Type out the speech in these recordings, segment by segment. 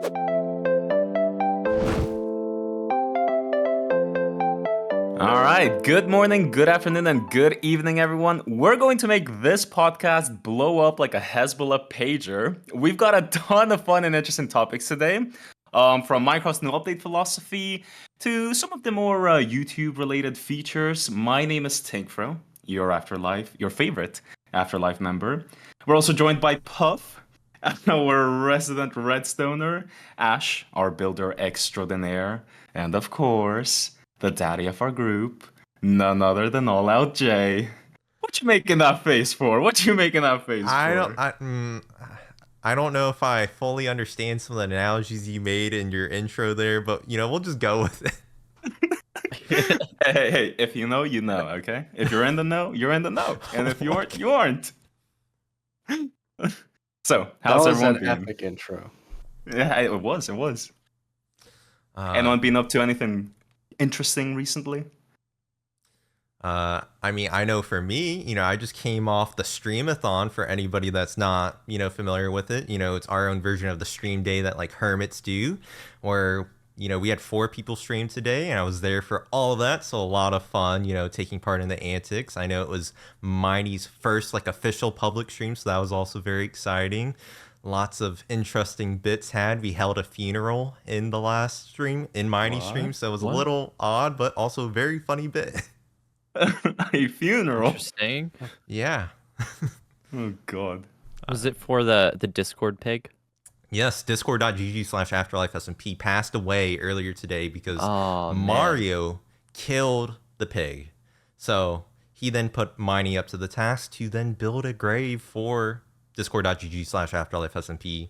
All right, good morning, good afternoon, and good evening, everyone. We're going to make this podcast blow up like a Hezbollah pager. We've got a ton of fun and interesting topics today, from Minecraft's new update philosophy to some of the more YouTube-related features. My name is Tinkfro, your favorite AfterLife member. We're also joined by Puff, our resident redstoner, Ash, our builder extraordinaire, and of course, the daddy of our group, none other than All Out Jay. What you making that face for? What you making that face for? I don't know if I fully understand some of the analogies you made in your intro there, but we'll just go with it. hey, if you know, you know, okay? If you're in the know, you're in the know. And if you aren't, you aren't. So, how's everyone been? Epic intro. Yeah, it was. Anyone been up to anything interesting recently? I know for me, I just came off the Streamathon. For anybody that's not, familiar with it, it's our own version of the stream day that like hermits do, where, we had 4 people stream today and I was there for all of that. So a lot of fun, taking part in the antics. I know it was Miney's first like official public stream, so that was also very exciting. Lots of interesting bits had. We held a funeral in the last stream, in Miney's stream, so it was a little odd, but also a very funny bit. A funeral? Interesting. Yeah. Oh, God. Was it for the Discord pig? Yes, discord.gg/afterlifesmp passed away earlier today because Mario killed the pig. So he then put Miney up to the task to then build a grave for discord.gg/afterlifesmp.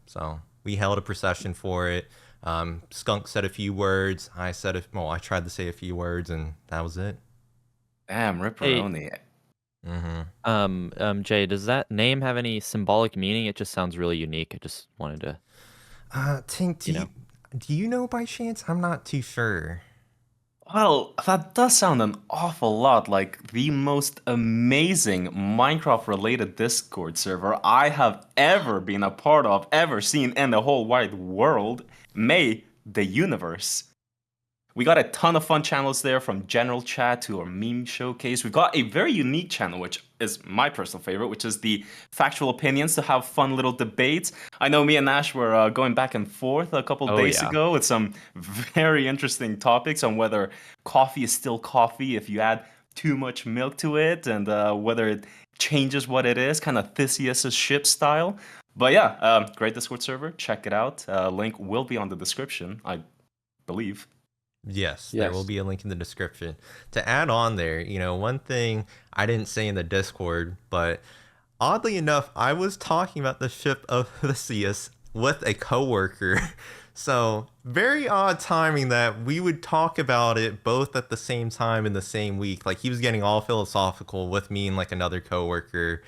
So we held a procession for it. Skunk said a few words. I tried to say a few words, and that was it. Damn, Ripperoni. Hey. Jay, does that name have any symbolic meaning? It just sounds really unique. I just wanted to. Tink, do you know by chance? I'm not too sure. Well, that does sound an awful lot like the most amazing Minecraft-related Discord server I have ever been a part of, ever seen in the whole wide world. May the universe. We got a ton of fun channels there, from general chat to our meme showcase. We've got a very unique channel, which is my personal favorite, which is the factual opinions, to have fun little debates. I know me and Ash were going back and forth a couple days ago with some very interesting topics on whether coffee is still coffee if you add too much milk to it, and whether it changes what it is, kind of Theseus' ship style. But yeah, great Discord server. Check it out. Link will be on the description, I believe. Yes, there will be a link in the description. To add on there, one thing I didn't say in the Discord, but oddly enough, I was talking about the ship of Theseus with a coworker. So very odd timing that we would talk about it both at the same time in the same week. Like he was getting all philosophical with me and like another coworker.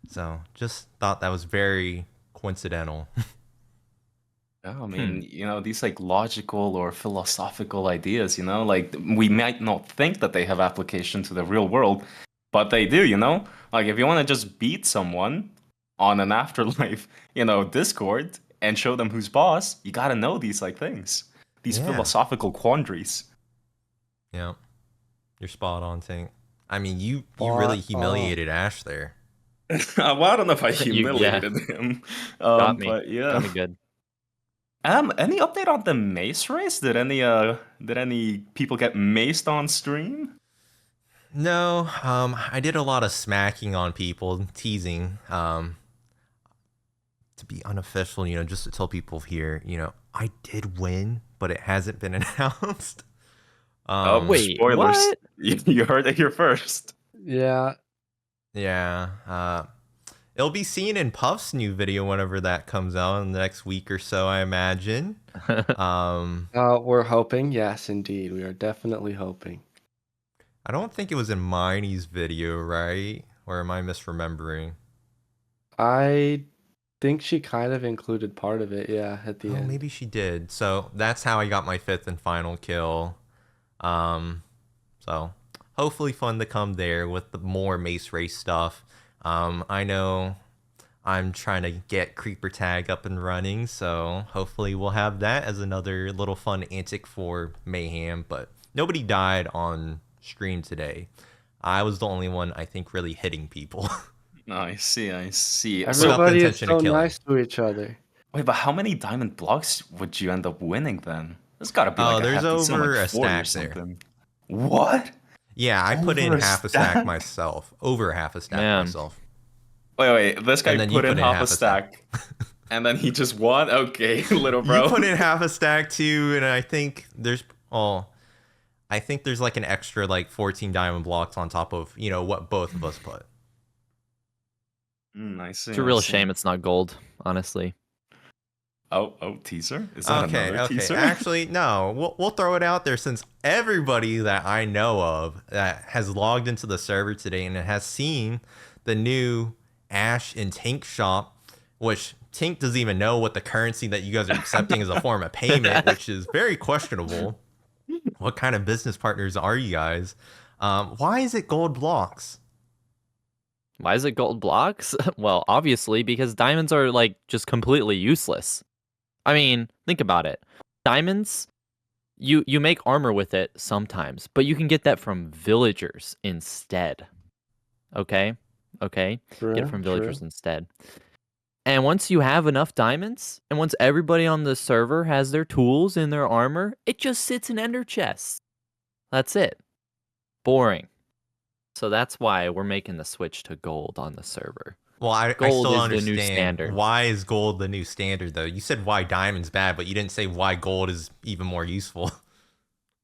So just thought that was very coincidental. I mean, these like logical or philosophical ideas, like we might not think that they have application to the real world, but they do, Like if you want to just beat someone on an Afterlife, Discord and show them who's boss, you got to know these like things, these philosophical quandaries. Yeah, you're spot on, Tink. I mean, you really humiliated Ash there. Well, I don't know if I humiliated him. Got me. But yeah. Got me good. Any update on the mace race? Did any people get maced on stream? No, I did a lot of smacking on people, teasing. To be unofficial, just to tell people here, I did win, but it hasn't been announced. Wait, spoilers! what? You heard it here first. Yeah. Yeah. It'll be seen in Puff's new video whenever that comes out in the next week or so, I imagine. We're hoping. Yes, indeed. We are definitely hoping. I don't think it was in Miney's video, right? Or am I misremembering? I think she kind of included part of it, at the end. Maybe she did. So that's how I got my 5th and final kill. So hopefully fun to come there with the more mace race stuff. I know I'm trying to get Creeper Tag up and running, so hopefully we'll have that as another little fun antic for Mayhem. But nobody died on stream today. I was the only one, I think, really hitting people. I see. So, Everybody is intention of so killing. nice to each other. wait, but how many diamond blocks would you end up winning then? There's got to be like a there's hefty sum, over like a 40 or stack there. something. What? Yeah, I put in Over a half a stack? stack myself. Over half a stack Man. myself. Wait. This guy And then you put in put in half half a a stack. stack, and then he just won. Okay, little bro. You put in half a stack too, and I think there's like an extra like 14 diamond blocks on top of what both of us put. I see. It's a real shame it's not gold, honestly. Oh, teaser? Is that another Okay. teaser? Actually, no. We'll throw it out there since everybody that I know of that has logged into the server today and has seen the new Ash and Tink shop, which Tink doesn't even know what the currency that you guys are accepting as a form of payment, which is very questionable. What kind of business partners are you guys? Why is it gold blocks? Why is it gold blocks? Well, obviously because diamonds are like just completely useless. I mean, think about it. Diamonds, you make armor with it sometimes, but you can get that from villagers instead. Okay? Get it from villagers instead. And once you have enough diamonds, and once everybody on the server has their tools and their armor, it just sits in ender chests. That's it. Boring. So that's why we're making the switch to gold on the server. Well, I Gold still is the understand new standard. why is gold the new standard, though. You said why diamond's bad, but you didn't say why gold is even more useful.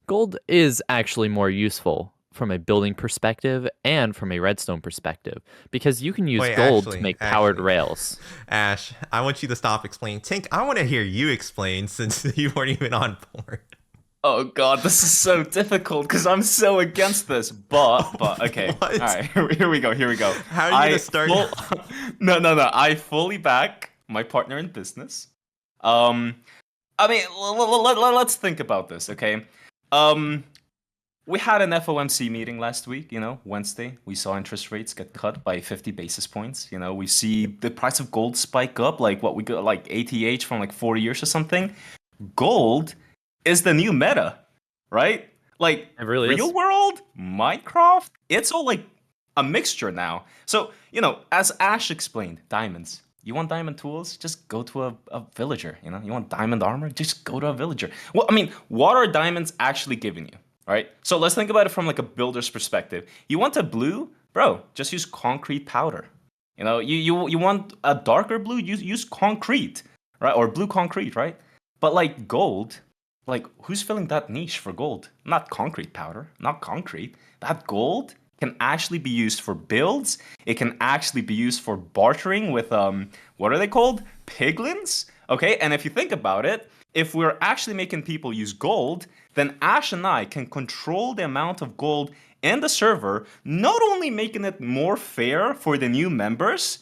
Gold is actually more useful from a building perspective and from a redstone perspective because you can use Wait, gold actually- to make powered actually. rails. Ash, I want you to stop explaining. Tink, I want to hear you explain since you weren't even on board. Oh god, this is so difficult because I'm so against this. But okay, What? all right, here we go. How are you gonna start? No. I fully back my partner in business. I mean, let's think about this, okay? We had an FOMC meeting last week. Wednesday. We saw interest rates get cut by 50 basis points. We see the price of gold spike up, like what we got, like ATH from like 4 years or something. Gold is the new meta, right? Like It really real is. world, Minecraft, it's all like a mixture now. So, as Ash explained, diamonds. You want diamond tools? Just go to a villager, You want diamond armor? Just go to a villager. Well, I mean, what are diamonds actually giving you, right? So let's think about it from like a builder's perspective. You want a blue? Bro, just use concrete powder. You want a darker blue? Use concrete, right? Or blue concrete, right? But like gold, like, who's filling that niche for gold? Not concrete powder, not concrete. That gold can actually be used for builds. It can actually be used for bartering with, what are they called? Piglins? Okay, and if you think about it, if we're actually making people use gold, then Ash and I can control the amount of gold in the server, not only making it more fair for the new members,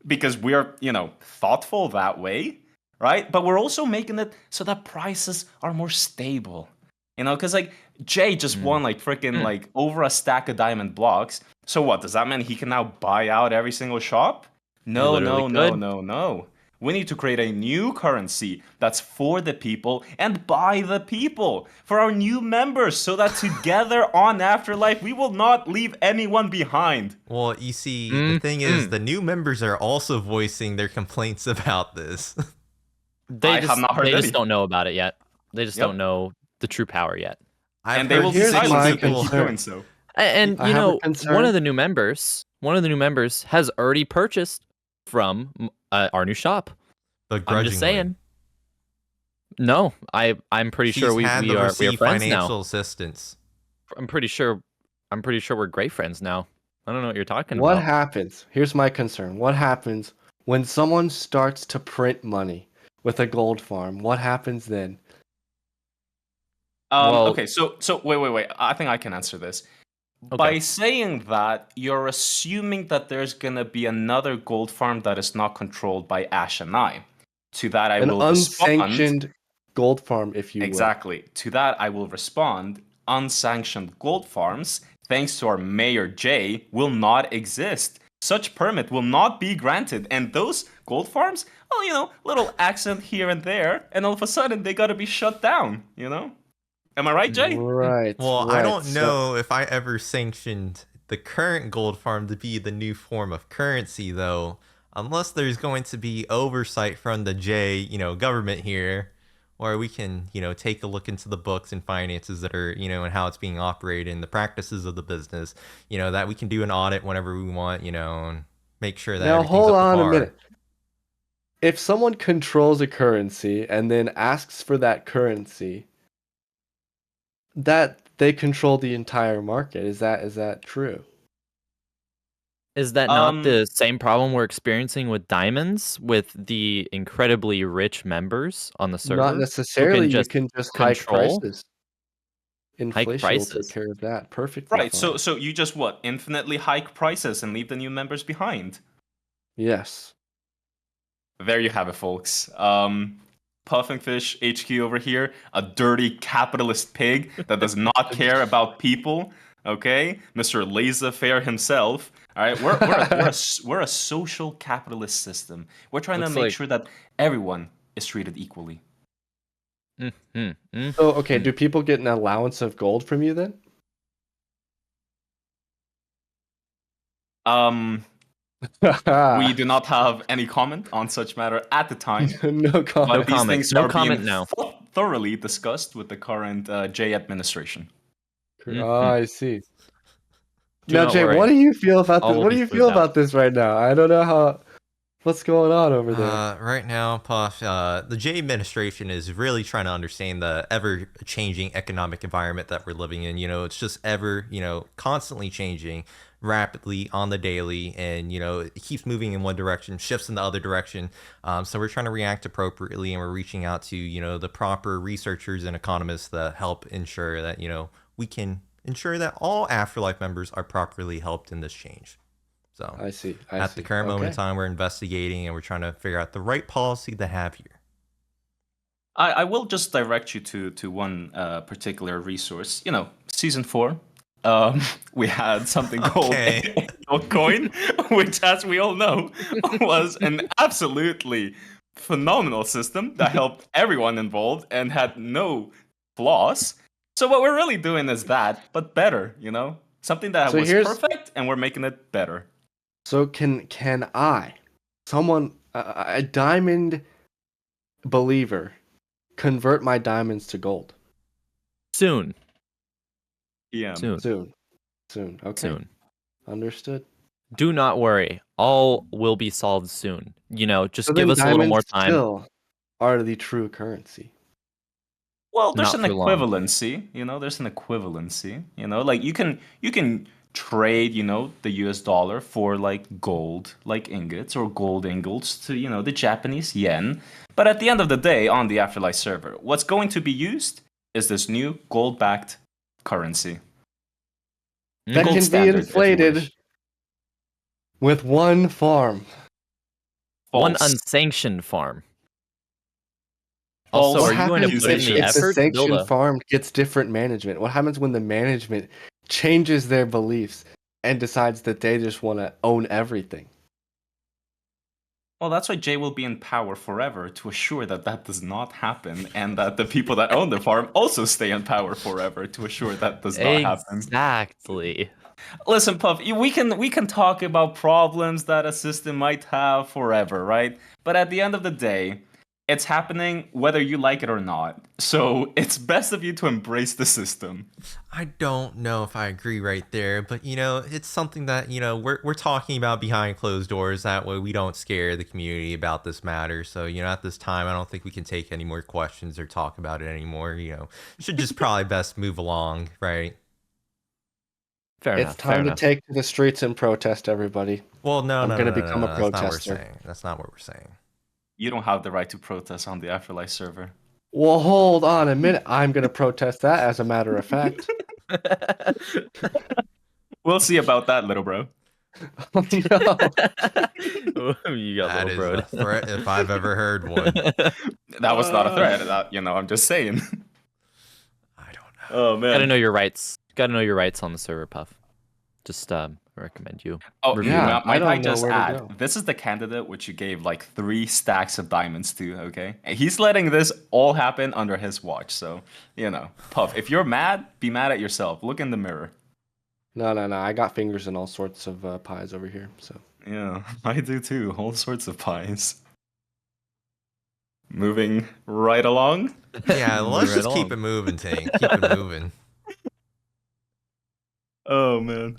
because we're, thoughtful that way, right? But we're also making it so that prices are more stable. Because like Jay just won like freaking like over a stack of diamond blocks. So what? Does that mean he can now buy out every single shop? No. We need to create a new currency that's for the people and by the people for our new members so that together on AfterLife, we will not leave anyone behind. Well, you see, the thing is, the new members are also voicing their complaints about this. I have not heard They any. just don't know about it yet. They just Yep. don't know the true power yet. I've They heard will be Here's silent my if they keep concern. doing so. And I have a concern. one of the new members has already purchased from our new shop. I'm begrudgingly. just saying. No, I'm pretty She's sure we had to are receive friends financial now. assistance. I'm pretty sure we're great friends now. I don't know what you're talking What about. happens? Here's my concern. What happens when someone starts to print money with a gold farm? What happens then? Well- Okay, so wait. I think I can answer this. Okay. By saying that, you're assuming that there's gonna be another gold farm that is not controlled by Ash and I. To that, I An will respond. unsanctioned gold farm, if you will. Exactly. To that, I will respond. Unsanctioned gold farms, thanks to our mayor Jay, will not exist. such permit will not be granted. And those gold farms, well, little accident here and there, and all of a sudden they gotta be shut down, Am I right, Jay? Right. Well, right. I don't So- know if I ever sanctioned the current gold farm to be the new form of currency, though, unless there's going to be oversight from the government here, where we can, take a look into the books and finances that are, and how it's being operated and the practices of the business, that we can do an audit whenever we want, and make sure that Now everything's hold up to on a par. minute. If someone controls a currency and then asks for that currency, that they control the entire market. Is that true? Is that not Um, the same problem we're experiencing with diamonds, with the incredibly rich members on the server? Not who necessarily. You just can just hike control, prices. hike Inflation will take prices. care of that perfectly right. fine. So you just infinitely hike prices and leave the new members behind. Yes. There you have it, folks. Puffing Fish HQ over here, a dirty capitalist pig that does not care about people. Okay, Mr. Laissez-faire himself. All right, we're a social capitalist system. We're trying Looks to make like- sure that everyone is treated equally. So, okay, do people get an allowance of gold from you then? We do not have any comment on such matter at the time. No comment. But these comment. things No are comment being now. thoroughly discussed with the current J administration. Oh, I see. Do Now, not Jay, worry. what do you feel about All this? will What be do you smoothed feel out. about this right now? I don't know what's going on over there. Right now, Puff, the J administration is really trying to understand the ever-changing economic environment that we're living in. It's just ever, constantly changing rapidly on the daily, and, it keeps moving in one direction, shifts in the other direction. So we're trying to react appropriately, and we're reaching out to, the proper researchers and economists that help ensure that, we can ensure that all AfterLife members are properly helped in this change. So I see. at the current moment in time, we're investigating and we're trying to figure out the right policy to have here. I will just direct you to one particular resource. Season 4, we had something called Okay. coin, which, as we all know, was an absolutely phenomenal system that helped everyone involved and had no flaws. So what we're really doing is that, but better. Something that So was here's- perfect, and we're making it better. So can I, someone, a diamond believer, convert my diamonds to gold? Soon. Yeah. Soon. Soon. Okay. Soon. Understood. Do not worry. All will be solved soon. Just So give then us a little more diamonds time. Still are the true currency. Well, there's Not an for long. equivalency, there's an equivalency, like you can trade, the US dollar for like gold, like ingots or gold ingots to, the Japanese yen. But at the end of the day, on the AfterLife server, what's going to be used is this new gold-backed currency. That Gold can be standard, if you inflated wish. with one farm. One False. unsanctioned farm. False. Also, What are you going to happens put in happens the if the effort to build sanctioned a... farm gets different management? What happens when the management changes their beliefs and decides that they just want to own everything? Well, that's why Jay will be in power forever to assure that that does not happen, and that the people that own the farm also stay in power forever to assure that does not happen. Exactly. Listen, Puff, we can talk about problems that a system might have forever, right? But at the end of the day, it's happening whether you like it or not. So it's best of you to embrace the system. I don't know if I agree right there, but it's something that we're talking about behind closed doors. That way, we don't scare the community about this matter. So at this time, I don't think we can take any more questions or talk about it anymore. Should just probably best move along, right? Fair It's enough. Fair time to enough. take to the streets and protest, everybody. Well, no, I'm no, gonna no, no, become no, a that's not what we're protester. saying. That's not what we're saying. You don't have the right to protest on the AfterLife server. Well, hold on a minute. I'm going to protest that, as a matter of fact. We'll see about that, little bro. Oh, no. You got That little is bro. a threat if I've ever heard one. That was not a threat. I'm just saying. I don't know. Oh man. Gotta know your rights. Gotta know your rights on the server, Puff. just recommend you. Oh, Review Yeah, them. I might I don't know just where to add, go. this is the candidate which you gave like 3 stacks of diamonds to, okay? And he's letting this all happen under his watch, so, Puff, if you're mad, be mad at yourself. Look in the mirror. No. I got fingers in all sorts of pies over here. So Yeah, I do too. All sorts of pies. Moving right along. Yeah, let's Moving right just keep along. it moving, Tank. Keep it moving. Oh, man.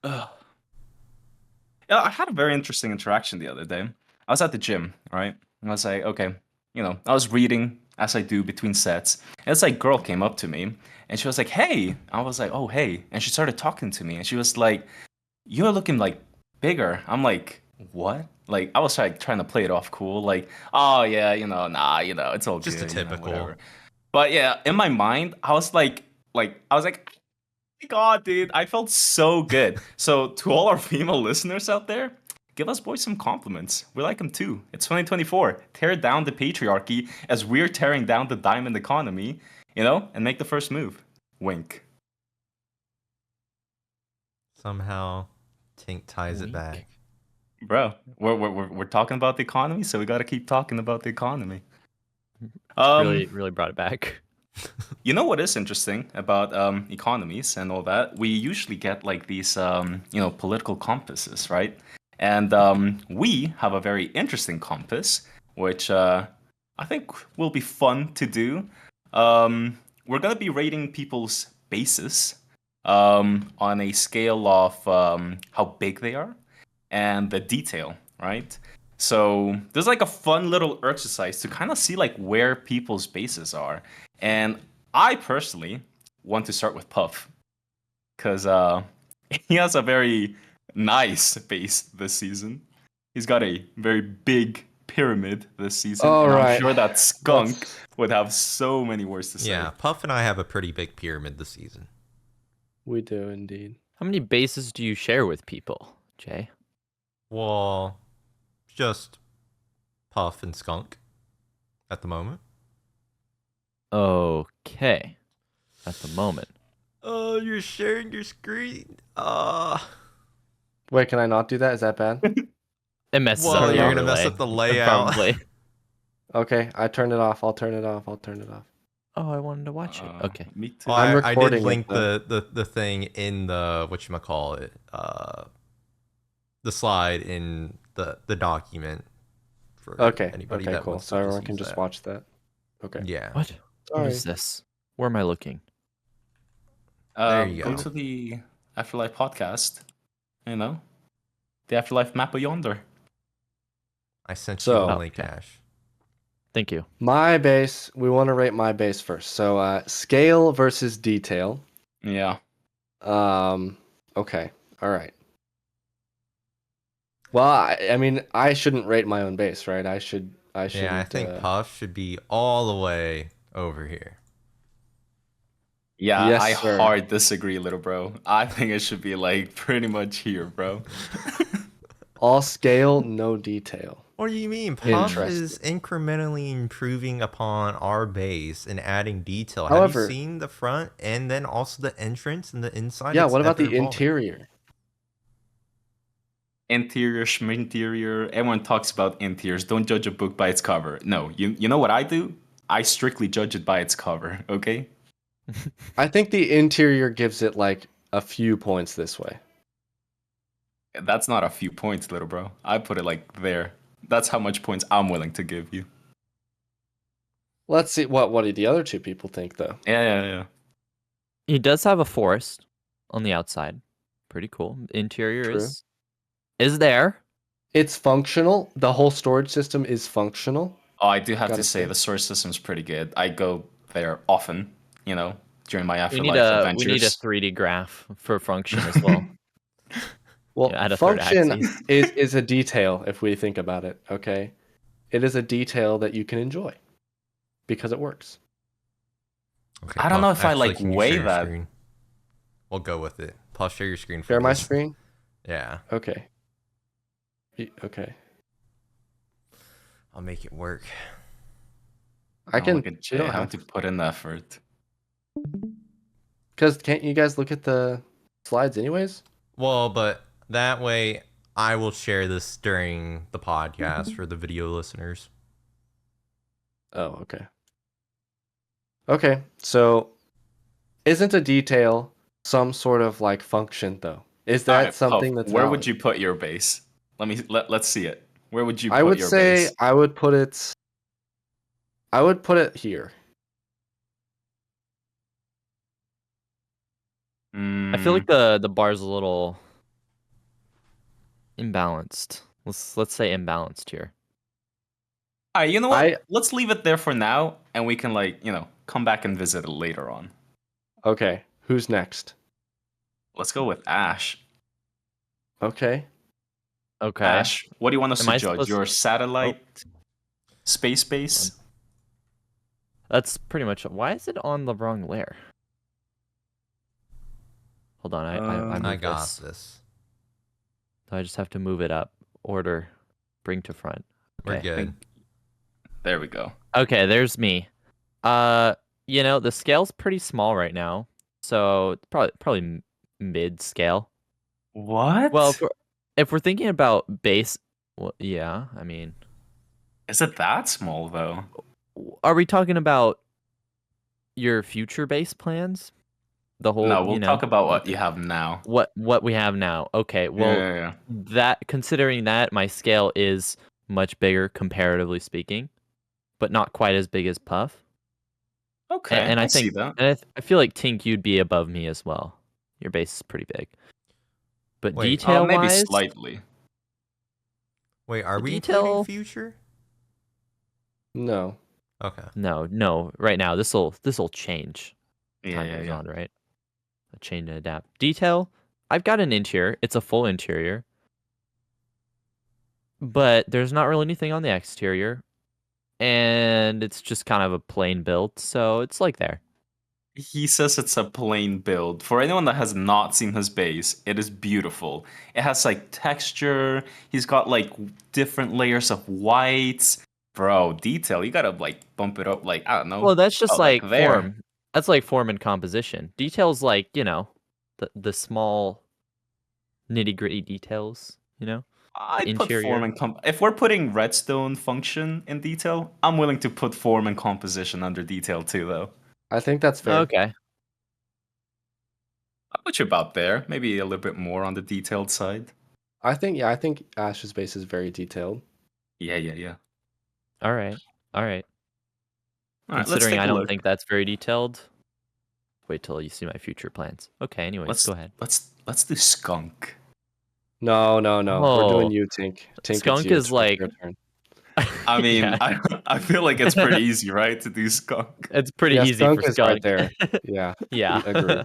Ugh. Yeah, I had a very interesting interaction the other day. I was at the gym, right? And I was like, okay, I was reading as I do between sets. And this like girl came up to me and she was like, hey. I was like, oh, hey. And she started talking to me and she was like, you're looking like bigger. I'm like, what? Like, I was like trying to play it off cool, like, oh yeah, nah, it's all Just a good, typical. whatever. But yeah, in my mind, I was like, God, dude, I felt so good. So to all our female listeners out there, give us boys some compliments. We like them too. It's 2024. Tear down the patriarchy as we're tearing down the diamond economy, and make the first move. Wink. Somehow, Tank ties it Wink. back. Bro, we're talking about the economy, so we got to keep talking about the economy. Um, Really brought it back. You know what is interesting about economies and all that? We usually get like these, political compasses, right? And we have a very interesting compass, which I think will be fun to do. We're gonna be rating people's bases on a scale of how big they are and the detail, right? So there's like a fun little exercise to kind of see like where people's bases are. And I personally want to start with Puff because he has a very nice base this season. He's got a very big pyramid this season, All and I'm right. sure that Skunk Let's- would have so many words to say. Yeah, Puff and I have a pretty big pyramid this season. we do indeed. How many bases do you share with people, Jay? Well, just Puff and Skunk at the moment. Okay. At the moment. Oh, you're sharing your screen. Wait, can I not do that? Is that bad? It messes Well, up the you're gonna mess overlay, up the layout. Probably. Okay, I turned it off. I'll turn it off. Oh, I wanted to watch it. Okay. Me too. Well, I'm I did recording it, link though. the thing in the whatchamacallit, the slide in the document for Okay. anybody Okay. that Cool. wants to So everyone use can just that. watch that. Okay. Yeah. What? What Sorry. is this? Where am I looking? There you Go go. to the AfterLife Podcast. The AfterLife map of yonder. I sent you So- the link, Okay. Ash. Thank you. My base. We want to rate my base first. So scale versus detail. Yeah. Okay. All right. Well, I mean, I shouldn't rate my own base, right? I should. Yeah, I think Puff should be all the way over here. Yeah, Yes, I sir. hard disagree, little bro. I think it should be like pretty much here, bro. all scale, no detail. What do you mean? Puff Interesting. is incrementally improving upon our base and adding detail. Have However- you seen the front and then also the entrance and the inside? Yeah. It's What about the ever-evolving. interior? Interior, schminterior. Everyone talks about interiors. Don't judge a book by its cover. No, you know what I do? I strictly judge it by its cover, okay? I think the interior gives it like a few points this way. That's not a few points, little bro. I put it like there. That's how much points I'm willing to give you. Let's see what do the other two people think though. Yeah. He does have a forest on the outside. Pretty cool. Interior True. is there. It's functional. The whole storage system is functional. Oh, I do have Gotta to say say. the source system's pretty good. I go there often, during my We afterlife need a adventures. 3D graph for function as well. Well, Yeah, add a third function axis. is a detail if we think about it. Okay, it is a detail that you can enjoy because it works. Okay, I don't know Puff, if I, actually, like, can you weigh share your that. screen? We'll go with it. Puff, share your screen. Share for my us. screen. Yeah, Okay. Okay. I'll make it work. I can. Look at You Jay don't having have to put in effort. because can't you guys look at the slides anyways? Well, but that way I will share this during the podcast for the video listeners. Oh, okay. Okay, so isn't a detail some sort of like function though? Is that Alright, something Puff, that's where valid? would you put your base? Let's see it. Where would you I put would your say base? I would put it here. I feel like the bar's a little imbalanced. Let's say imbalanced here. Alright, you know what? I Let's leave it there for now, and we can come back and visit it later on. Okay, who's next? Let's go with Ash. Okay. Okay. Ash, what do you want us Am to I judge? supposed- Your satellite Oh, space base? that's pretty much. Why is it on the wrong layer? Hold on, I Um, moved I got this. this. I just have to move it up. Order, bring to front. We're Okay. good. There we go. Okay, there's me. The scale's pretty small right now, so it's probably mid scale. What? Well, if we're thinking about base, well, yeah, I mean, Is it that small though? are we talking about your future base plans? The whole, No, we'll talk about what you have now. what we have now. Okay, well, yeah. that considering that my scale is much bigger comparatively speaking, but not quite as big as Puff. Okay, And I see think, that. and I feel like Tink, you'd be above me as well. Your base is pretty big, but Wait, detail Maybe wise, slightly. Wait, are The we detail- including future? No. Okay. no, right now this'll change. Time goes Yeah. on, right? A change and adapt. Detail, I've got an interior. It's a full interior, but there's not really anything on the exterior, and it's just kind of a plain build, so it's like there. He says it's a plain build. For anyone that has not seen his base, it is beautiful. It has like texture. He's got like different layers of whites. Bro, detail. You gotta like bump it up. Like I don't know. Well, that's just like there. form. That's like form and composition. Details like, the small nitty-gritty details, I'd put interior. form and if we're putting redstone function in detail, I'm willing to put form and composition under detail too, though. I think that's fair. Okay. I'll put you about there. Maybe a little bit more on the detailed side. I think Ash's base is very detailed. Yeah. All right. All right, let's Considering take I a don't look. think that's very detailed. Wait till you see my future plans. Okay, anyways, go ahead. Let's do skunk. No. We're Oh. doing you, Tink. Tink, it's Skunk you. is It's like- your turn. I mean, Yeah, I feel like it's pretty easy, right, to do skunk. it's pretty Yeah, easy skunk for is right skunk. there. Yeah. Yeah. Agree.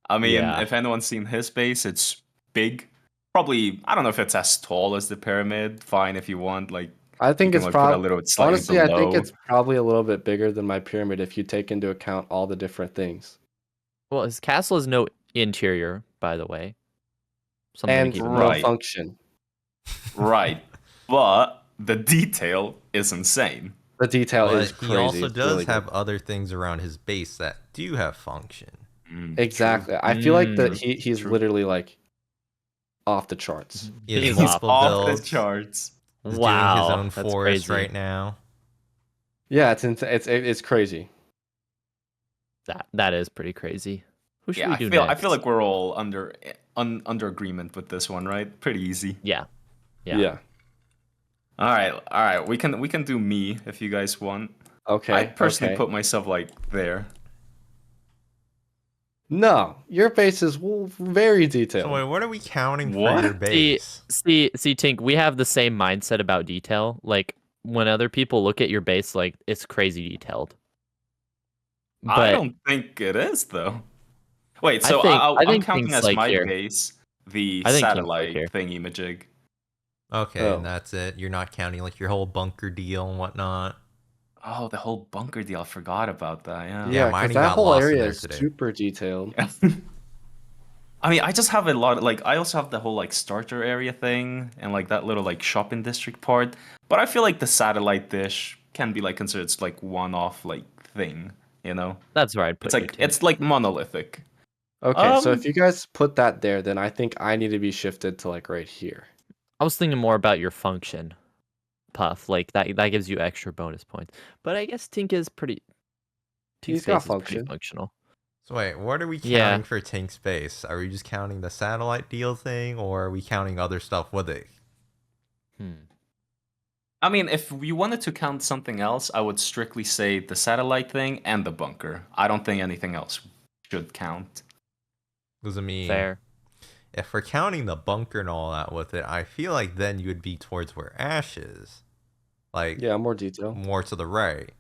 I mean, Yeah. if anyone's seen his base, it's big. Probably, I don't know if it's as tall as the pyramid. Fine if you want. Like, I think you it's can, like, put a probably little slightly honestly, I think below. it's probably a little bit bigger than my pyramid if you take into account all the different things. Well, his castle has no interior, by the way. Something And to keep in no mind. Right. function. Right, but the detail is insane. The detail But is crazy. he also It's does really have good. other things around his base that do have function. Exactly. I feel like that True. he's True. literally like off the charts. He has He's multiple off the builds. charts. He's Wow, doing his own that's forest crazy. right now. Yeah, it's crazy. That is pretty crazy. Who should Yeah, we do I next? feel like we're all under agreement with this one, right? Pretty easy. Yeah. Yeah. All right. We can do me if you guys want. Okay. I personally okay. put myself like there. No, your base is very detailed. So wait, what are we counting What? for your base? See, Tink, we have the same mindset about detail. Like when other people look at your base, like it's crazy detailed. I But don't think it is though. Wait, I so think- I I'm think counting Tink's as like my here. base the I think Tink's like satellite here. thingy majig. Okay, Oh. and that's it. You're not counting like your whole bunker deal and whatnot. Oh, the whole bunker deal. I forgot about that. yeah, Yeah, because mining that got whole lost in area there is today. super detailed. I mean, I just have a lot of, like, I also have the whole like starter area thing and like that little like shopping district part. But I feel like the satellite dish can be like considered like one-off like thing, you know? that's where I'd put It's you, like Tink. it's like monolithic. Okay, so Um, if you guys put that there, then I think I need to be shifted to like right here. I was thinking more about your function, Puff. Like that gives you extra bonus points. But I guess Tink's He's got base is pretty function. functional. So wait, what are we Yeah. counting for Tink's base? Are we just counting the satellite deal thing, or are we counting other stuff with it? I mean, if you wanted to count something else, I would strictly say the satellite thing and the bunker. I don't think anything else should count. Because I mean, Fair. if we're counting the bunker and all that with it, I feel like then you would be towards where Ash is. Like, Yeah, more detail. more to the right.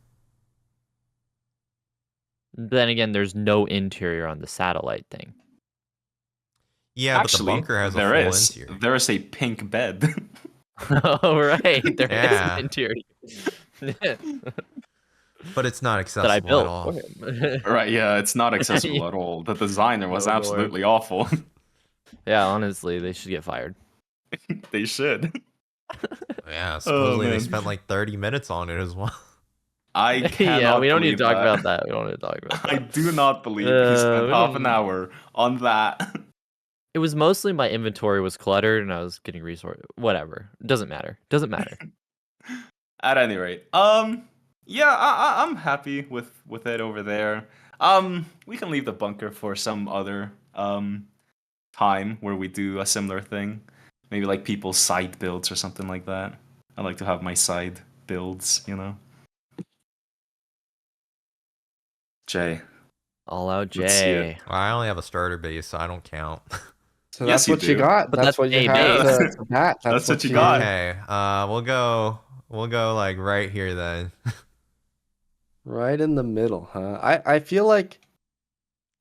Then again, there's no interior on the satellite thing. Yeah, but the Actually, bunker has a there full is. interior. There is a pink bed. Oh right, there is Yeah. an interior But it's not that I accessible at built all. for him. Right, yeah, it's not accessible at all. The designer was Oh, Lord. absolutely awful. Yeah, honestly, they should get fired. They should. Yeah, supposedly they man. spent like 30 minutes on it as well. I cannot Yeah, we don't need to believe talk that. about that. We don't need to talk about I that. do not believe he spent we half don't- an hour on that. It was mostly my inventory was cluttered and I was getting resource. Whatever. Doesn't matter. Doesn't matter. At any rate, yeah, I'm happy with it over there. We can leave the bunker for some other time where we do a similar thing. Maybe like people's side builds or something like that. I like to have my side builds, you know. Jay. All out Let's see it. J. Well, I only have a starter base, so I don't count. So Yes, that's you what you do. got. But That's that's what you A have base. to bat. That's what you got. Okay, we'll go like right here then. Right in the middle, huh? I feel like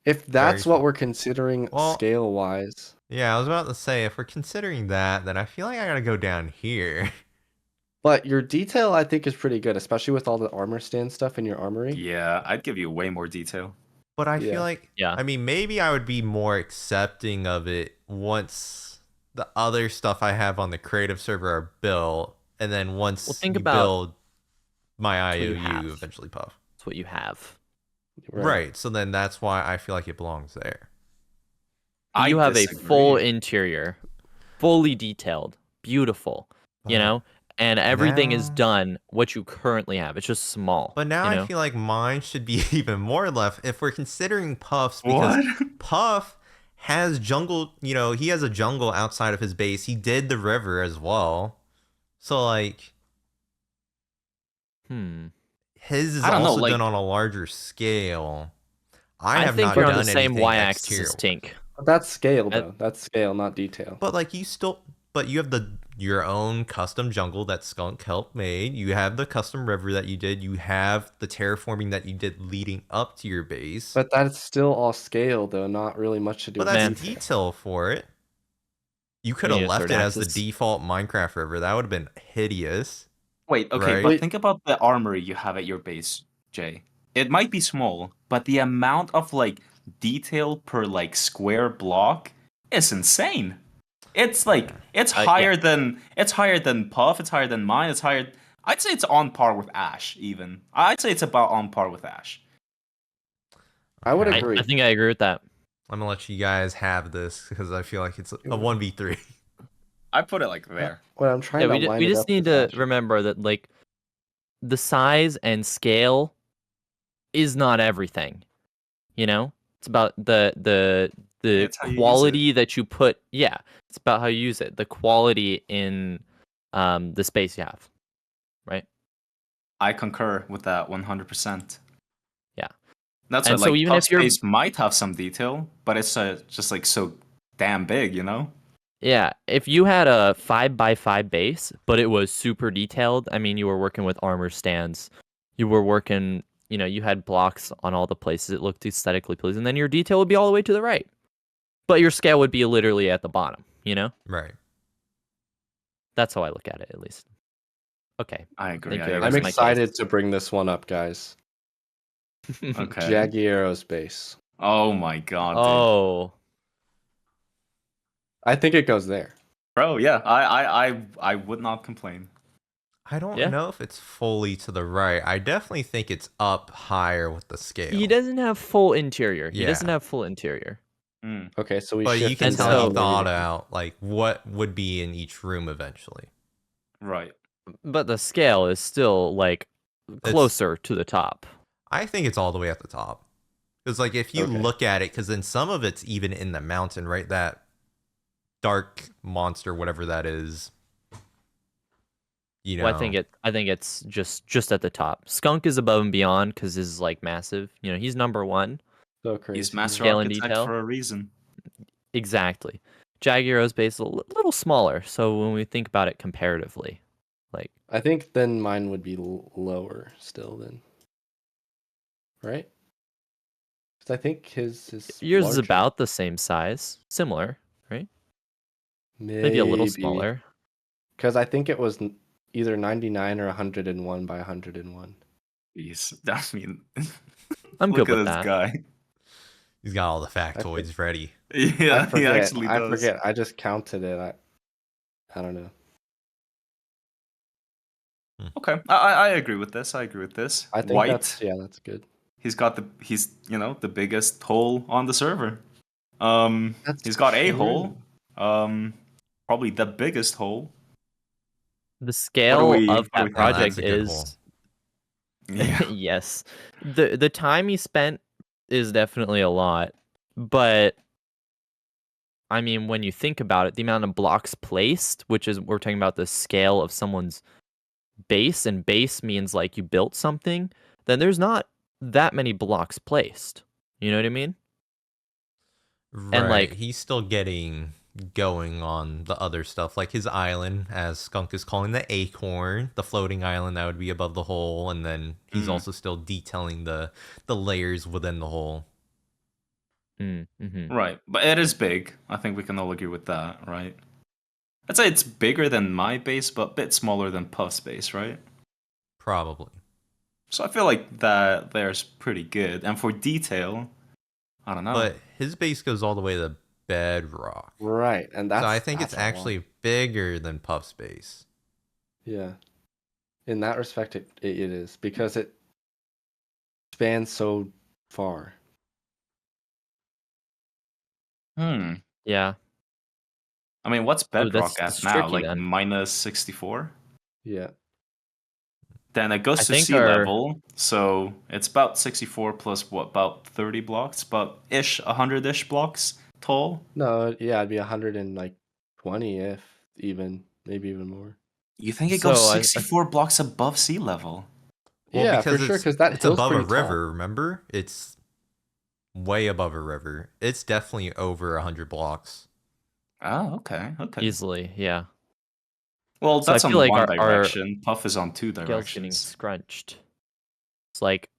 if that's Very what fun. we're considering Well- scale wise, Yeah, I was about to say, if we're considering that, then I feel like I gotta go down here. but your detail I think is pretty good, especially with all the armor stand stuff in your armory. Yeah, I'd give you way more detail. But I Yeah. feel like, Yeah. I mean, maybe I would be more accepting of it once the other stuff I have on the creative server are built, and then once think you about build my what you IOU, have. eventually Puff. That's what you have. Right. So then that's why I feel like it belongs there. You I have disagree. a full interior, fully detailed, beautiful, you But- know, and everything is now- done what you currently have. It's just small. But now you I know? feel like mine should be even more left if we're considering Puff's, because What? Puff has jungle, he has a jungle outside of his base. He did the river as well. So like his is I don't know, also like- done on a larger scale. I I have think not you're done on the same anything y-axis as exterior. Tink. But that's scale That- though. That's scale, not detail. But like you have your own custom jungle that Skunk helped made. You have the custom river that you did. You have the terraforming that you did leading up to your base. But that's still all scale though, not really much to do But with that's detail. detail for it. You could We have need a left third it as the axis. default Minecraft river. That would have been hideous. Wait, okay, Right? but think about the armory you have at your base, Jay. It might be small, but the amount of like detail per like square block is insane. It's like it's yeah. higher than Puff, it's higher than mine, it's higher. I'd say it's on par with Ash even. I'd say it's about on par with Ash. I would Okay. agree. I think I agree with that. I'm gonna let you guys have this because I feel like it's a 1v3. I put it like there. What I'm trying Yeah, to line we it just up need with to Ash. remember that like the size and scale is not everything. You know, it's about the It's how you use quality that you put. Yeah, it's about how you use it. The quality in the space you have, right? I concur with that 100%. Yeah. That's And why so like even if Puff's you're- base might have some detail, but it's just like so damn big, you know? Yeah, if you had a 5x5 base, but it was super detailed, I mean, you were working with armor stands, you were working, you had blocks on all the places it looked aesthetically pleasing, then your detail would be all the way to the right. But your scale would be literally at the bottom, Right. That's how I look at it, at least. Okay. I agree. Thank I you. agree. I'm That's my excited to bring this one up, guys. Okay. Jaguaro's base. Oh my god, dude. Oh, I think it goes there. Bro, yeah, I would not complain. I don't Yeah. know if it's fully to the right. I definitely think it's up higher with the scale. he doesn't have full interior. He doesn't Yeah. have full interior. Mm, Okay, so we But you shift can into tell he so- thought out like what would be in each room eventually. right. But the scale is still like closer to the top. I think it's all the way at the top. Because like if you Okay. look at it, because then some of it's even in the mountain, right? That dark monster, whatever that is. You know, Well, I think it's just at the top. Skunk is above and beyond because is like massive. You know, he's number one. So crazy. He's master Scale and architect detail. for a reason. Exactly. Jaguaro's base is a little smaller. So when we think about it comparatively, like I think then mine would be lower still then. Right? Because I think his is yours is larger. about the same size, similar, right? Maybe a little smaller. Because I think it was either 99 or 101 by 101. Jeez. I mean, I'm look good at with this that. guy. he's got all the factoids ready. Yeah, I forget. he actually does. I forget. I just counted it. I don't know. Okay, I agree with this. I agree with this. I think White. that's good. He's the biggest hole on the server. That's He's got a true. hole. Probably the biggest hole. The scale we- of what do we that think? project That's a good is hole. Yeah. yes. The time he spent is definitely a lot, but I mean when you think about it, the amount of blocks placed, which is we're talking about the scale of someone's base, and base means like you built something, then there's not that many blocks placed. You know what I mean? Right. like- he's still getting going on the other stuff, like his island, as Skunk is calling the acorn, the floating island that would be above the hole, and then he's Mm. also still detailing the layers within the hole. Mm-hmm. Right, but it is big. I think we can all agree with that, right? I'd say it's bigger than my base, but a bit smaller than Puff's base, right? Probably. So I feel like that there's pretty good. And for detail, I don't know. But his base goes all the way to bedrock. Right, and that's. So I think it's that's a lot. actually bigger than Puff's base. Yeah. In that respect, it is because it spans so far. Yeah. I mean, what's Oh, Bedrock that's at now? tricky Like then. minus 64? Yeah. Then it goes I to think sea our- level, so it's about 64 plus what, about 30 blocks, about 100-ish blocks tall. No, yeah, it'd be 120 if even, maybe even more. You think it goes So, 64 blocks above sea level? Well, Yeah, because for sure, it's, 'cause that it's hill's above a pretty tall. river, remember? It's way above a river. It's definitely over 100 blocks. Oh, okay, okay. Easily, yeah. Well, So I that's on feel like one our direction. Puff is on two Scale's getting directions. scrunched. It's like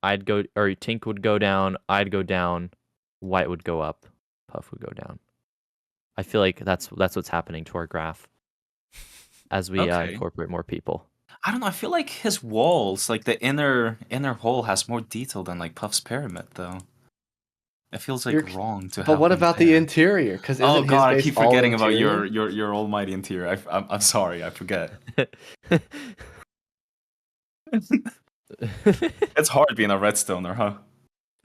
I'd go, or Tink would go down, I'd go down, White would go up, Puff would go down. I feel like that's what's happening to our graph as we Okay. incorporate more people. I don't know. I feel like his walls, like the inner hole, has more detail than like Puff's pyramid, though. It feels like You're- wrong to have. But what them about the there. interior? Because Oh isn't god, I his keep base all forgetting about interior? your almighty interior. I'm sorry, I forget. It's hard being a redstoner, huh?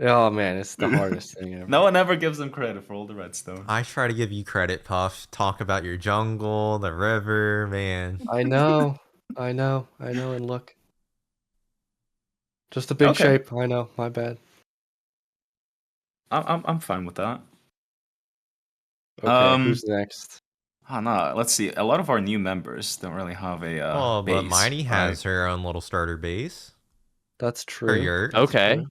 Oh man, it's the hardest thing ever. No one ever gives them credit for all the redstone. I try to give you credit, Puff. Talk about your jungle, the river, man. I know, and look. Just a big Okay. shape. I know, my bad. I'm fine with that. Okay, who's next? Oh no, let's see. A lot of our new members don't really have a Oh, but base, Mighty has right? her own little starter base. That's Her true. yurt. Okay.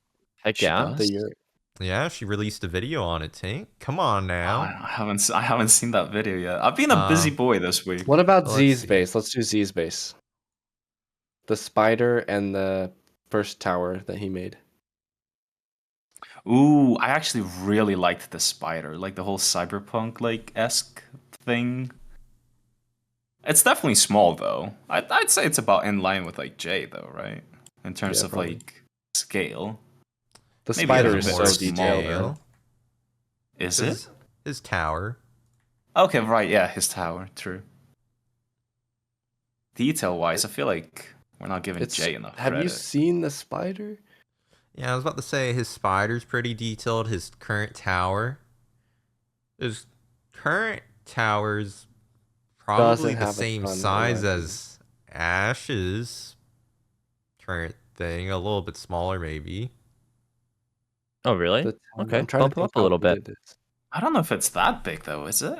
Heck She yeah. does? The yurt. Yeah, she released a video on it, Tink. Come on Oh, now. I haven't seen that video yet. I've been a busy boy this week. What about Let's Z's see. base? Let's do Z's base. The spider and the first tower that he made. Ooh, I actually really liked the spider, like the whole cyberpunk esque thing. It's definitely small though. I'd say it's about in line with like Jay though, right? In terms Yeah, of probably. like scale. The Maybe spider a is bit so more detailed. scale. though. Is it? His tower. Okay, right, yeah, his tower, true. Detail wise, I feel like we're not giving Jay enough Have credit. you seen the spider? Yeah, I was about to say his spider's pretty detailed. His current tower. Is current towers probably Doesn't the have a same ton, in size my opinion. as Ash's current thing? A little bit smaller, maybe. Oh, really? The town, Okay, I'm trying to bump them think up a how little big bit. it is. I don't know if it's that big though, is it?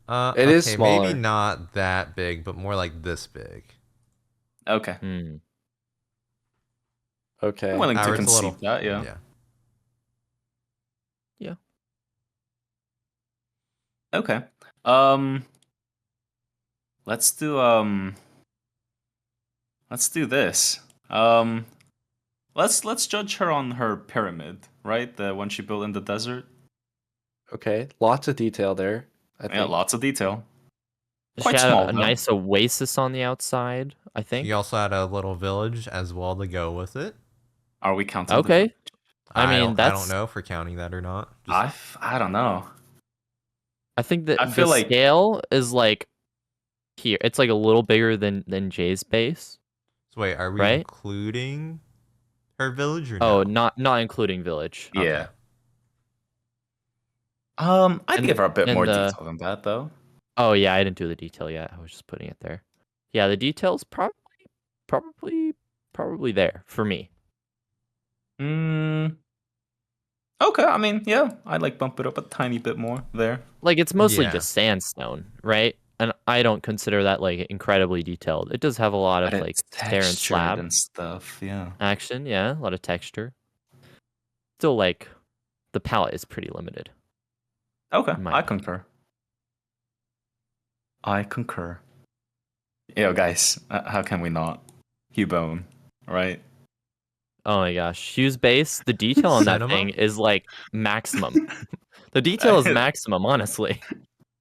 It is Okay, maybe smaller. not that big, but more like this big. Okay. Hmm. I'm Okay. willing to Or it's a concede little, that, yeah. yeah. Yeah. Okay. Um let's do this. Let's judge her on her pyramid, right? The one she built in the desert. Okay. Lots of detail there, I Yeah, think. lots of detail. She Quite had small a though. nice oasis on the outside, I She think. also had a little village as well to go with it. Are we counting Okay. I mean, I don't that's. know if we're counting that or not. Just I don't know. I think that I the feel like scale is like here. It's like a little bigger than Jay's base, so wait, are we right? including her village or Oh, no? not including village. yeah. Okay. I'd And give her a bit and more the detail than that though. oh yeah, I didn't do the detail yet. I was just putting it there. Yeah, the detail's probably there for me. Mm, okay, I mean, yeah, I'd like bump it up a tiny bit more there. Like it's mostly Yeah. just sandstone, right? And I don't consider that like incredibly detailed. It does have a lot But of like it's stair and textured slab and stuff, yeah. action. Yeah, a lot of texture. Still, like the palette is pretty limited. Okay, In my I opinion. concur. I concur. Yo, guys, how can we not? Hubone, right? Oh my gosh, Hugh's base. The detail on that Cinema? thing is like maximum. The detail is maximum, honestly.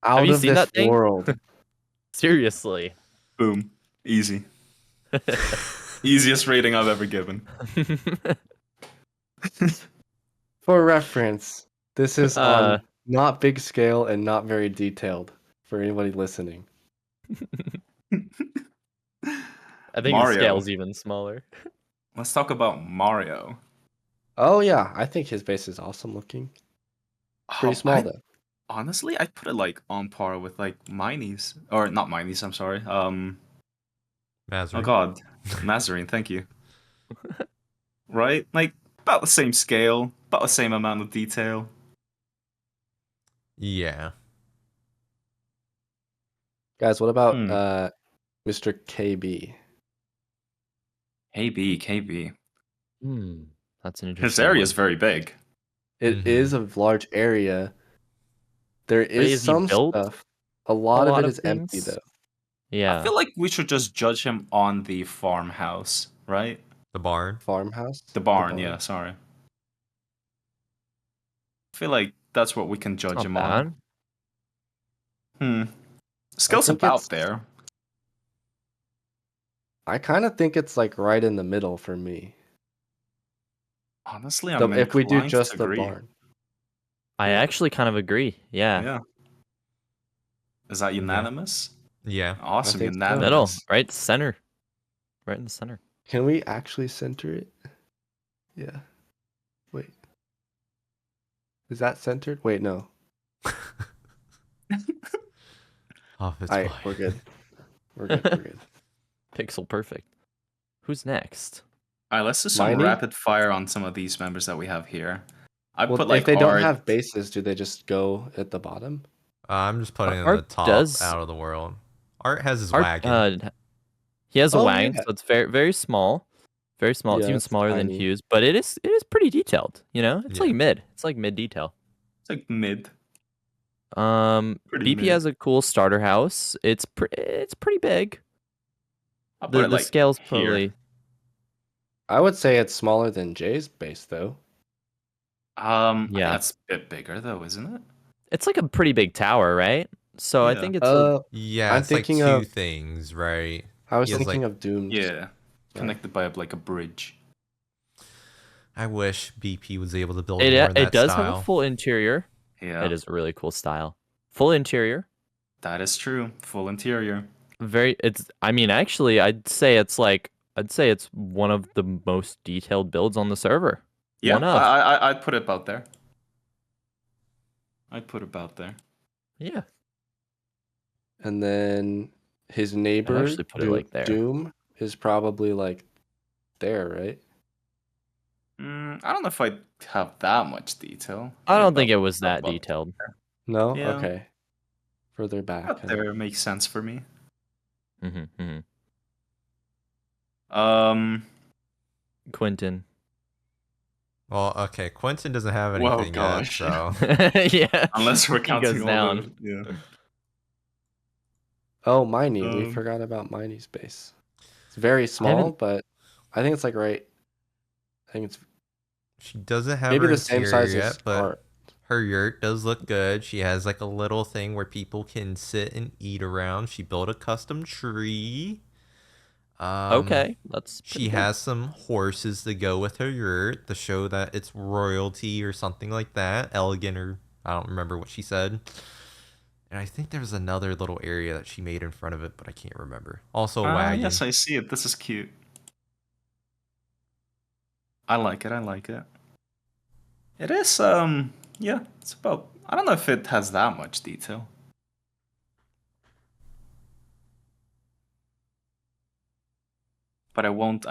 Have Out you of seen this that thing? world. Seriously. Boom. Easy. Easiest rating I've ever given. For reference, this is Uh, on not big scale and not very detailed for anybody listening. I think the Mario. scale's even smaller. Let's talk about Mario. Oh yeah, I think his base is awesome looking. Pretty small though. Honestly, I'd put it like on par with like Miney's. Or not Miney's, I'm sorry. Oh Mazarin. god. Mazarine, thank you. Right? Like about the same scale, about the same amount of detail. Yeah. Guys, what about Hmm. Mr. KB? KB. That's an interesting His area is one. very big. It is a large area. There But is is he some built stuff. A lot of lot it of is empty things? though. I Yeah. feel like we should just judge him on the farmhouse, right? The barn. Farmhouse? The barn, yeah, sorry. I feel like that's what we can judge Not him bad. on. Skill's think about it's- there. I kind of think it's like right in the middle for me. Honestly, I'm If we do inclined just to the agree. barn. I Yeah. actually kind of agree. Yeah. Yeah. Is that unanimous? Yeah. Awesome, think so. unanimous. Middle, right center. Right in the center. Can we actually center it? Yeah. Wait. Is that centered? Wait, no. Off its Alright, way. we're good. We're good. We're good. Pixel perfect. Who's next? All right, let's do some Miney? rapid fire on some of these members that we have here. I Well, put like if they don't Art. have bases, do they just go at the bottom? I'm just putting in the Art top does- out of the world. Art has his Art, wagon. he has a Oh, wagon, yeah. so it's very small. Very small. It's Yeah, even it's smaller than tiny. Hugh's, but it is pretty detailed, you know? It's Yeah. like mid. It's like mid detail. It's like mid. BP Pretty mid. has a cool starter house. It's pretty big. I'll put The it like scale's here. probably I would say it's smaller than Jay's base, though. I think Yeah. that's a bit bigger though, isn't it? it's like a pretty big tower, right? So I Yeah. think it's a, Yeah, I'm it's like thinking two of- things, right? I was He has, thinking like- of Doom's. Yeah. Connected by like a bridge. I wish BP was able to build it, more in that it does style. have a full interior. Yeah. It is a really cool style. Full interior. That is true. Full interior. I mean, actually, I'd say it's one of the most detailed builds on the server. Yeah. One of. I'd put it about there. I'd put about there. Yeah. And then his neighbor, actually put it like there. Doom, is probably like there, right? I don't know if I'd have that much detail. I Put don't think about- it was that about detailed. No? Yeah. Okay. Further back. About there makes sense for me. Quentin. Well, okay, Quentin doesn't have Whoa, anything yet, gosh. so Yeah. Unless we're He counting goes all down. the yeah. Oh, Miney. We Um, forgot about Miney's base. It's very small, haven't- but I think it's like right. I think it's she doesn't have maybe her the same interior size yet, as but Art. her yurt does look good. She has like a little thing where people can sit and eat around. She built a custom tree. Okay, that's pretty She good. has some horses to go with her yurt to show that it's royalty or something like that. Elegant, or I don't remember what she said. And I think there was another little area that she made in front of it, but I can't remember. Also a wagon. Yes, I see it. This is cute. I like it. I like it. It is. Yeah. It's about. I don't know if it has that much detail. But I won't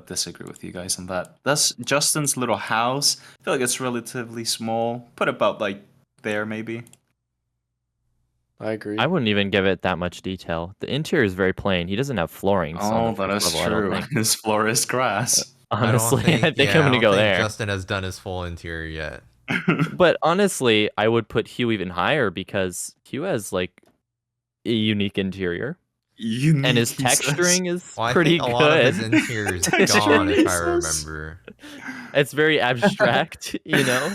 disagree with you guys on that. That's Justin's little house. I feel like it's relatively small. Put about like there maybe. I agree. I wouldn't even give it that much detail. The interior is very plain. He doesn't have flooring. So on Oh, the that first is level, I true. don't think. His floor is grass. Honestly, I think yeah, I'm I gonna don't go think there. Justin has done his full interior yet. But honestly, I would put Hugh even higher because Hugh has like a unique interior. Unique, And his he says. texturing is Well, I pretty think a good. lot of his interior is gone, if I Jesus. remember. It's very abstract, you know?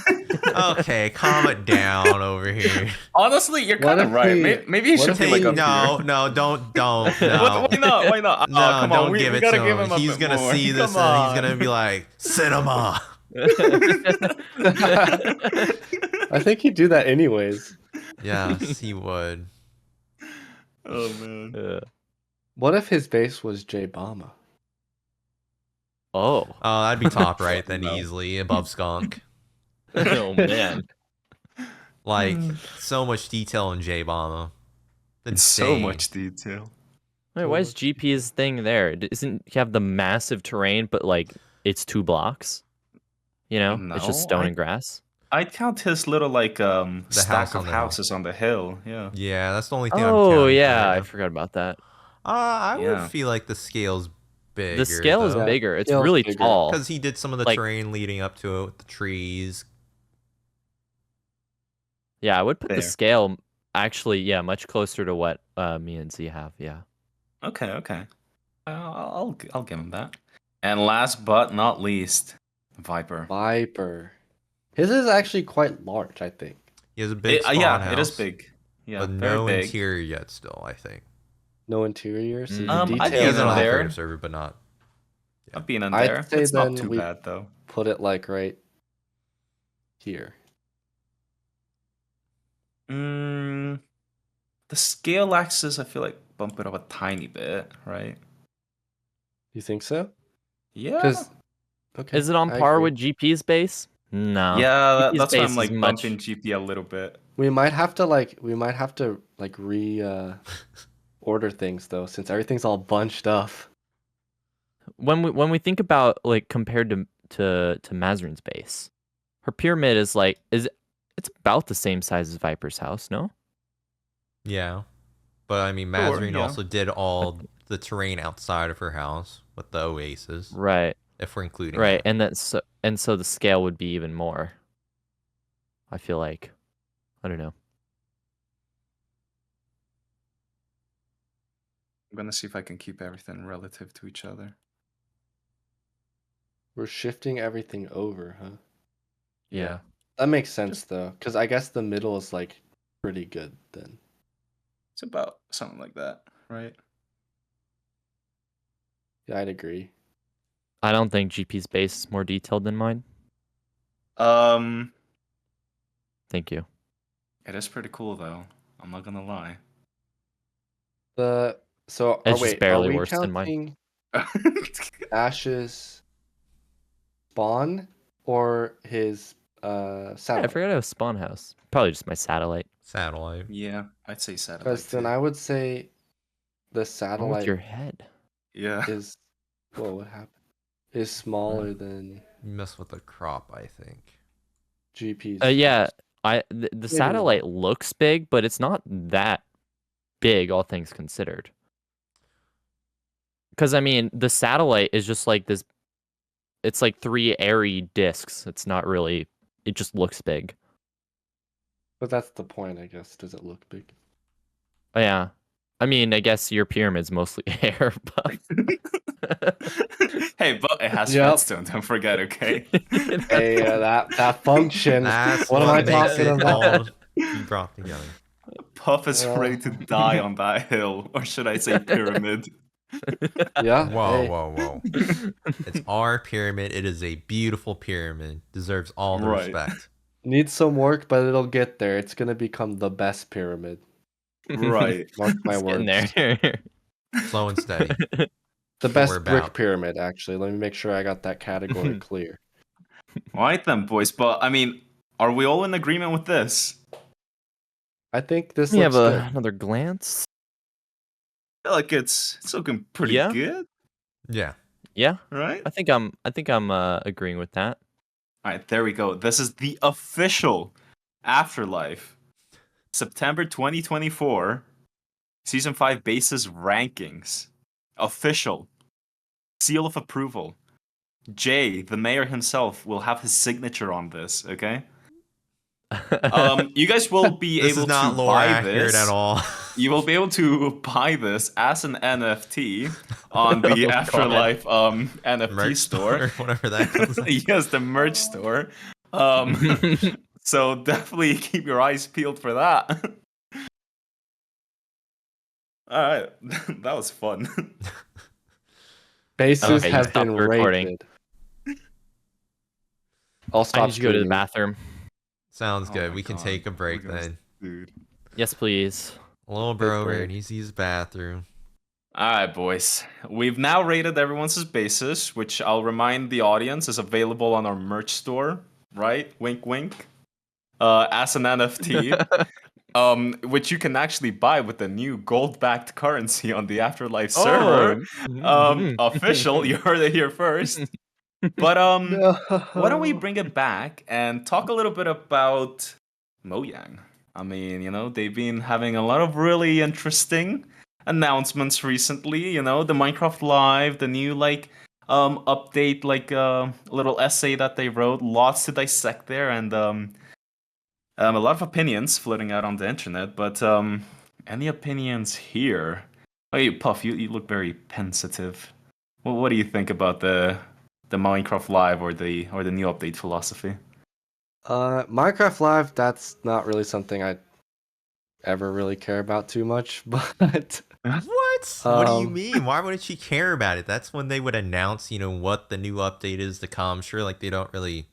Okay, calm it down over here. Honestly, you're What kind of if right. he- Maybe he what should if be he- like up no, here. no, don't, no. Why not? Why not? No, Oh, come don't on. We give it gotta to give him. him a He's bit gonna more. see this Come and he's gonna on. be like, cinema. I think he'd do that anyways. Yes, he would. Oh man. What if his base was J Bama? Oh. Oh, that'd be top right then, No. easily above Skunk. Oh man. Like so much detail in J Bomber. It's so much detail. Wait, why is GP's thing there? Isn't he have the massive terrain, but like it's 2 blocks? You know, it's just No, stone and grass. I'd count his little like stack house on of the hill. houses on the hill. Yeah. Yeah, that's the only thing I'm Oh counting. yeah, for I him. forgot about that. I Yeah. would feel like the scale's bigger. The scale is though. bigger. It's Scale's really bigger. tall. Because he did some of the Like- terrain leading up to it with the trees. Yeah, I would put the There. scale actually, yeah, much closer to what me and Z have. Yeah. Okay. I'll give him that. And last but not least, Viper. Viper. His is actually quite large, I think. He has a big spawn Yeah, house, it is big. Yeah, but very no big. interior yet still, I think. No interior. See, the Mm. I details think He's even in are the there- creative server, but not. I've been in I'd there. say It's not then too we- bad though. put it like right here. The scale axis, I feel like bump it up a tiny bit, right? You think so? Yeah. Because okay, Is it on I par agree. with GP's base? No. Yeah, GP's that's why base I'm is like much- bumping GP a little bit. We might have to order things though, since everything's all bunched up. When we think about like compared to Mazrin's base, her pyramid is like it's about the same size as Viper's house, no? Yeah. But I mean, Sure, Mazreen yeah. also did all the terrain outside of her house with the oasis, Right. if we're including Right. that. And so the scale would be even more. I feel like. I don't know. I'm gonna see if I can keep everything relative to each other. We're shifting everything over, huh? Yeah. That makes sense though, because I guess the middle is like pretty good then. It's about something like that, right? Yeah, I'd agree. I don't think GP's base is more detailed than mine. Thank you. It is pretty cool though. I'm not gonna lie. So It's just wait, barely are we worse than mine. counting Ash's spawn or his I satellite. forgot I have spawn house. Probably just my satellite. Satellite. Yeah, I'd say satellite. Because then too. I would say the Wrong with satellite your head? Yeah. is what happened? Is smaller than You mess with the crop, I think. GP's. Yeah, the not. satellite looks big, but it's not that big, all things considered. Because I mean, the satellite is just like this. It's like 3 airy discs. It's not really. It just looks big. But that's the point, I guess. Does it look big? Oh, yeah. I mean, I guess your pyramid's mostly air, but Hey, but it has Yep. redstone. Don't forget, okay? Hey, that function. That's What am I makes talking it about? all be brought together. Puff is Well. ready to die on that hill, or should I say pyramid? Yeah. Whoa, hey. whoa, whoa. It's our pyramid. It is a beautiful pyramid. Deserves all the Right. respect. Needs some work, but it'll get there. It's gonna become the best pyramid. Right. Mark my It's words. getting there. Slow and steady. The what best we're brick about. pyramid, actually. Let me make sure I got that category clear. All right then, boys. But I mean, are we all in agreement with this? I think this We looks have good. another glance. I feel like it's looking pretty Yeah. good, Yeah. Yeah, right? I think I'm agreeing with that. All right, there we go. This is the official Afterlife September 2024 Season 5 basis rankings. Official. Seal of approval. Jay, the mayor himself, will have his signature on this, okay? You guys will be This able is not to lore buy accurate this. at all. You will be able to buy this as an NFT on the Oh, God. Afterlife NFT Merch store. whatever that comes up. Yes, the merch store. So definitely keep your eyes peeled for that. All right, that was fun. Bases Okay, you have stopped been recording. rated. I'll I stop need to go to the streaming. bathroom. Sounds Oh good. my We can God. take a break Look at this then. dude. Yes, please. Little Good bro over break. here needs to use the bathroom. All right, boys. We've now rated everyone's basis, which I'll remind the audience is available on our merch store, right? Wink, wink. As an NFT, which you can actually buy with the new gold-backed currency on the Afterlife server. Official, you heard it here first. But why don't we bring it back and talk a little bit about Mojang? I mean, they've been having a lot of really interesting announcements recently. The Minecraft Live, the new update, little essay that they wrote, lots to dissect there, and a lot of opinions floating out on the internet. But any opinions here? Hey, Puff, you look very pensive. Well, what do you think about the Minecraft Live or the new update philosophy? Minecraft Live, that's not really something I ever really care about too much, but What? What do you Um, mean? Why wouldn't you care about it? That's when they would announce, what the new update is to come. Sure, like they don't really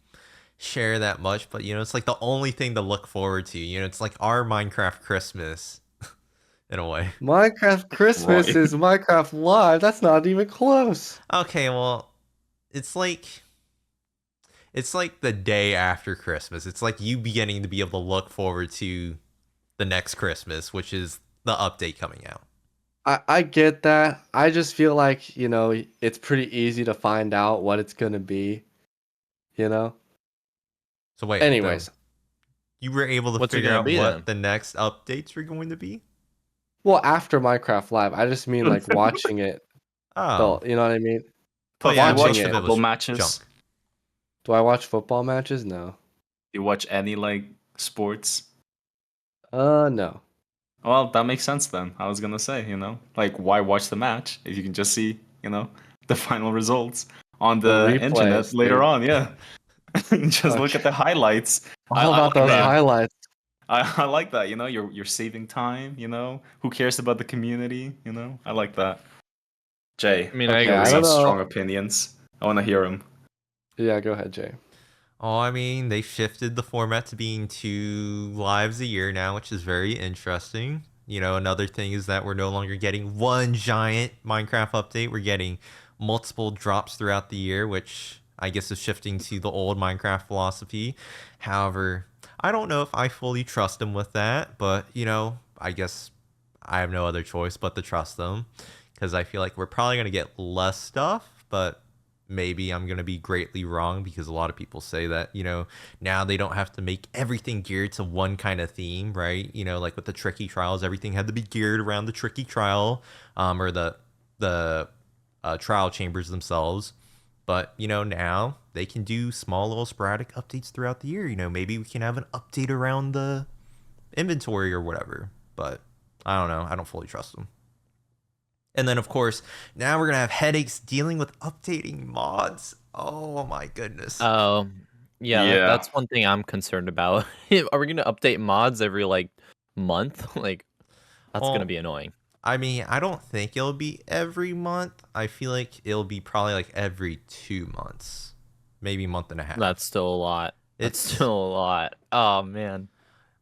share that much, but it's like the only thing to look forward to. It's like our Minecraft Christmas in a way. Minecraft Christmas Right. is Minecraft Live. That's not even close. Okay, well, it's like the day after Christmas. It's like you beginning to be able to look forward to the next Christmas, which is the update coming out. I get that. I just feel like, it's pretty easy to find out what it's going to be, So wait. Anyways, you were able to What's it figure gonna out be what then? the next updates are going to be? well, after Minecraft Live, I just mean like watching it. Oh, You know what I mean? Puff, yeah, you watching watch it football was matches? junk. Do I watch football matches? No. Do you watch any sports? No. Well, that makes sense then. I was gonna say, why watch the match if you can just see, the final results on The the internet replays, later dude. on? Yeah, just look at the highlights. All about like those that. highlights. I like that. You're saving time. Who cares about the community? I like that. Jay, I mean, Okay, I you I agree. don't have know. strong opinions. I want to hear them. Yeah, go ahead, Jay. Oh, I mean, they shifted the format to being 2 lives a year now, which is very interesting. Another thing is that we're no longer getting one giant Minecraft update. We're getting multiple drops throughout the year, which I guess, is shifting to the old Minecraft philosophy. However, I don't know if I fully trust them with that, but I guess I have no other choice but to trust them because I feel like we're probably going to get less stuff, but maybe I'm going to be greatly wrong because a lot of people say that, now they don't have to make everything geared to one kind of theme, right? Like with the tricky trials, everything had to be geared around the tricky trial, or the trial chambers themselves. But, now they can do small little sporadic updates throughout the year. Maybe we can have an update around the inventory or whatever. But I don't know. I don't fully trust them. And then, of course, now we're going to have headaches dealing with updating mods. Oh, my goodness. Oh, yeah, Yeah. that's one thing I'm concerned about. Are we going to update mods every month? Like, that's going to Well, be annoying. I mean, I don't think it'll be every month. I feel like it'll be probably like every 2 months, maybe a month and a half. That's still a lot. That's It's- still a lot. Oh, man.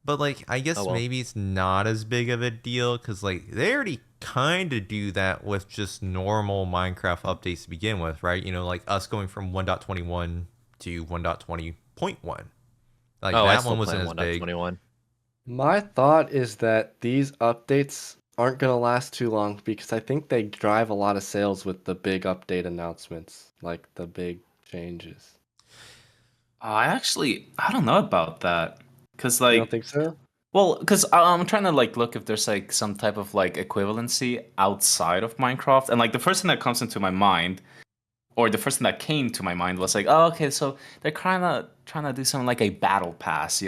But I guess Oh, well. maybe it's not as big of a deal because they already kind of do that with just normal Minecraft updates to begin with, right? Like us going from 1.21 to 1.20.1. Like Oh, I that still one play wasn't as big. 1.21. My thought is that these updates aren't going to last too long because I think they drive a lot of sales with the big update announcements, like the big changes. I don't know about that. Because, You don't think so? well, because I'm trying to look if there's some type of equivalency outside of Minecraft, and the first thing that comes into my mind, or the first thing that came to my mind was oh, okay, so they're kind of trying to do something like a battle pass,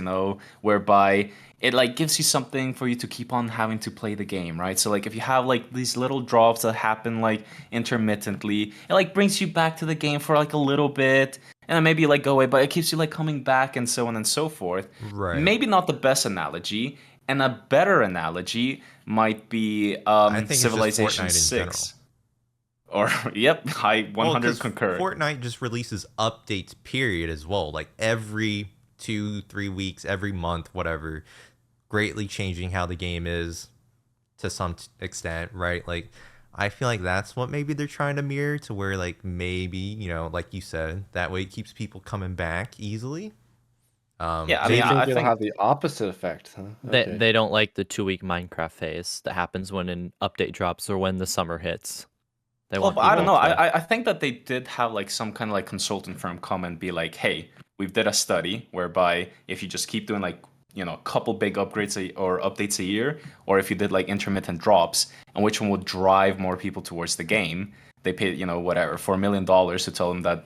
whereby it gives you something for you to keep on having to play the game, right? So if you have these little drops that happen intermittently, it brings you back to the game for a little bit, and then maybe go away, but it keeps you coming back and so on and so forth. Right. Maybe not the best analogy, and a better analogy might be I think it's just Civilization Fortnite in 6. Or yep, I 100 'cause concur. Fortnite just releases updates, period, as well. Like every 2-3 weeks, every month, whatever, greatly changing how the game is to some extent, right? I feel like that's what maybe they're trying to mirror to where maybe, like you said, that way it keeps people coming back easily. Yeah, I So you mean, think I it'll think have the opposite effect, huh? Okay. They don't like the 2-week Minecraft phase that happens when an update drops or when the summer hits. They well, want I don't know. people to- I think that they did have some kind of consultant firm come and be hey, we've did a study whereby if you just keep doing a couple big upgrades or updates a year, or if you did intermittent drops, and which one would drive more people towards the game. They paid whatever $4 million to tell them that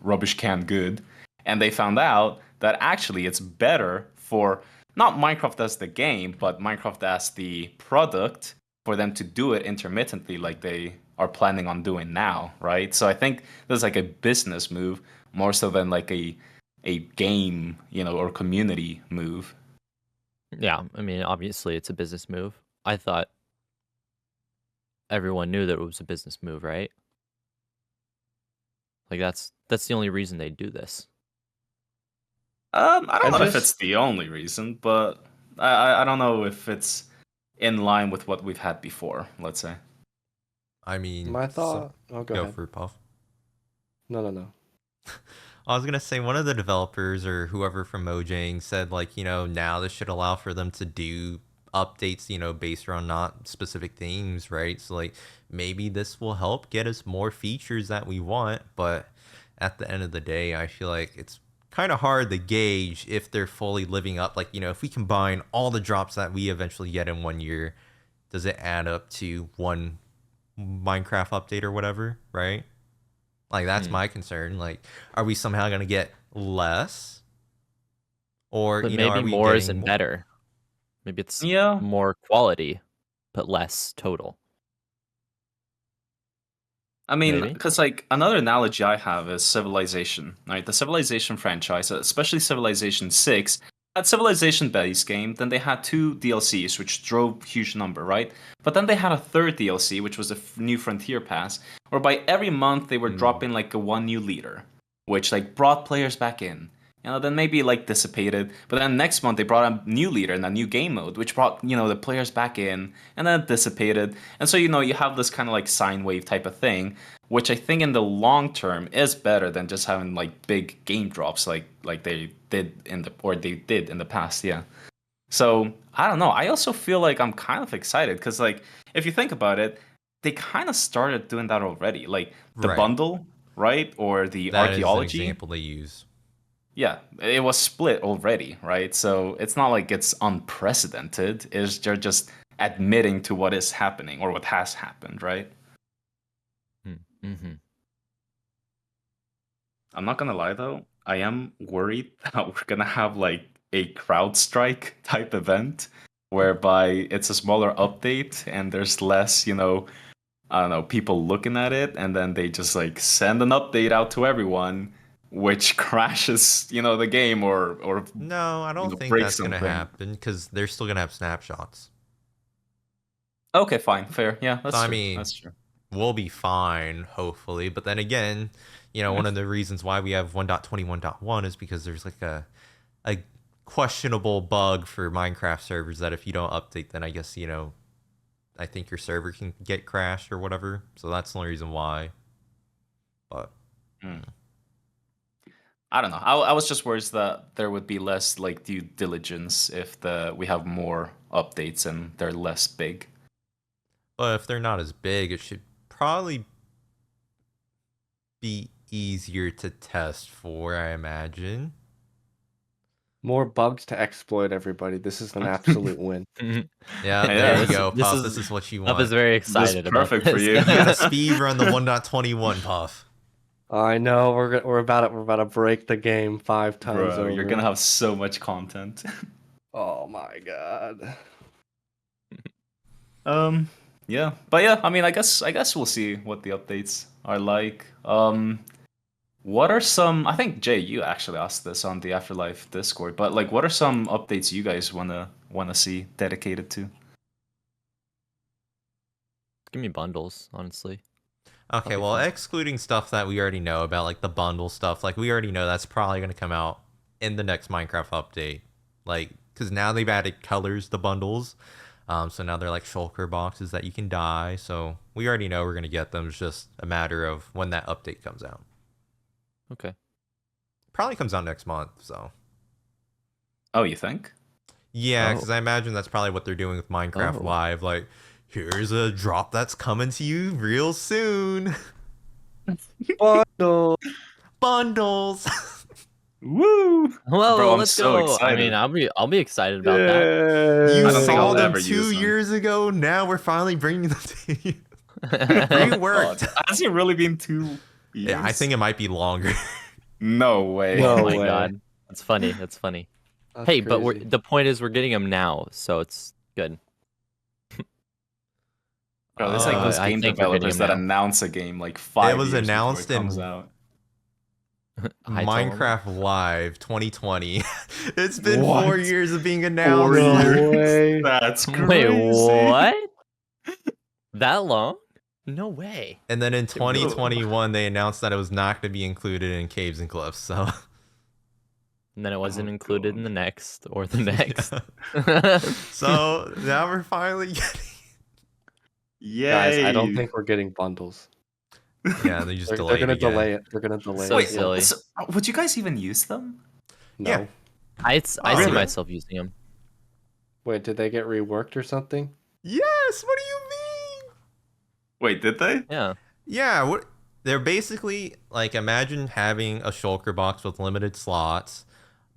rubbish can good, and they found out that actually it's better for not Minecraft as the game, but Minecraft as the product for them to do it intermittently like they are planning on doing now, right? So I think there's a business move more so than a game, or community move. Yeah, I mean, obviously it's a business move. I thought everyone knew that it was a business move, right? That's the only reason they do this. I don't I know if just- it's the only reason, but I don't know if it's in line with what we've had before, let's say. I mean, My thought. Oh, go ahead. for it, Puff. No. I was gonna say one of the developers or whoever from Mojang said now this should allow for them to do updates based around not specific themes, right? So maybe this will help get us more features that we want, but at the end of the day, I feel like it's kind of hard to gauge if they're fully living up. If we combine all the drops that we eventually get in 1 year, does it add up to one Minecraft update or whatever, right? That's my concern. Are we somehow gonna get less, or But are maybe we more getting isn't better. Maybe it's Yeah. more quality, but less total. I mean, Maybe. because another analogy I have is Civilization, right? The Civilization franchise, especially Civilization 6, had Civilization base game, then they had 2 DLCs, which drove huge number, right? But then they had a third DLC, which was the New Frontier Pass, whereby every month they were dropping a one new leader, which brought players back in. then maybe like dissipated. But then next month they brought a new leader and a new game mode, which brought, the players back in, and then it dissipated. And so, you have this kind of like sine wave type of thing, which I think in the long term is better than just having like big game drops like they did in the past, yeah. So I don't know. I also feel like I'm kind of excited because, like, if you think about it, they kind of started doing that already. Like the Right. bundle, right? Or the That is an archaeology. example they use. Yeah, it was split already, right? So it's not like it's unprecedented. It's they're just admitting to what is happening or what has happened, right? Mm-hmm. I'm not gonna lie though, I am worried that we're gonna have like a CrowdStrike type event whereby it's a smaller update and there's less, I don't know, people looking at it, and then they just like send an update out to everyone, which crashes, the game or No, I don't think breaks that's going to something. happen because they're still going to have snapshots. Okay, fine, fair. Yeah, that's So, I true. mean, That's true. we'll be fine, hopefully. But then again, one of the reasons why we have 1.21.1 is because there's like a questionable bug for Minecraft servers that if you don't update, then I guess, I think your server can get crashed or whatever. So that's the only reason why. But I don't know. I was just worried that there would be less like due diligence if we have more updates and they're less big. if they're not as big, it should probably be easier to test for, I imagine. More bugs to exploit, everybody. This is an absolute win. Yeah, Yeah, there you this- go, this Puff. is- This is what you Puff want. is very excited about perfect this. for you. You gotta speed run the 1.21, Puff. I know we're about to break the game 5 times Bro, over. you're gonna have so much content. Oh my god. Yeah, but yeah, I mean, I guess we'll see what the updates are like. What are some? I think Jay, you actually asked this on the AfterLife Discord, but like, what are some updates you guys wanna see dedicated to? Give me bundles, honestly. Okay, Okay, well, fine. excluding stuff that we already know about, like the bundle stuff, like we already know that's probably going to come out in the next Minecraft update. Like, because now they've added colors to bundles. So now they're like shulker boxes that you can dye. So we already know we're going to get them. It's just a matter of when that update comes out. Okay. Probably comes out next month, so. Oh, you think? Yeah, Oh. because I imagine that's probably what they're doing with Minecraft Oh. Live. Like, here's a drop that's coming to you real soon. Bundle. Bundles. Woo! Well, Bro, I'm let's so go. excited. I mean, I'll be excited about that. You I don't think saw I'll them ever 2 use them. years ago. Now we're finally bringing them to you. Reworked. Has it really been 2 years? Yeah, I think it might be longer. No way. No Oh my way. god, that's funny. That's funny. That's Hey, but crazy. the point is we're getting them now, so it's good. Bro, it's like those I game think we're getting developers them that now. announce a game like 5 It was years announced before it comes in- out. Hi, Tom. Minecraft Live 2020. It's been What? 4 years of being announced. No way. That's crazy. Wait, what? That long? No way. And then in 2021, they announced that it was not going to be included in Caves and Cliffs. So And then it wasn't Oh, included in God. the next or the next. So now we're finally getting. Yay. Guys, I don't think we're getting bundles. Yeah, they just They're delayed gonna again. delay it. They're gonna delay So it. Wait, silly. so, would you guys even use them? No. Yeah. I see really? myself using them. Wait, did they get reworked or something? Yes. What do you mean? Wait, did they? Yeah. Yeah, what they're basically like imagine having a shulker box with limited slots,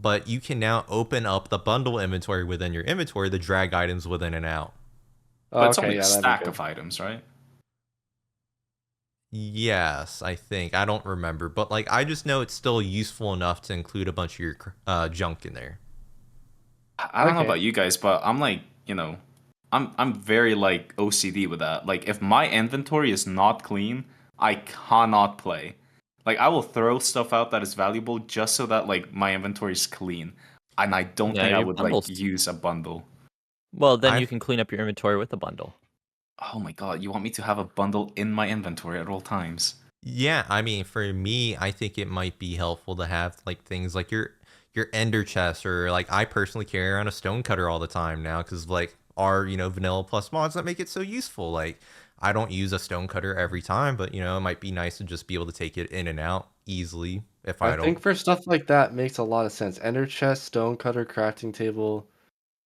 but you can now open up the bundle inventory within your inventory to drag items within and out. But it's okay, only a that'd be stack good. of items, right? Yes, I think. I don't remember, but like I just know it's still useful enough to include a bunch of your junk in there. I don't know Okay. about you guys, but I'm like, I'm very like OCD with that. Like if my inventory is not clean, I cannot play. Like I will throw stuff out that is valuable just so that like my inventory is clean. And I don't Yeah, think I your would bundles. like use a bundle. Well, then I've- you can clean up your inventory with a bundle. Oh my god, you want me to have a bundle in my inventory at all times? Yeah, I mean, for me, I think it might be helpful to have like things like your ender chest, or like I personally carry around a stone cutter all the time now because like our vanilla plus mods that make it so useful. Like I don't use a stone cutter every time, but it might be nice to just be able to take it in and out easily if I I don't. think for stuff like that makes a lot of sense. Ender chest, stone cutter, crafting table.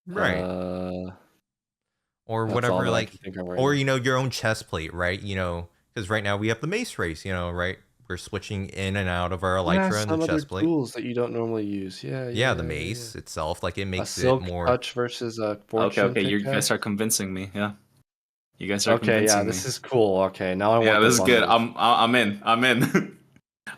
Right. Or That's all whatever, that I like, can think of right or now. your own chest plate, right? Because right now we have the mace race, right? We're switching in and out of our Yeah, elytra and the some other chest plate. tools that you don't normally use. Yeah, Yeah, the yeah, yeah, yeah. mace itself, like it A makes it silk more. touch versus a Okay, fortune okay, you guys pickaxe. are convincing me. Yeah, you guys are Okay, yeah, convincing me. this is cool. Okay, now I Yeah, want the this is good. bundles. I'm in. I'm in.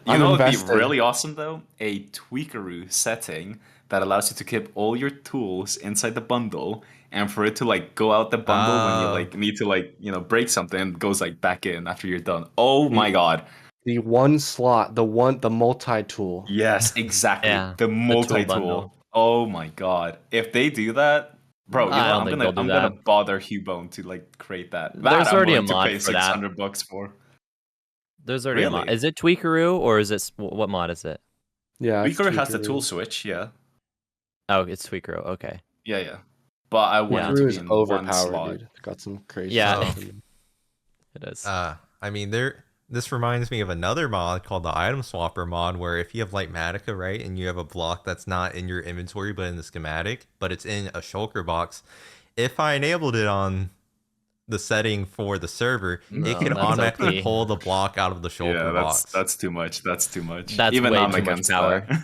You I'm know, it'd be invested. really awesome though. A tweakaroo setting that allows you to keep all your tools inside the bundle, and for it to like go out the bundle when you like need to like break something, it goes like back in after you're done. Oh my The god. the one slot, the multi-tool. Yes, exactly. Yeah, The the tool multi-tool. bundle. Oh my god. If they do that, bro, you know I what? don't think they'll do I'm that. gonna bother Hubone to like create that. That There's I'm already a willing to mod pay for that. $600 for. There's already a mod. Really? Is it Tweakaroo or is it what mod is it? Yeah, it's Tweaker has the tool Tweakaroo. switch, yeah. Oh, it's Tweakaroo. Okay. Yeah, yeah. But I want Yeah. it to Tweakaroo be is in one overpowered, slot. dude. Got some crazy Yeah. stuff in them. It is. I mean, this reminds me of another mod called the item swapper mod, where if you have Lightmatica, right, and you have a block that's not in your inventory but in the schematic, but it's in a shulker box, if I enabled it on the setting for the server, No, it can that's automatically OP. pull the block out of the shulker Yeah, box. that's too much. That's too much. That's Even way I'm too much against power. that.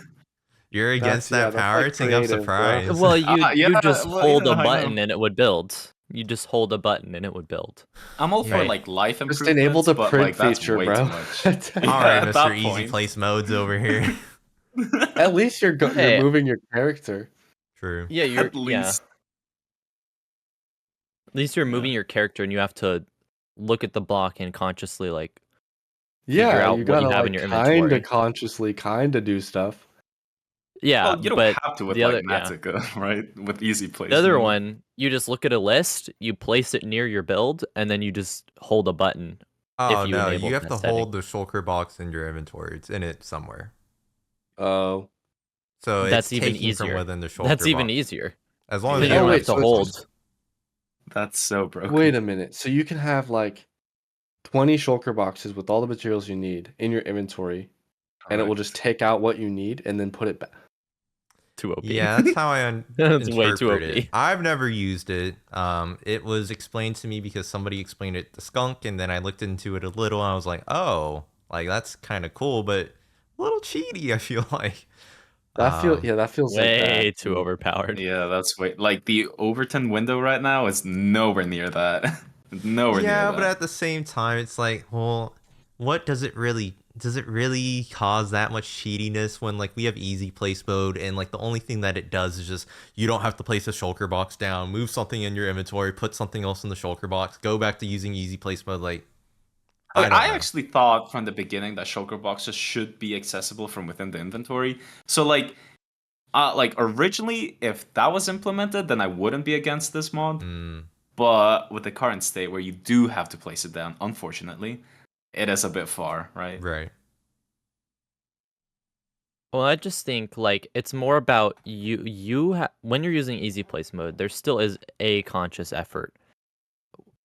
You're against that that's power? like I think I'm creative, bro. surprised. Well, you Yeah, just well, hold a I know. button and it would build. You just hold a button and it would build. I'm all for Right. like life Just improvements, enable the but print like that's feature, way bro. too much. All right, at Mr. that Easy point. Place Modes over here. At least you're Hey. moving your character. True. Yeah, you're At least. At least you're Yeah. moving your character and you have to look at the block and consciously like Yeah, out you what gotta you have in like your kinda inventory. consciously kinda do stuff. Yeah, Well, you don't but have to with the like other Matica, right? With easy place. the other one, you just look at a list, you place it near your build, and then you just hold a button. Oh you no, enable you have that to setting. hold the shulker box in your inventory. It's in it somewhere. Oh. So That's it's even taking from easier. within the shulker That's even box. easier. As long as Then you you don't wait, have so to it's hold. just- That's so broken. Wait a minute. So you can have like 20 shulker boxes with all the materials you need in your inventory, and it will just take out what you need and then put it back. Too OP. Yeah, that's how I That's way interpret too it. OP. I've never used it. It was explained to me because somebody explained it to Skunk, and then I looked into it a little, and I was like, oh, like that's kind of cool, but a little cheaty. I feel like. That feels like Way bad. too overpowered. Yeah, that's way like the Overton window right now is nowhere near that. Nowhere near Yeah, that. but at the same time, it's like, well, what does it really? Does it really cause that much cheatiness when like we have easy place mode and like the only thing that it does is just you don't have to place a shulker box down, move something in your inventory, put something else in the shulker box, go back to using easy place mode. Like I don't know. actually thought from the beginning that shulker boxes should be accessible from within the inventory. So like originally, if that was implemented, then I wouldn't be against this mod. But with the current state where you do have to place it down, unfortunately, it is a bit far, right? Right. Well, I just think like it's more about when you're using easy place mode, there still is a conscious effort.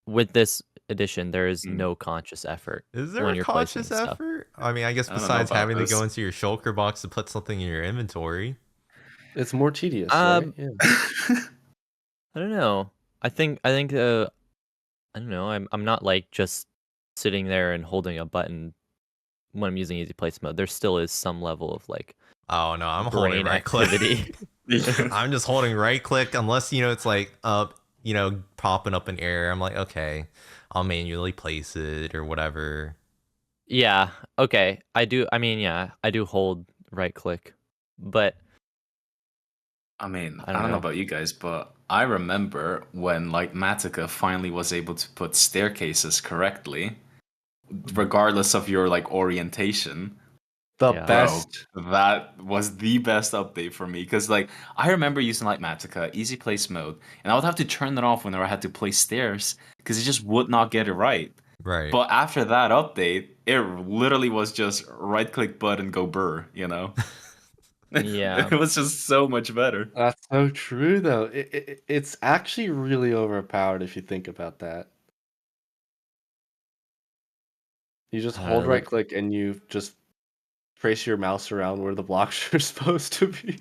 With this edition, there is no conscious effort. Is there when a you're placing conscious stuff. effort? I mean, I guess I don't know besides about having to this. go into your shulker box to put something in your inventory. It's more tedious, right? Yeah. I don't know. I think I don't know. I'm not like just sitting there and holding a button when I'm using easy place mode. There still is some level of like Oh no, I'm holding brain right click. activity. I'm just holding right click unless it's like up, popping up an error. I'm like, okay, I'll manually place it or whatever. Yeah. Okay. I do hold right click, but I mean, I I don't don't know know. about you guys, but I remember when like Matica finally was able to put staircases correctly, regardless of your like orientation. The Yeah. best. Bro, that was the best update for me because like I remember using like Matica easy place mode, and I would have to turn it off whenever I had to place stairs because it just would not get it right. Right. But after that update, it literally was just right click button go burr, Yeah. It was just so much better. That's so true, though. It's actually really overpowered if you think about that. You just hold right Like click and you just trace your mouse around where the blocks are supposed to be.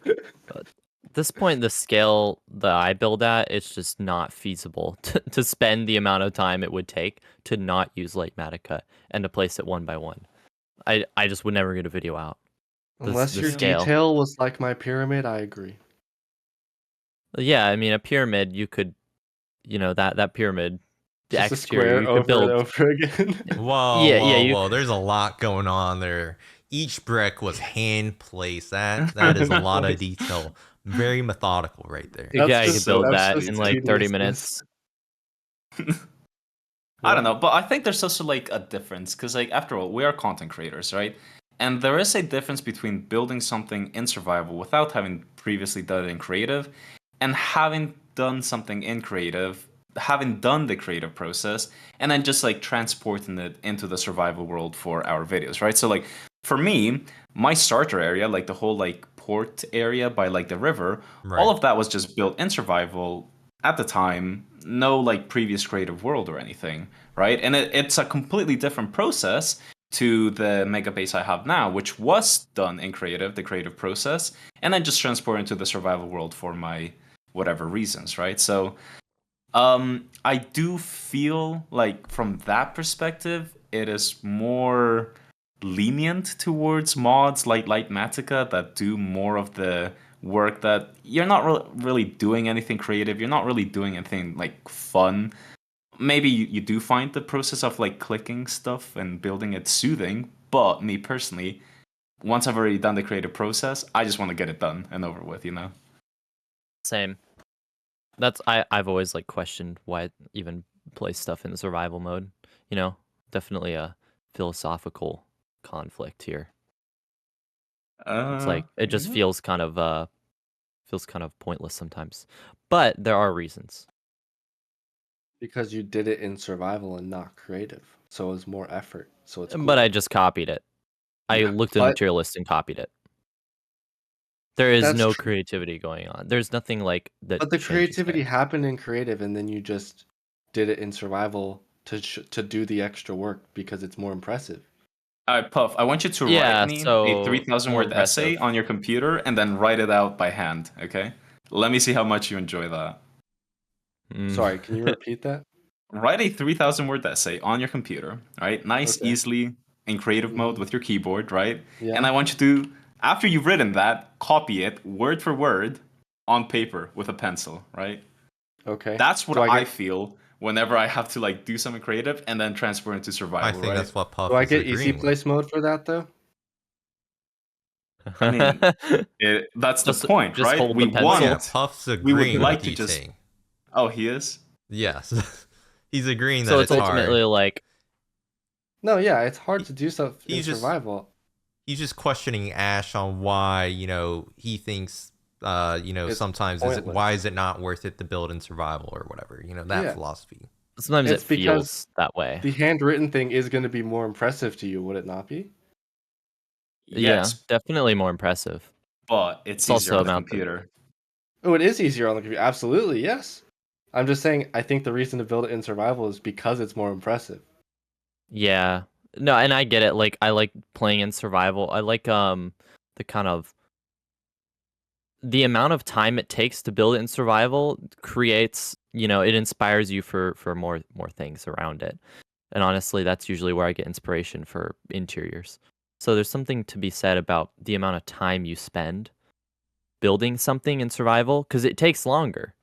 at this point, the scale that I build at, it's just not feasible to spend the amount of time it would take to not use Litematica and to place it one by one. I just would never get a video out. Unless The your scale. detail was like my pyramid, I agree. Yeah, I mean a pyramid you could, that pyramid, the Just a exterior square you could over and build. over again. Whoa, Yeah, whoa, you whoa! There's a lot going on there. Each brick was hand placed. That is a lot of detail. Very methodical, right there. you That's could just build that's that just in like 30 tediousness. minutes. I don't know, but I think there's also like a difference because, like, after all, we are content creators, right? And there is a difference between building something in survival without having previously done it in creative, and having done something in creative, having done the creative process, and then just like transporting it into the survival world for our videos, right? So, like, for me, my starter area, like the whole like port area by like the river, all Right. of that was just built in survival at the time, no like previous creative world or anything, right? And it's a completely different process to the mega base I have now, which was done in creative, the creative process, and then just transport into the survival world for my whatever reasons, right? So I do feel like from that perspective, it is more lenient towards mods like Litematica that do more of the work that you're not really doing anything creative. You're not really doing anything like fun. Maybe you do find the process of like clicking stuff and building it soothing, but me personally, once I've already done the creative process, I just want to get it done and over with, you know? Same. I've always like questioned why even play stuff in the survival mode. Definitely a philosophical conflict here. It's like it just Yeah. feels kind of pointless sometimes. But there are reasons. Because you did it in survival and not creative. So it was more effort. So it's cool. But I just copied it. I Yeah, looked at the but- material list and copied it. There is That's no true. creativity going on. There's nothing like that. But the changes creativity there. happened in creative, and then you just did it in survival to do the extra work because it's more impressive. All right, Puff, I want you to Yeah, write me so a 3,000 more word essay impressive. on your computer and then write it out by hand, okay? Let me see how much you enjoy that. Sorry, can you repeat that? Write a 3,000 word essay on your computer, right? Nice, Okay. easily in creative mode with your keyboard, right? Yeah. And I want you to, after you've written that, copy it word for word on paper with a pencil, right? Okay. That's what Do I get, feel whenever I have to like do something creative and then transfer into survival, I think right? that's what Puff do I is get easy agreeing with. place mode for that though? I mean, that's the point, just right? hold We the pencil. want. Yeah, Puff's We would agreeing like with to you just. saying. Oh, he is. Yes, he's agreeing So that it's it's ultimately hard. like No, yeah, it's hard to do stuff in he's just- survival. He's just questioning Ash on why he thinks It's sometimes pointless. why is it not worth it to build in survival or whatever, that Yeah. philosophy. sometimes It's it because feels that way. The handwritten thing is going to be more impressive to you, would it not be? Yeah, Yes, definitely more impressive. but it's It's easier also on the about the- computer. Oh, it is easier on the computer. Absolutely, yes. I'm just saying, I think the reason to build it in survival is because it's more impressive. Yeah. No, and I get it. Like I like playing in survival. I like the kind of the amount of time it takes to build it in survival creates, it inspires you for more things around it. And honestly, that's usually where I get inspiration for interiors. So there's something to be said about the amount of time you spend building something in survival because it takes longer.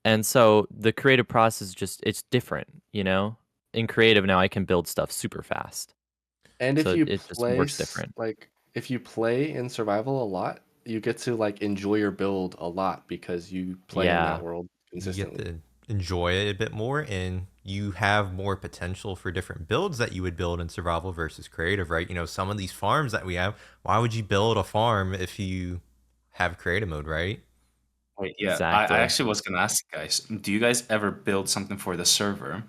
And so the creative process it's different, In creative now I can build stuff super fast. And So if you it just play works different. if you play in survival a lot, you get to enjoy your build a lot because you play in Yeah. that world You consistently. get to enjoy it a bit more, and you have more potential for different builds that you would build in survival versus creative, right? Some of these farms that we have, why would you build a farm if you have creative mode, right? Wait, yeah, Exactly. I actually was gonna ask you guys, do you guys ever build something for the server,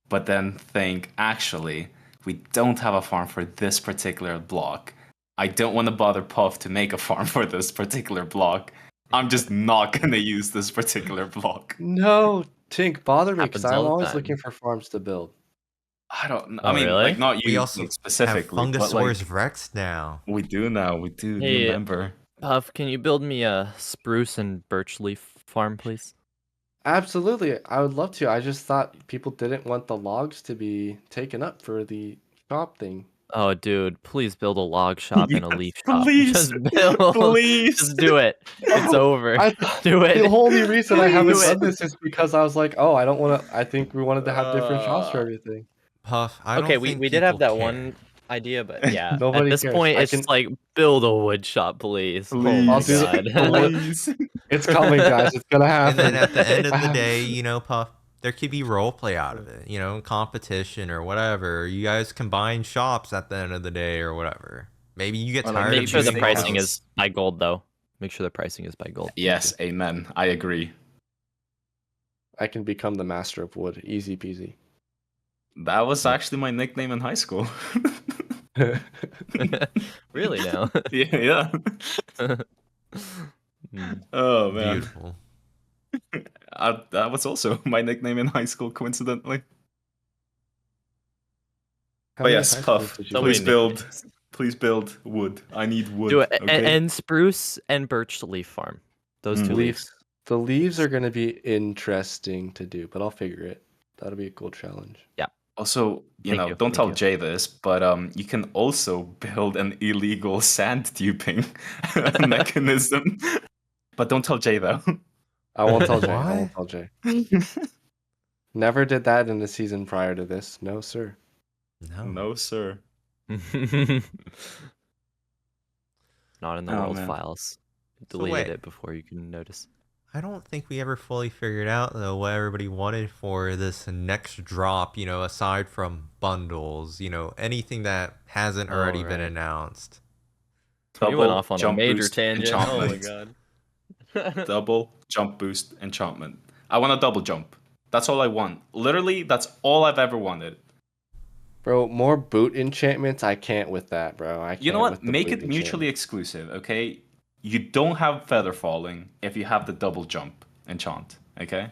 but then think, actually, we don't have a farm for this particular block. I don't want to bother Puff to make a farm for this particular block. I'm just not gonna use this particular block. No, Tink, bother me because Happens I'm all the always time. looking for farms to build. I don't. Oh, I mean, really? like not We you also like, have specifically, but like Fungosaurus Rex now. we do now. We do. New Hey, member. Puff, can you build me a spruce and birch leaf farm, please? Absolutely, I would love to. I just thought people didn't want the logs to be taken up for the shop thing. Oh, dude, please build a log shop and a Yes, leaf shop. please, Just build. please. Just do it. It's No, over. I Do it. the only reason I haven't Do done it. this is because I was like, oh, I don't want to. I think we wanted to have different shops for everything. Puff, I Okay, don't we think did have people that care. one idea, but yeah, at Nobody this cares. point, I it's can. just like build a wood shop, please. Oh Please. my I'll do god. the wood. Please. It's coming, guys. It's gonna And then happen. at the end of I the have- day, you know, Puff, there could be role play out of it, you know, competition or whatever. You guys combine shops at the end of the day or whatever. Maybe you get Or, like, tired Make of sure the doing pricing those. is by gold, though. Make sure the pricing is by gold. Thank Yes, amen. I agree. I can become the master of wood. Easy peasy. That was actually my nickname in high school. you. Really now? Yeah. Hmm. Oh man. Beautiful. That was also my nickname in high school, coincidentally. How But many yes, high schools Puff, did you So go please many to? build. nicknames. Please build wood. I need wood. Do it. Okay. And spruce and birch leaf farm. Those two leaves. Leaves. The leaves are gonna be interesting to do, but I'll figure it. That'll be a cool challenge. Also, Thank know, you, don't thank tell you. Jay this, but you can also build an illegal sand tubing mechanism. But don't tell Jay though. I won't tell Jay. I What? won't tell Jay. Never did that in the season prior to this. No, sir. No. No, sir. Not in the Oh, world man. files. So Deleted wait. it before you can notice. I don't think we ever fully figured out though what everybody wanted for this next drop, you know, aside from bundles, you know, anything that hasn't already been right. announced. You went Double off on a jump major boost tangent. Oh my enchantment. god. Double jump boost enchantment. I want a double jump. That's all I want. Literally, that's all I've ever wanted. Bro, more boot enchantments. I can't with that, bro. I can't. You know with what? the Make boot it mutually enchantment. exclusive, okay? You don't have feather falling if you have the double jump enchant, okay?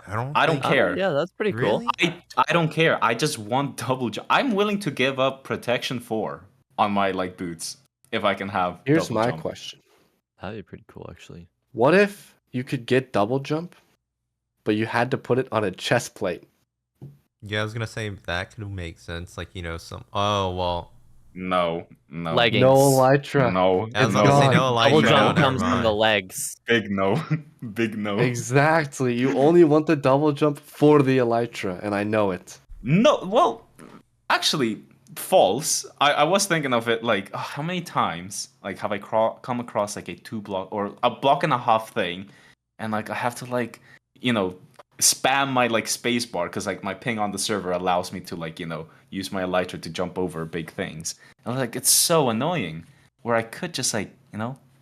I don't think- care. Yeah, that's pretty cool. Really? I don't care. I just want double jump. I'm willing to give up protection 4 on my like boots if I can have Here's double my jump. question: That'd be pretty cool, actually. what if you could get double jump, but you had to put it on a chest plate? Yeah, I was gonna say that could make sense. Like, you know, well, No. Leggings. No elytra. No. I was It's about to say gone. no Elytra. Double No, jump never comes from the mind. legs. Big no. Big no. Exactly. You only want the double jump for the elytra, and I know it. No, well, actually, false. I was thinking of it like, how many times like have I come across like a 2 block or a block and a half thing, and like I have to like, spam my like space bar because like my ping on the server allows me to like use my elytra to jump over big things, and like it's so annoying where I could just like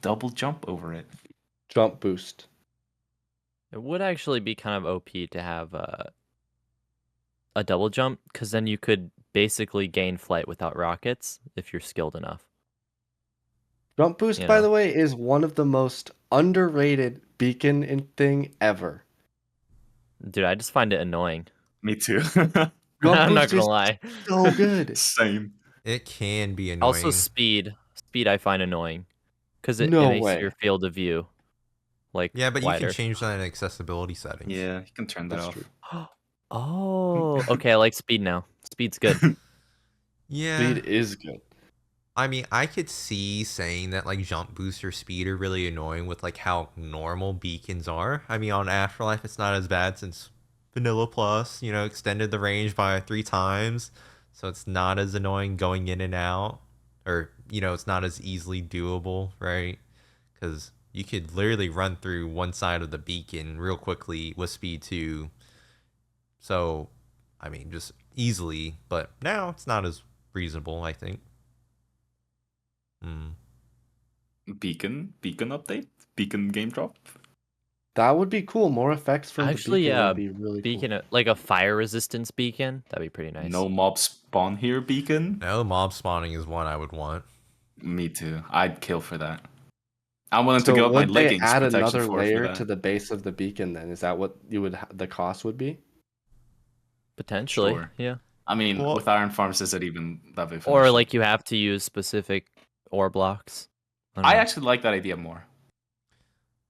double jump over it. Jump boost. It would actually be kind of OP to have a double jump, because then you could basically gain flight without rockets if you're skilled enough. Jump boost, You by know. the way, is one of the most underrated beacon thing ever. Dude, I just find it annoying. Me too. Jump I'm not boost gonna is lie. so good. Same. It can be annoying. Also, speed. Speed I find annoying, because it No makes way. your field of view like Yeah, but you wider. can change that in accessibility settings. Yeah, you can turn that That's off. true. Oh, okay. I like speed now. Speed's good. Yeah. Speed is good. I mean, I could see saying that like jump boost or speed are really annoying with like how normal beacons are. I mean, on Afterlife, it's not as bad since Vanilla Plus, extended the range by 3 times. So it's not as annoying going in and out, or, it's not as easily doable, right? Because you could literally run through one side of the beacon real quickly with speed 2. So, I mean, just easily, but now it's not as reasonable, I think. Beacon update, beacon game drop. That would be cool. More effects from Actually, the beacon yeah, would be really beacon, like a fire resistance beacon. That'd be pretty nice. No mob spawn here, beacon. No, mob spawning is one I would want. Me too. I'd kill for that. I'm willing to So give up my would they leggings add protection another for layer that. to the base of the beacon then? Is that what you would the cost would be? Potentially, Sure. yeah. I mean, Well- with iron farms, is it even that big of an Or issue? like you have to use specific ore blocks. don't I know. actually like that idea more.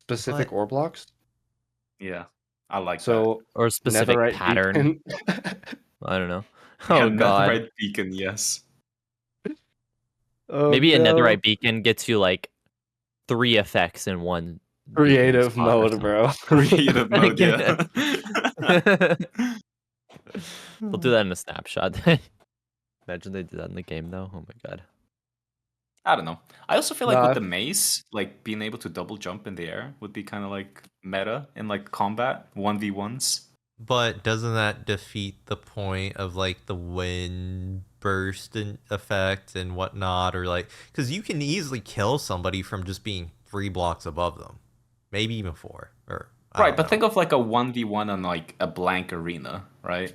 Specific But- ore blocks? Yeah, I like So Or specific netherite pattern. beacon. I don't know. that. Oh Yeah, god. netherite beacon, yes. Oh, Maybe a no. netherite beacon gets you like 3 effects in one beacon Creative spot or mode, something. bro. Creative mode, Yeah. yeah. They'll do that in a snapshot. Imagine they did that in the game though. Oh my god. I don't know. I also feel like No, with I- the mace, like being able to double jump in the air would be kind of like meta in like combat 1v1s. But doesn't that defeat the point of like the wind burst and effect and whatnot, or like because you can easily kill somebody from just being 3 blocks above them, maybe even 4. Or I Right, don't but know. think of like a 1v1 on like a blank arena, right?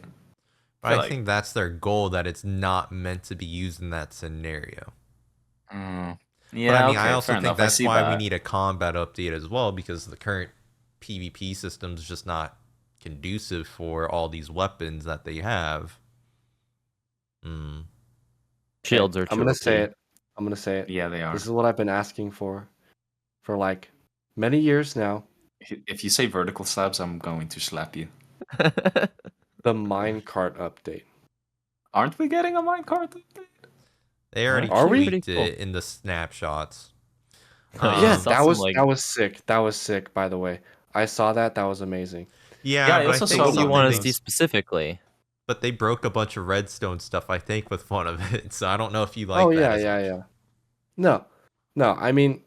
But feel I like- think that's their goal, that it's not meant to be used in that scenario. Yeah, But I mean, okay, I also fair think enough. I that's see why we that. need a combat update as well, because the current PvP system is just not conducive for all these weapons that they have. Shields are I'm gonna too say OP. it. I'm gonna say it. Yeah, they are. This is what I've been asking for like many years now. If you say vertical slabs, I'm going to slap you. The minecart update. Aren't we getting a minecart update? They already Are we? tweaked Pretty cool. it in the snapshots. Yeah, saw that some, was like- that was sick. That was sick. By the way, I saw that. That was amazing. Yeah, Yeah, I but also I think saw What do you something want to those- see specifically? But they broke a bunch of redstone stuff, I think, with one of it. So I don't know if you like Oh that. yeah, as yeah, much. yeah. No. I mean,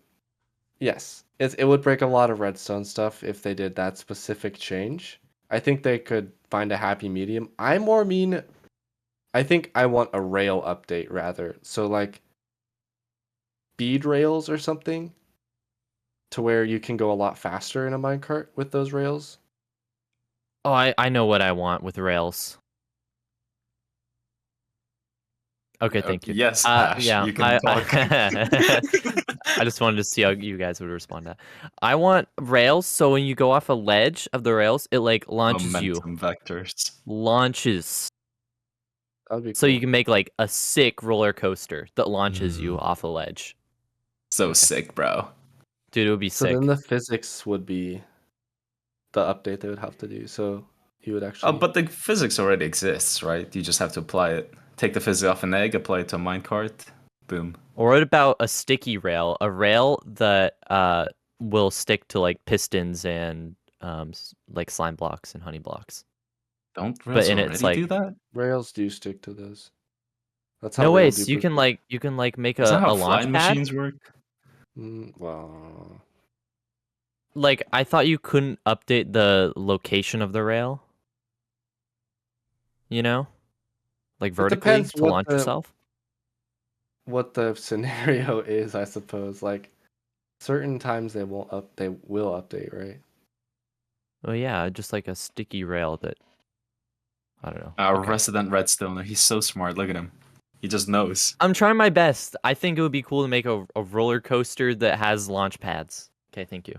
yes, it would break a lot of redstone stuff if they did that specific change. I think they could find a happy medium. I think I want a rail update rather. So like bead rails or something to where you can go a lot faster in a minecart with those rails. Oh, I know what I want with rails. Okay, thank you. Yes, Ash, Yeah, you can talk. I just wanted to see how you guys would respond to that. I want rails, so when you go off a ledge of the rails, it like launches Momentum vectors. launches. That would be So cool. you can make like a sick roller coaster that launches you Mm. off a ledge. So sick, bro. Dude, it would be So sick. then the physics would be the update they would have to do. So you would actually But the physics already exists, right? You just have to apply it. Take the physics off an egg, apply it to a minecart, boom. Or what about a sticky rail? A rail that will stick to like pistons and like slime blocks and honey blocks. Don't But rails in already it's like do that? rails do stick to those. That's how no way. rail So you can like make Is that a how launch flying pad. machines work? Well, Like I thought you couldn't update the location of the rail. You know, like vertically depends to what launch the- yourself. what the scenario is, I suppose. Like certain times they will update, right? Oh yeah, just like a sticky rail that I don't know. Our Okay. resident redstoner, he's so smart. Look at him. He just knows. I'm trying my best. I think it would be cool to make a roller coaster that has launch pads. Okay, thank you.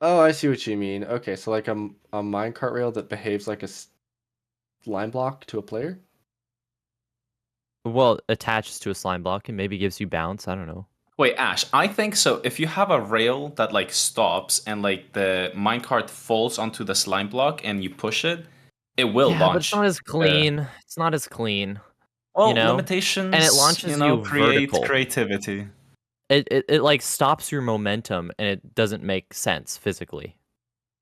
Oh, I see what you mean. Okay, so like a minecart rail that behaves like a line block to a player. Well, attaches to a slime block and maybe gives you bounce. I don't know. Wait, Ash, I think so. If you have a rail that like stops and like the minecart falls onto the slime block and you push it, it will Yeah, launch. but it's not as clean. It's not as clean. Well, know? limitations, And it launches you know, you create vertical. creativity. It like stops your momentum and it doesn't make sense physically.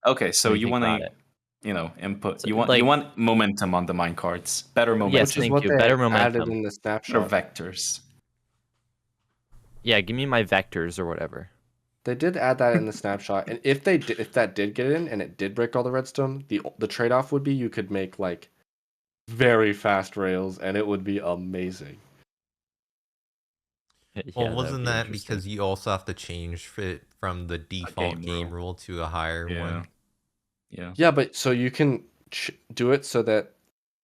Okay, so What do you you think want about to, it? you know, input. So, You like- want momentum on the minecarts. Better momentum. Yes, Which is thank what you. they Better added momentum. in the Better snapshot. vectors. Yeah, give me my vectors or whatever. They did add that in the snapshot, and if that did get in and it did break all the redstone, the trade off would be you could make like very fast rails, and it would be amazing. Yeah, Well, that'd wasn't be that interesting. because you also have to change it from the default game game rule to a higher Yeah. one? Yeah. Yeah, but so you can do it so that,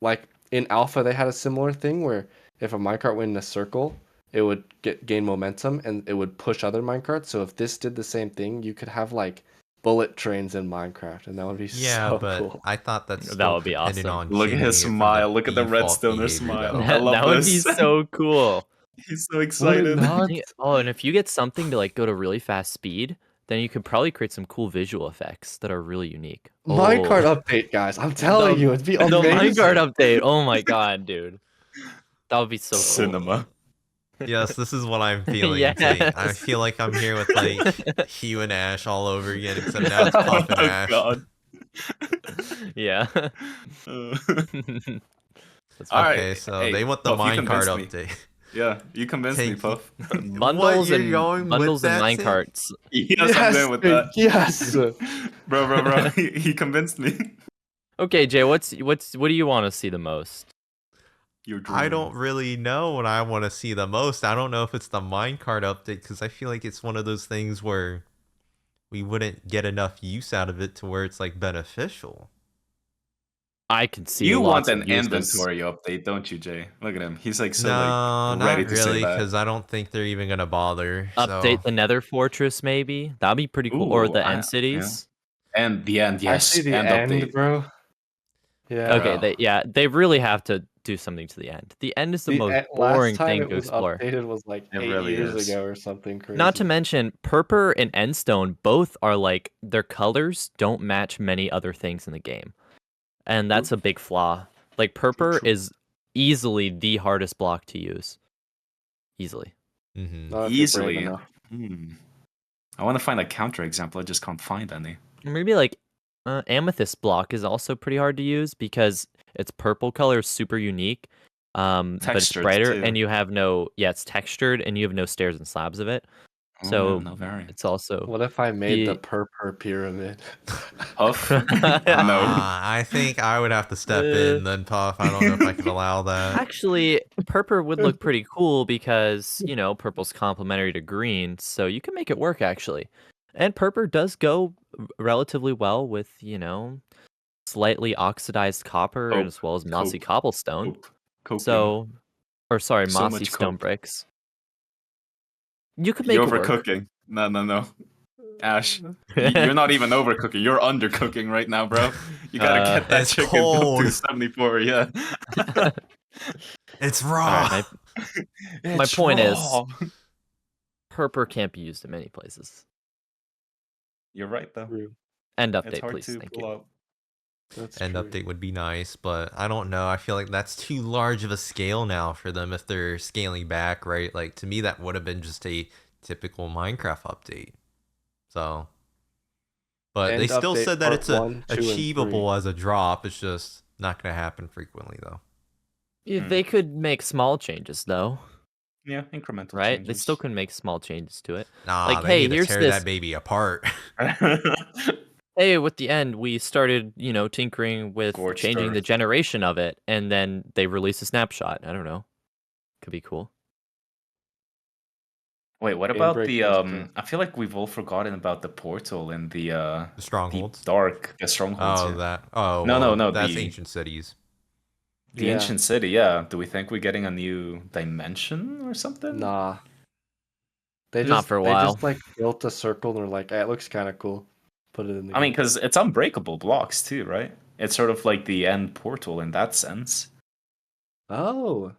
like in alpha, they had a similar thing where if a minecart went in a circle, it would gain momentum and it would push other minecarts. So if this did the same thing, you could have like bullet trains in Minecraft, and that would be Yeah, so but cool. I thought that's That still would be dependent awesome. on Look at his changing it from the smile. Look at the default redstoner behavior, smile. though. I love That would be this. so cool. He's so Would it excited. not? Oh, and if you get something to like go to really fast speed, then you could probably create some cool visual effects that are really unique. Minecart Oh, update, guys. I'm telling The- you, it'd be the amazing. Minecart update. Oh my god, dude. That would be so cool. Cinema. Yes, this is what I'm feeling. Yes. Tate. I feel like I'm here with like Hugh and Ash all over again, except now it's Puff and Oh Ash. god. Yeah. Uh, That's All fine. right. Okay, so Hey, they want the Puff, you minecart convinced me. update. yeah, you convinced me, Take- Puff. Bundles you're and going with bundles and that, Tim? minecarts. yes, I'm going with dude, that. yes. Bro. He convinced me. Okay, Jay, what do you want to see the most? Your I dream. don't really know what I want to see the most. I don't know if it's the minecart update because I feel like it's one of those things where we wouldn't get enough use out of it to where it's like beneficial. I can see You want lots an of uses. inventory update, don't you, Jay? Look at him. He's like so no, like ready not to say really, that. because I don't think they're even gonna bother. Update so. the Nether Fortress, maybe. That'd be pretty cool. Or Ooh, the yeah. end cities. And the end, yes. Actually, the end end, update. bro. Yeah. Okay, Bro. they really have to do something to the end. The end is the most boring last time thing it to was explore. updated was like It 8 really years is. ago or something crazy. Not to mention, Purpur and Endstone both are like their colors don't match many other things in the game, and that's a big flaw. Like Purpur True. is easily the hardest block to use. Easily. Mhm. Not if you're brave Easily. enough. I want to find a counterexample. I just can't find any. Maybe like Amethyst block is also pretty hard to use because its purple color is super unique. But it's Textured, brighter too. and you have it's textured and you have no stairs and slabs of it. Oh, So no variant. it's also What if I made the The- purple pyramid? Puff? No. I think I would have to step in then, Puff. I don't know if I could allow that. Actually, purple would look pretty cool because, purple's complementary to green, so you can make it work actually. And purple does go relatively well with, slightly oxidized copper Cope, as well as mossy cope, cobblestone. Coping. So, or sorry, So mossy much stone cope. bricks. You could make You're it work. overcooking. No. Ash, you're not even overcooking. You're undercooking right now, bro. You gotta get that It's chicken cold. up to 74, yeah. It's All raw. right, my It's point is- raw. purple can't be used in many places. You're right, though. True. End It's update, hard please. to Thank pull you. out. That's End true. update would be nice, but I don't know. I feel like that's too large of a scale now for them if they're scaling back, right? Like to me, that would have been just a typical Minecraft update. So, but they End still update said that part it's 1, 2, and achievable as a drop. It's just not going to happen frequently, though. Yeah, they could make small changes though, Yeah, incremental right? They changes. still can make small changes to it. Nah, Like, they hey, need to here's tear this- that baby apart. Hey, with the end, we started, tinkering with Scorched changing the earth. generation of it, and then they released a snapshot. I don't know. Could be cool. Wait, what Game about break the monster. I feel like we've all forgotten about the portal and the The deep strongholds. dark strongholds. Oh, yeah. that. Oh, No, well, no, that's the- ancient cities. The Yeah. ancient city, yeah. Do we think we're getting a new dimension or something? Nah. They Not just, for a they while. just like built a circle and they're like, it looks kind of cool. Put it in the I mean, game. because it's unbreakable blocks too, right? It's sort of like the end portal in that sense, Oh.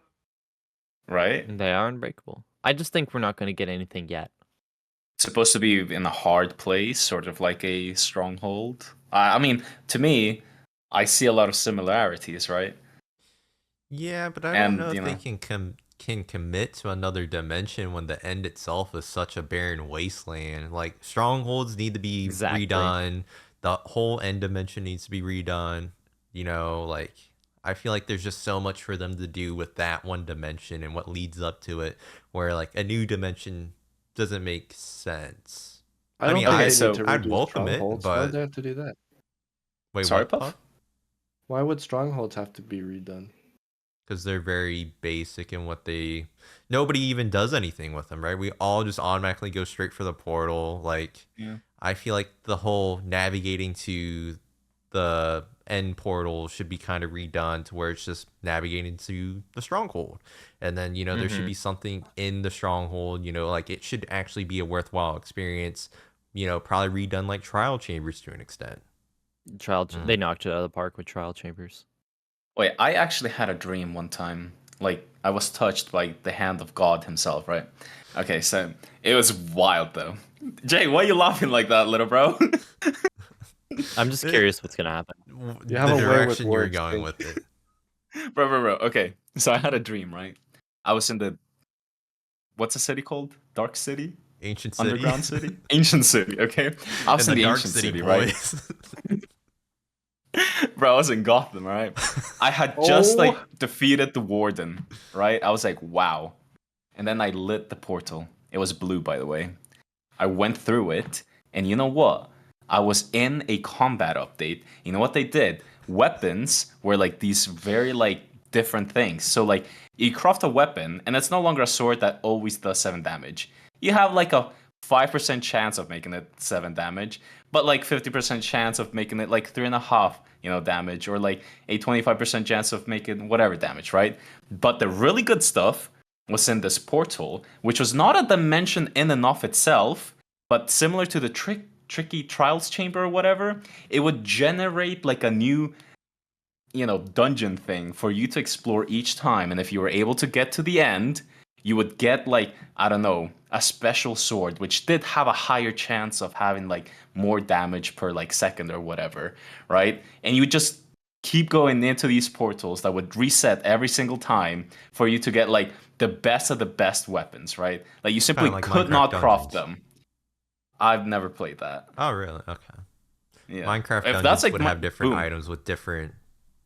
right? They are unbreakable. I just think we're not going to get anything yet. It's supposed to be in a hard place, sort of like a stronghold. I mean, to me, I see a lot of similarities, right? Yeah, but I don't And, know if you they know- can commit to another dimension when the end itself is such a barren wasteland. Like strongholds need to be Exactly. redone. The whole end dimension needs to be redone. Like I feel like there's just so much for them to do with that one dimension and what leads up to it, where like a new dimension doesn't make sense. I I don't mean, think I- they so need to I'd redo welcome it, strongholds. Why but- would they have to do that? Wait, Sorry, what? Puff? Why would strongholds have to be redone? Because they're very basic in what they. Nobody even does anything with them, right? We all just automatically go straight for the portal. Like, Yeah. I feel like the whole navigating to the end portal should be kind of redone to where it's just navigating to the stronghold. And then, there should be something in the stronghold, like it should actually be a worthwhile experience, probably redone like trial chambers to an extent. They knocked it out of the park with trial chambers. Wait, I actually had a dream one time. Like, I was touched by the hand of God himself, right? Okay, so it was wild though. Jay, why are you laughing like that, little bro? I'm just curious what's gonna happen. You have The a way with direction you're words, going Jake. with it. Bro. Okay, so I had a dream, right? I was in the, what's the city called? Dark City? Ancient city. Underground City? Ancient City, okay? I was And in the Dark Ancient City, City, right? boys. Bro, I was in Gotham, right? I had just Oh. defeated the warden, right? I was like, wow. And then I lit the portal. It was blue, by the way. I went through it, and you know what? I was in a combat update. You know what they did? Weapons were these very different things. So you craft a weapon, and it's no longer a sword that always does 7 damage. You have a 5% chance of making it 7 damage, but 50% chance of making it 3.5, damage, or a 25% chance of making whatever damage, right? But the really good stuff was in this portal, which was not a dimension in and of itself, but similar to the tricky trials chamber or whatever. It would generate a new dungeon thing for you to explore each time, and if you were able to get to the end, you would get I don't know, a special sword which did have a higher chance of having more damage per second or whatever, right? And you would just keep going into these portals that would reset every single time for you to get the best of the best weapons, right? You simply Kinda like could Minecraft not craft dungeons. them. I've never played that. Oh, really? Okay. Yeah. Minecraft If dungeons that's would have different boom. items with different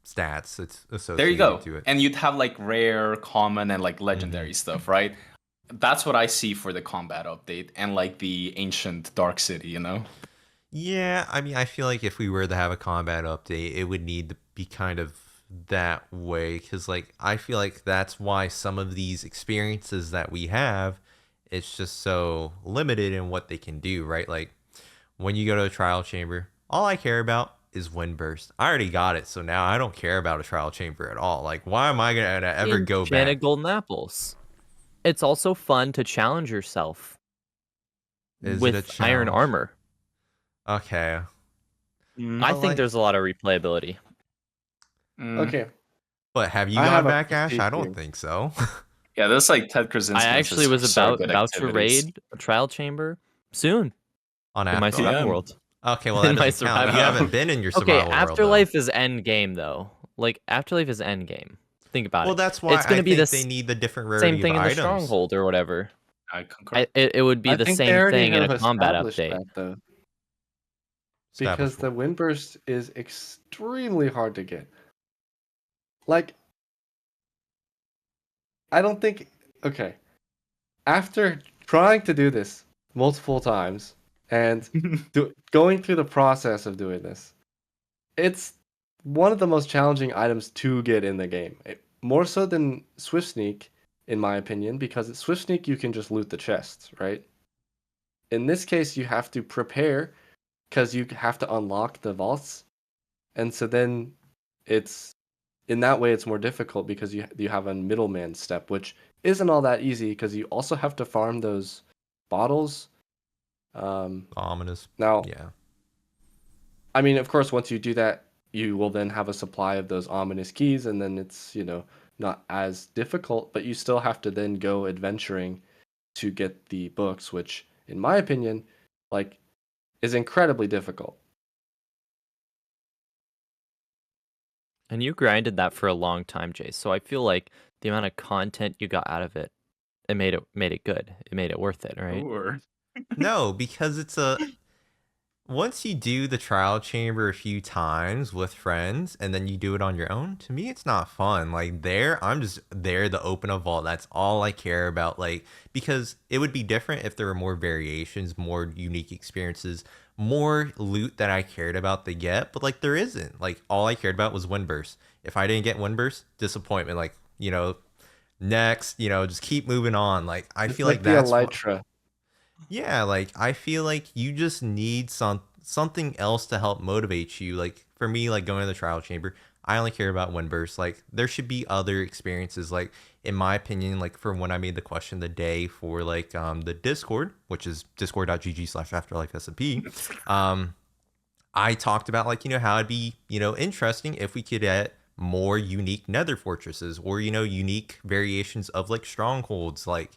stats. It's associated There you go. to it. And you'd have rare, common, and legendary stuff, right? That's what I see for the combat update and the ancient Dark City, Yeah, I mean, I feel like if we were to have a combat update, it would need to be kind of that way, because I feel like that's why some of these experiences that we have, it's just so limited in what they can do, right? When you go to a trial chamber, all I care about is wind burst. I already got it, so now I don't care about a trial chamber at all. Why am I gonna ever go Enchanted back? golden apples. It's also fun to challenge yourself Is it a with iron challenge? armor. Okay. I think there's a lot of replayability. Okay. But have you I gone have a back, Ash? I critique don't here. think so. Yeah, that's Ted Krasinski. I actually was about to raid a trial chamber soon On in my Afterlife? survival world. Okay, well in that my doesn't count. You survival. haven't been in your Okay, survival world, though. Afterlife is end game though. Afterlife is end game. Think about Well, it. that's why It's gonna I be think the they need the different rarity same thing of in the items. stronghold or whatever. I concur. It would be I the think they same already thing in have a combat established update. that, though. Established Because the windburst is extremely hard to get. I don't think. Okay. After trying to do this multiple times and going through the process of doing this, it's one of the most challenging items to get in the game. More so than Swift Sneak, in my opinion, because at Swift Sneak you can just loot the chests, right? In this case, you have to prepare because you have to unlock the vaults, and so then it's in that way it's more difficult because you have a middleman step, which isn't all that easy because you also have to farm those bottles. Ominous. Now, Yeah. I mean, of course, once you do that, you will then have a supply of those ominous keys, and then it's not as difficult, but you still have to then go adventuring to get the books, which, in my opinion, is incredibly difficult. And you grinded that for a long time, Jay. So I feel like the amount of content you got out of it, it made it good. It made it worth it, right? Or No, because it's once you do the trial chamber a few times with friends and then you do it on your own, to me it's not fun. I'm just there to open a vault. That's all I care about. Because it would be different if there were more variations, more unique experiences, more loot that I cared about to get, but there isn't. All I cared about was windburst. If I didn't get windburst, disappointment. Next, just keep moving on. I It's feel like that's the Elytra. yeah, I feel like you just need something else to help motivate you. Like for me, like going to the trial chamber, I only care about win bursts. Like there should be other experiences. Like in my opinion, like for when I made the question the day for like the Discord, which is discord.gg/afterlifesmp, I talked about like, how it'd be, interesting if we could get more unique nether fortresses or, unique variations of like strongholds. Like,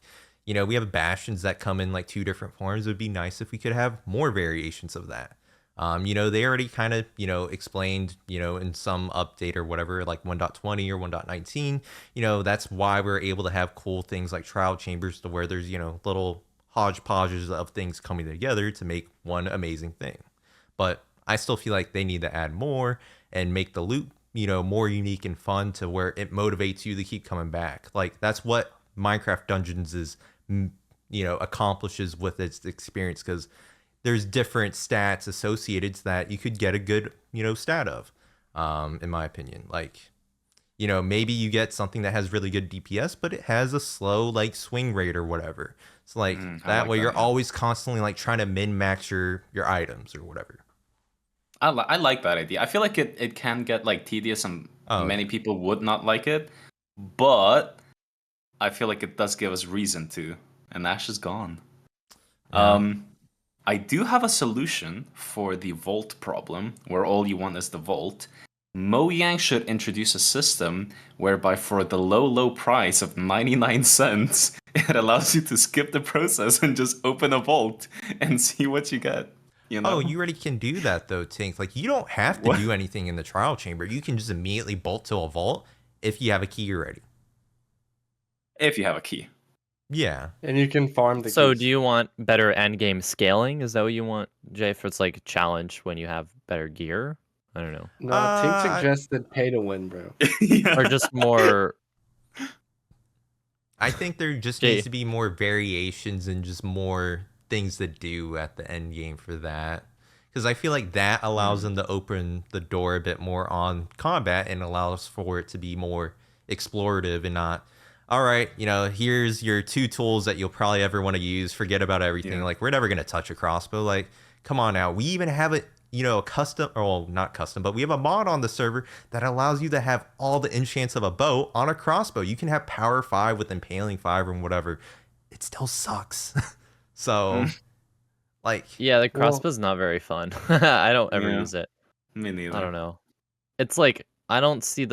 we have bastions that come in like 2 different forms. It would be nice if we could have more variations of that. They already kind of, explained, in some update or whatever, like 1.20 or 1.19, that's why we're able to have cool things like trial chambers to where there's, little hodgepodges of things coming together to make one amazing thing. But I still feel like they need to add more and make the loot, more unique and fun to where it motivates you to keep coming back. Like that's what Minecraft Dungeons is, accomplishes with its experience, because there's different stats associated to that you could get a good, stat of, in my opinion. Like, maybe you get something that has really good DPS, but it has a slow like swing rate or whatever. So like that way you're always constantly like trying to min-max your items or whatever. I like that idea. I feel like it can get like tedious and many people would not like it, but I feel like it does give us reason to. And Ash is gone. Yeah. I do have a solution for the vault problem, where all you want is the vault. Mojang should introduce a system whereby for the low price of 99 cents, it allows you to skip the process and just open a vault and see what you get. Oh, you already can do that though, Tink. Like you don't have to do anything in the trial chamber. You can just immediately bolt to a vault if you have a key already. If you have a key. Yeah. And you can farm the So keys. do you want better end game scaling? Is that what you want, Jay? If it's like a challenge when you have better gear? I don't know. No, Tink suggested pay to win, bro. Or just more. I think there just needs to be more variations and just more things to do at the end game for that. Because I feel like that allows them to open the door a bit more on combat and allows for it to be more explorative and not, all right, here's your 2 tools that you'll probably ever want to use. Forget about everything. Yeah. Like, we're never going to touch a crossbow. Like, come on now. We even have it, a custom, or well, not custom, but we have a mod on the server that allows you to have all the enchants of a bow on a crossbow. You can have power 5 with impaling 5 or whatever. It still sucks. So, like... Yeah, the crossbow's not very fun. I don't ever use it. Me neither. I don't know. It's like, I don't see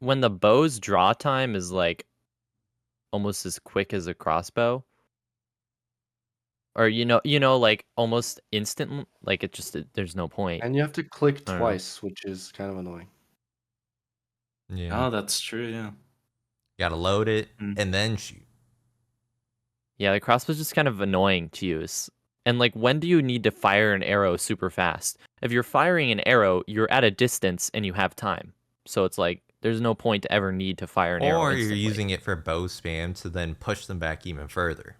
when the bow's draw time is like almost as quick as a crossbow, or like almost instant, like there's no point. And you have to click I don't know. twice, which is kind of annoying. Yeah. Oh, that's true, yeah. You gotta load it and then shoot. Yeah, the crossbow's just kind of annoying to use. And like, when do you need to fire an arrow super fast? If you're firing an arrow, you're at a distance and you have time. So it's like, there's no point to ever need to fire an arrow Or you're instantly. using it for bow spam to then push them back even further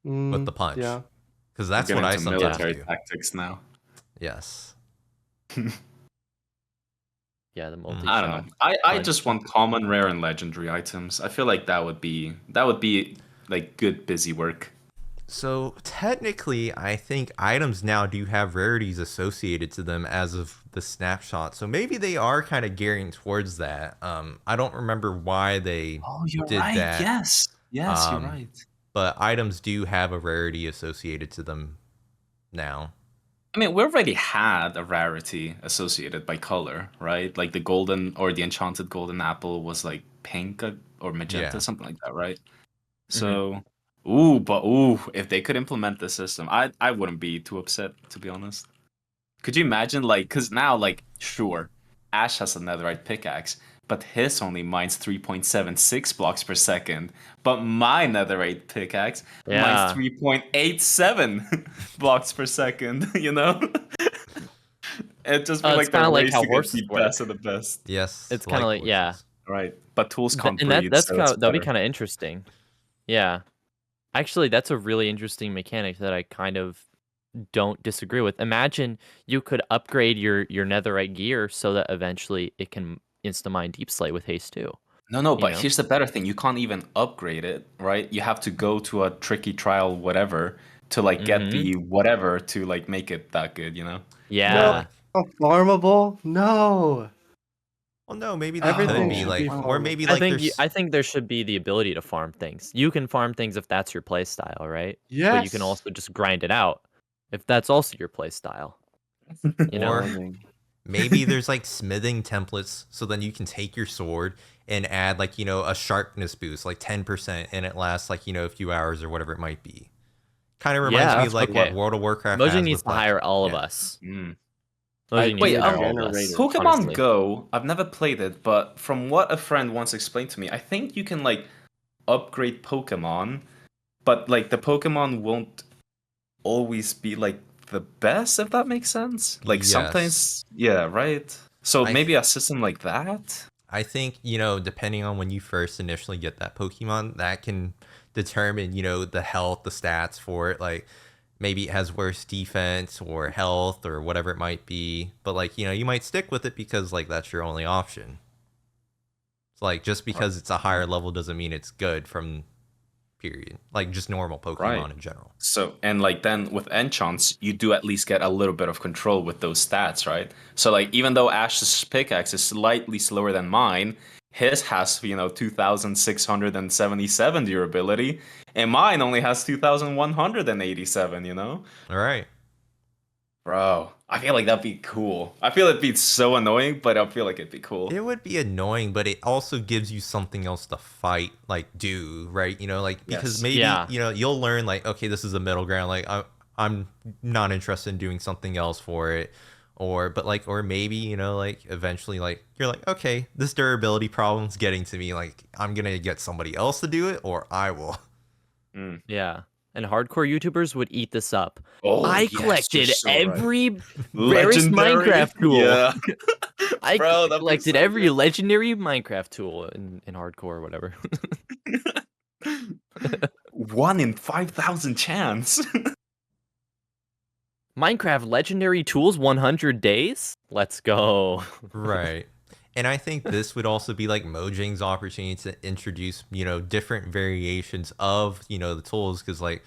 with the punch. Yeah. Because that's We're what I getting into sometimes military do. tactics now. Yes. Yeah, the multi. I don't know. I just want common, rare, and legendary items. I feel like that would be like good busy work. So technically, I think items now do have rarities associated to them as of the snapshot. So maybe they are kind of gearing towards that. I don't remember why they did that. Yes, you're right. But items do have a rarity associated to them now. I mean, we already had a rarity associated by color, right? Like the golden or the enchanted golden apple was like pink or magenta, something like that, right? So, if they could implement the system, I wouldn't be too upset, to be honest. Could you imagine, like, because now, like, sure, Ash has a netherite pickaxe, but his only mines 3.76 blocks per second. But my netherite pickaxe mines 3.87 blocks per second, It just feels like it's kinda they're like how racing horses against the work. best of the best. Yes. It's kind of like, yeah. horses. Right. But tools can't And breed, that's so kind it's of, that'd be better. kind of interesting. Yeah. Actually, that's a really interesting mechanic that I kind of don't disagree with. Imagine you could upgrade your netherite gear so that eventually it can insta-mine deep slate with haste too. No, but know? here's the better thing. You can't even upgrade it, right? You have to go to a tricky trial, whatever, to like get Mhm. the whatever to like make it that good, you know? Yeah. Oh, farmable? No. Well, no, maybe they Everything could be should like, be or maybe farmable. I like think there's I think there should be the ability to farm things. You can farm things if that's your play style, right? But you can Yes. also just grind it out if that's also your play style. You know? Or Farming. maybe there's like smithing templates, so then you can take your sword and add like a sharpness boost, like 10%, and it lasts like a few hours or whatever it might be. Kind of reminds Yeah, me of like okay. what World of Warcraft Mojang has needs with to like hire all of yeah. us. Mm. Mojang needs Wait, to hire all of us. generator. Pokemon honestly. Go, I've never played it, but from what a friend once explained to me, I think you can like upgrade Pokemon, but like the Pokemon won't always be like the best, if that makes sense. Like Yes. sometimes, yeah, right? So I maybe a system like that? I think, depending on when you first initially get that Pokemon, that can determine, the health, the stats for it. Like maybe it has worse defense or health or whatever it might be. But like, you might stick with it because like that's your only option. It's like just because it's a higher level doesn't mean it's good from period. Like just normal Pokemon Right. in general. So, and like then with enchants, you do at least get a little bit of control with those stats, right? So like even though Ash's pickaxe is slightly slower than mine, his has 2,677 durability, and mine only has 2,187. All right. Bro, I feel like that'd be cool. I feel it'd be so annoying, but I feel like it'd be cool. It would be annoying, but it also gives you something else to fight, like do, right? Like because Yes. maybe Yeah. you'll learn like, okay, this is a middle ground. Like I'm not interested in doing something else for it, or maybe like eventually like you're like, okay, this durability problem's getting to me. Like I'm gonna get somebody else to do it, or I will. Mm. Yeah. And hardcore YouTubers would eat this up. Oh, I yes, you're collected so right. every rarest Legendary? Minecraft tool. Yeah. I Bro, that'd be collected so every good. legendary Minecraft tool in hardcore or whatever. 1 in 5,000 chance. Minecraft legendary tools 100 days? Let's go. Right. And I think this would also be like Mojang's opportunity to introduce, different variations of, the tools. Because like,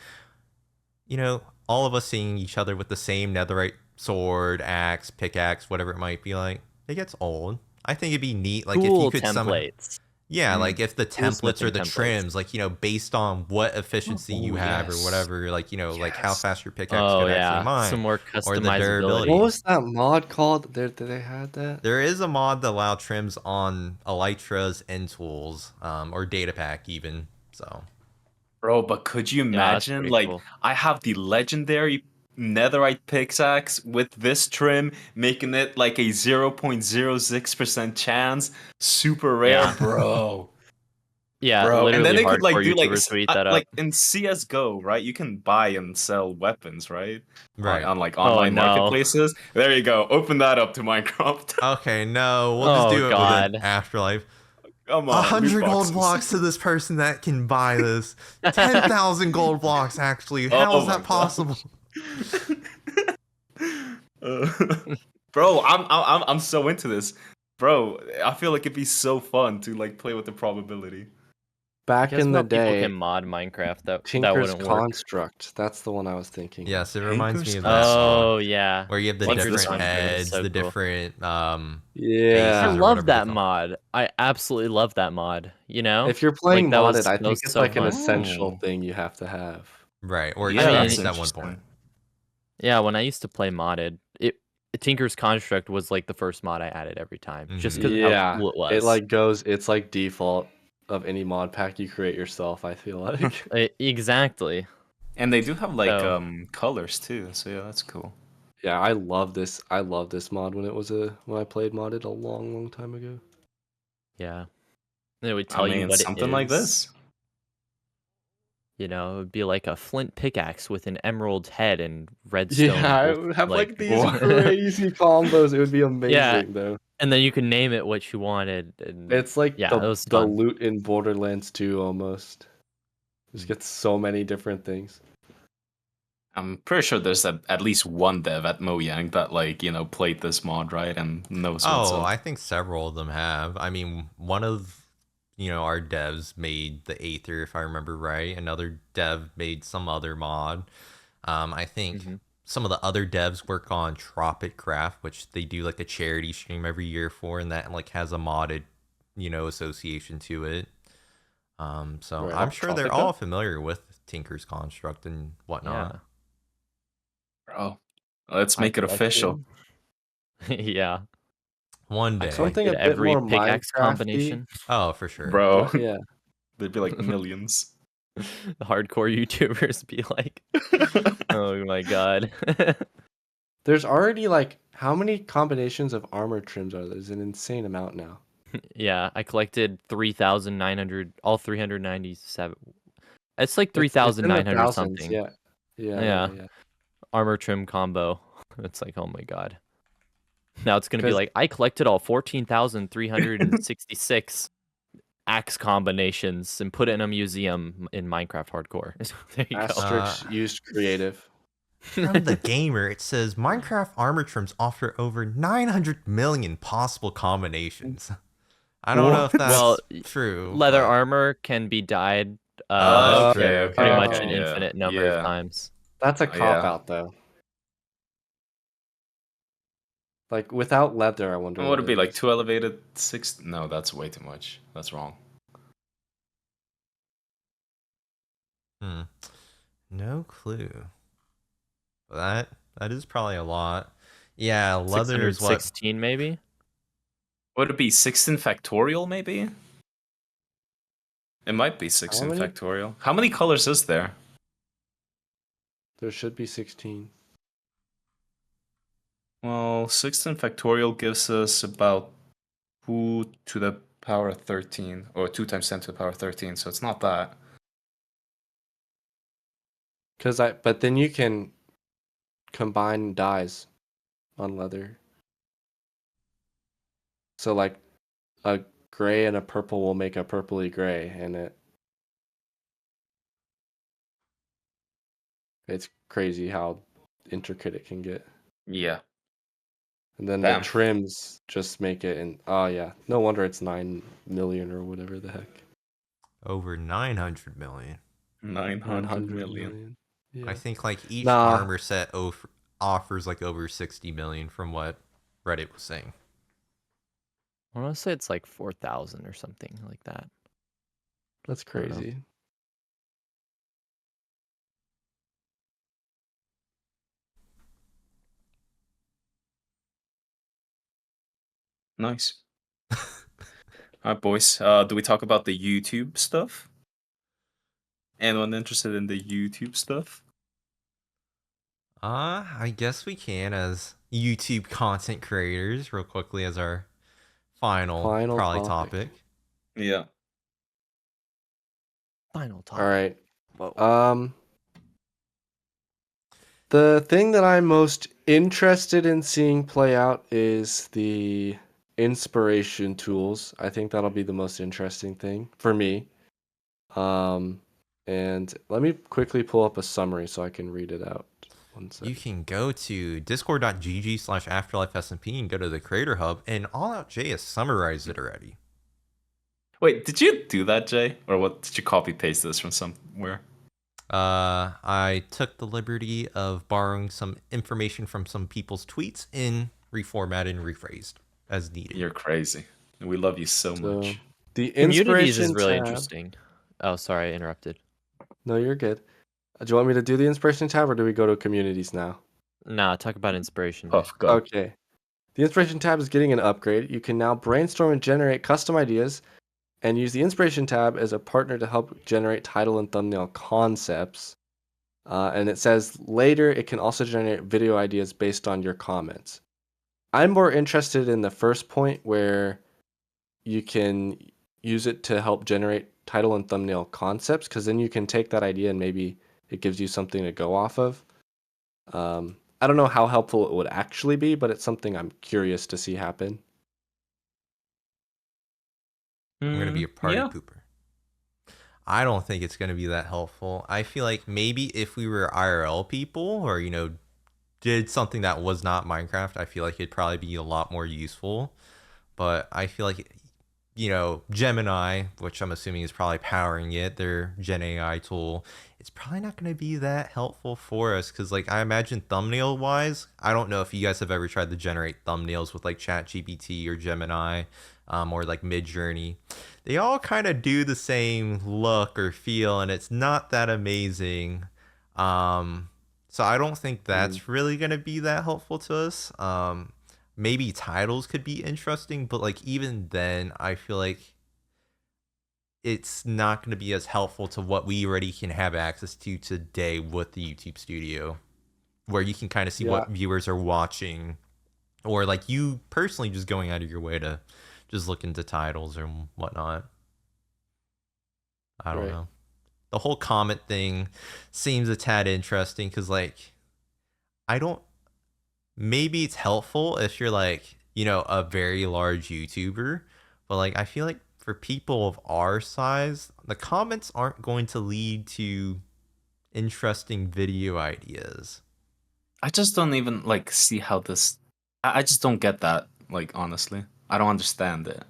all of us seeing each other with the same netherite sword, axe, pickaxe, whatever it might be like, it gets old. I think it'd be neat. Like if Cool you could templates. yeah, like if the templates or smithing the templates. trims, like, based on what efficiency you have or yes. whatever, like, like how Yes. fast your pickaxe Oh could yeah, actually mine. some more or the customizability. durability. What was that mod called? Did they had that? There is a mod that allow trims on Elytra's end tools, or data pack even. So Bro, but could you Yeah, that's imagine, pretty like, cool. I have the legendary netherite pickaxe with this trim, making it like a 0.06% chance, super rare, Yeah. bro. Yeah, Bro, and then literally they could like hardcore do like YouTubers who eat that up. like in CS:GO, right? You can buy and sell weapons, right? right. On like Oh, online no. marketplaces. There you go. Open that up to Minecraft. Okay, no, we'll just Oh, do it God. within Afterlife. Come on, 100 loot gold boxes. blocks to this person that can buy this. 10,000 gold blocks, actually. How Oh is my that possible? Bro, I'm so into this, bro. I feel like it'd be so fun to like play with the probability. Back Guess in the how people day, can mod Minecraft that Tinker's wouldn't work. Construct. That's the one I was thinking. Yes, it reminds me Tinker's of that song. Oh yeah. Where you have the What's this different one? heads, So the cool. different Yeah. I faces or love whatever that they call mod. I absolutely love that mod. You know, If you're playing that modded, was- I that think was it's so like an fun. essential Oh. thing you have to have. Right, or Yeah, I mean, experience that's at one interesting. point. Yeah, when I used to play modded, Tinker's Construct was like the first mod I added every time, just Mhm. because Yeah, how cool it was. it like goes. It's like default of any mod pack you create yourself. I feel like. Exactly. And they do have like So- colors too, so yeah, that's cool. Yeah, I love this. I love this mod when I played modded a long time ago. Yeah. They would tell I mean, you what something it like is. this. You know, it would be like a flint pickaxe with an emerald head and redstone. Yeah, I wolf- would have like these Whoa. crazy combos. It would be amazing though. and then you can name it what you wanted. And It's like Yeah, it was the fun. loot in Borderlands 2 almost. Just get so many different things. I'm pretty sure there's at least one dev at Mojang that like played this mod, right, and knows what's Oh, up. I think several of them have. I mean, one of our devs made the Aether, if I remember right. Another dev made some other mod. I think Mhm. some of the other devs work on Tropic Craft, which they do like a charity stream every year for, and that like has a modded, association to it. So Right. I'm sure they're Tropica? all familiar with Tinker's Construct and whatnot. Yeah. Bro, let's I make it official. collected. Yeah. One I day. Something a collected bit every more pickaxe Minecrafty. combination. Oh, for sure. Bro, Yeah. there'd be like millions. The hardcore YouTubers be like, oh my god. There's already like how many combinations of armor trims are there? There's an insane amount now. Yeah, I collected 3,900, all 397. It's like It's in the 3,900 thousands. something. Yeah. Yeah. Yeah, Yeah. Yeah. armor trim combo. It's like, oh my god. Now it's gonna be Because like, I collected all 14,366 axe combinations and put it in a museum in Minecraft Hardcore. There you go. Asterix used creative. From the gamer, it says Minecraft armor trims offer over 900 million possible combinations. I don't know if What? that's Well, true. leather but- armar can be dyed That's Okay, true. okay, pretty much okay, an yeah, infinite number of yeah. times. That's a Oh, cop yeah. out though. Like without leather, I wonder What would what it be, like is. 2 elevated 6? No, that's way too much. That's wrong. Hmm. No clue. That is probably a lot. Yeah, leather is what 616 maybe? Would it be 16 factorial, maybe? It might be 16 many? factorial. How many colors is there? There should be 16. Well, 16 factorial gives us about 2 to the power 13, or 2 times 10 to the power 13, so it's not that. But then you can combine dyes on leather. So like a gray and a purple will make a purpley gray, and it's crazy how intricate it can get. Yeah. And then Damn. the trims just make it, and oh yeah, no wonder it's 9 million or whatever the heck. over 900 million. 900 million. I Yeah. think like each Nah. armor set offers like over 60 million from what Reddit was saying. I want to say it's like 4,000 or something like that. That's don't know. crazy. Nice. Alright, boys. Do we talk about the YouTube stuff? Anyone interested in the YouTube stuff? I guess we can as YouTube content creators real quickly as our final probably topic. Yeah. Final topic. All right. Whoa. The thing that I'm most interested in seeing play out is the inspiration tools. I think that'll be the most interesting thing for me. And let me quickly pull up a summary so I can read it out. One You second. can go to discord.gg/afterlifesmp and go to the Creator Hub, and All Out J has summarized it already. Wait, did you do that, Jay? Or what? Did you copy paste this from somewhere? I took the liberty of borrowing some information from some people's tweets and reformatted and rephrased as needed. You're crazy. We love you so So much. the Communities is inspiration really tab. interesting. Oh, sorry, I interrupted. No, you're good. Do you want me to do the inspiration tab or do we go to communities now? Nah, talk about inspiration. Jay. Puff, go. Okay. The inspiration tab is getting an upgrade. You can now brainstorm and generate custom ideas and use the inspiration tab as a partner to help generate title and thumbnail concepts. And it says later it can also generate video ideas based on your comments. I'm more interested in the first point where you can use it to help generate title and thumbnail concepts, because then you can take that idea and maybe it gives you something to go off of. I don't know how helpful it would actually be, but it's something I'm curious to see happen. I'm going to be a party yeah. pooper. I don't think it's going to be that helpful. I feel like maybe if we were IRL people or, did something that was not Minecraft, I feel like it'd probably be a lot more useful. But I feel like Gemini, which I'm assuming is probably powering it, their Gen AI tool, it's probably not going to be that helpful for us because, like, I imagine thumbnail wise, I don't know if you guys have ever tried to generate thumbnails with like ChatGPT or Gemini, or like Midjourney. They all kind of do the same look or feel, and it's not that amazing. So I don't think that's really going to be that helpful to us. Maybe titles could be interesting, but like even then, I feel like it's not going to be as helpful to what we already can have access to today with the YouTube Studio, where you can kind of see Yeah. what viewers are watching, or like you personally just going out of your way to just look into titles or whatnot. I don't Right. know. The whole comment thing seems a tad interesting because, like, I don't. Maybe it's helpful if you're like, a very large YouTuber, but like, I feel like for people of our size, the comments aren't going to lead to interesting video ideas. I just don't even like see how this. I just don't get that. Like honestly, I don't understand it.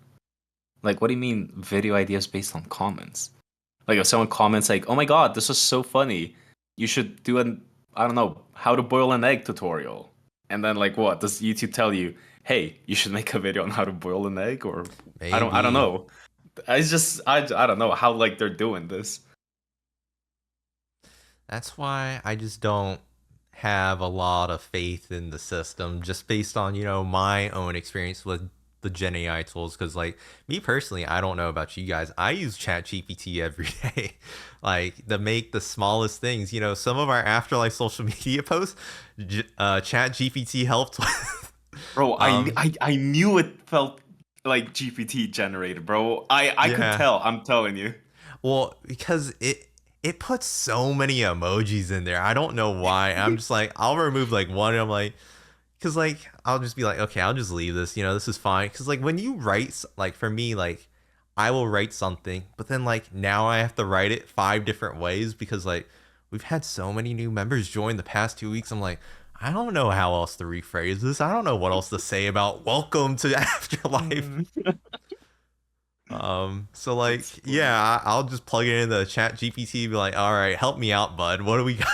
Like, what do you mean video ideas based on comments? Like, if someone comments like, "Oh my god, this is so funny," you should do an I don't know how to boil an egg tutorial, and then like what does YouTube tell you? Hey, you should make a video on how to boil an egg, or I don't Maybe. know. I don't know how like they're doing this. That's why I just don't have a lot of faith in the system just based on, my own experience with the Gen AI tools. Because, like, me personally, I don't know about you guys. I use ChatGPT every day, like, to make the smallest things. Some of our Afterlife social media posts, ChatGPT helped with. Bro, um, I knew it felt like GPT generated, bro. I could yeah. tell. I'm telling you. Well, because it puts so many emojis in there. I don't know why. I'm just like, I'll remove like one, and I'm like, because like I'll just be like, okay, I'll just leave this. This is fine. Because like when you write, like for me, like I will write something, but then like now I have to write it 5 different ways because like we've had so many new members join the past 2 weeks. I'm like, I don't know how else to rephrase this. I don't know what else to say about welcome to Afterlife. So like, That's funny. yeah, I'll just plug it in the chat GPT, be like, all right, help me out, bud. What do we got?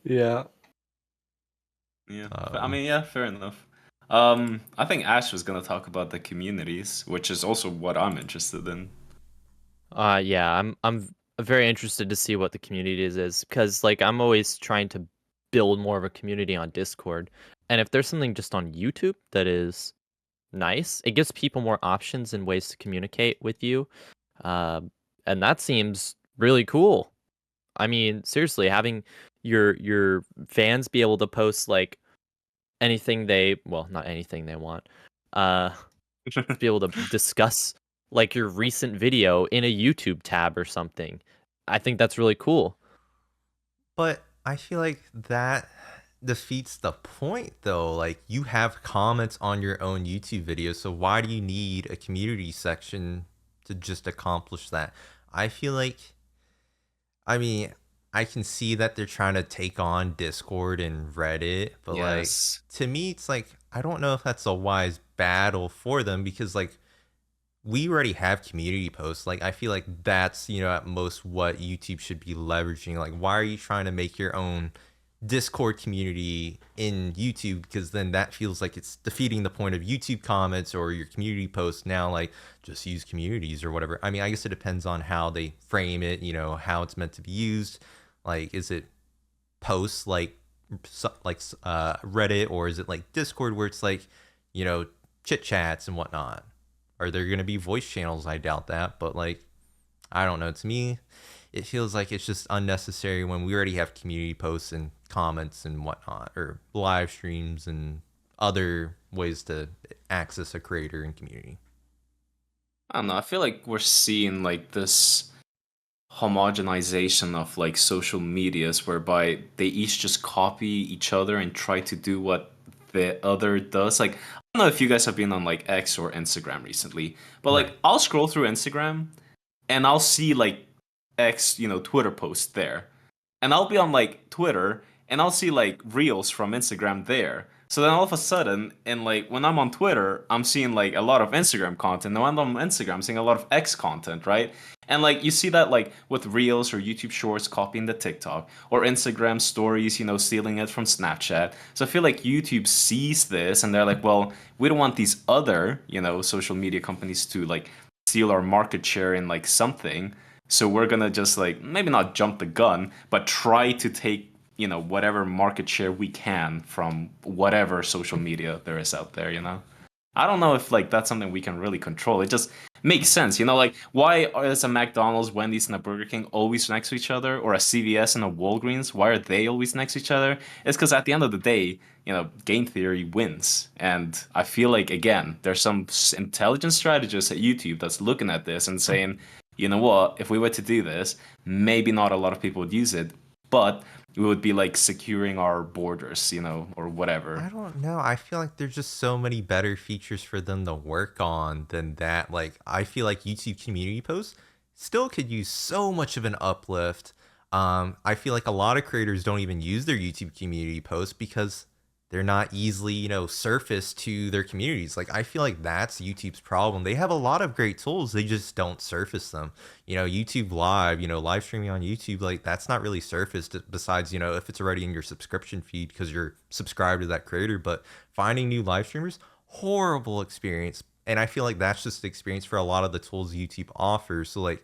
Yeah. Yeah. I mean, yeah, fair enough. I think Ash was gonna talk about the communities, which is also what I'm interested in. Yeah, I'm very interested to see what the community is because like I'm always trying to build more of a community on Discord, and if there's something just on YouTube that is nice, it gives people more options and ways to communicate with you, uh, and that seems really cool. I mean, seriously, having your fans be able to post like anything not anything they want, uh, be able to discuss like your recent video in a YouTube tab or something. I think that's really cool. But I feel like that defeats the point though. Like you have comments on your own YouTube videos, so why do you need a community section to just accomplish that? I feel like I mean, I can see that they're trying to take on Discord and Reddit, but like Yes. to me it's like I don't know if that's a wise battle for them because like we already have community posts. Like I feel like that's, at most what YouTube should be leveraging. Like why are you trying to make your own Discord community in YouTube? Because then that feels like it's defeating the point of YouTube comments or your community posts. Now like just use communities or whatever. I mean, I guess it depends on how they frame it, how it's meant to be used. Like is it posts like Reddit, or is it like Discord where it's like, chit chats and whatnot? Are there going to be voice channels? I doubt that, but like I don't know. To me, it feels like it's just unnecessary when we already have community posts and comments and whatnot, or live streams and other ways to access a creator and community. I don't know. I feel like we're seeing like this homogenization of like social medias whereby they each just copy each other and try to do what the other does. Like, I don't know if you guys have been on like X or Instagram recently, but like Right. I'll scroll through Instagram and I'll see like X, Twitter posts there. And I'll be on like Twitter and I'll see like reels from Instagram there. So then all of a sudden, and like when I'm on Twitter, I'm seeing like a lot of Instagram content. And when I'm on Instagram, I'm seeing a lot of X content, right? And like you see that like with Reels or YouTube Shorts copying the TikTok or Instagram stories, stealing it from Snapchat. So I feel like YouTube sees this and they're like, well, we don't want these other, social media companies to like steal our market share in like something. So we're gonna just like maybe not jump the gun, but try to take whatever market share we can from whatever social media there is out there. I don't know if like that's something we can really control. It just makes sense, like why is a McDonald's, Wendy's, and a Burger King always next to each other, or a CVS and a Walgreens? Why are they always next to each other? It's because at the end of the day, game theory wins, and I feel like again there's some intelligent strategists at YouTube that's looking at this and saying, you know what, if we were to do this, maybe not a lot of people would use it, but we would be like securing our borders, or whatever. I don't know. I feel like there's just so many better features for them to work on than that. Like, I feel like YouTube community posts still could use so much of an uplift. I feel like a lot of creators don't even use their YouTube community posts because they're not easily, surfaced to their communities. Like, I feel like that's YouTube's problem. They have a lot of great tools. They just don't surface them. YouTube Live, live streaming on YouTube, like that's not really surfaced besides, if it's already in your subscription feed because you're subscribed to that creator. But finding new live streamers, horrible experience. And I feel like that's just the experience for a lot of the tools YouTube offers. So like,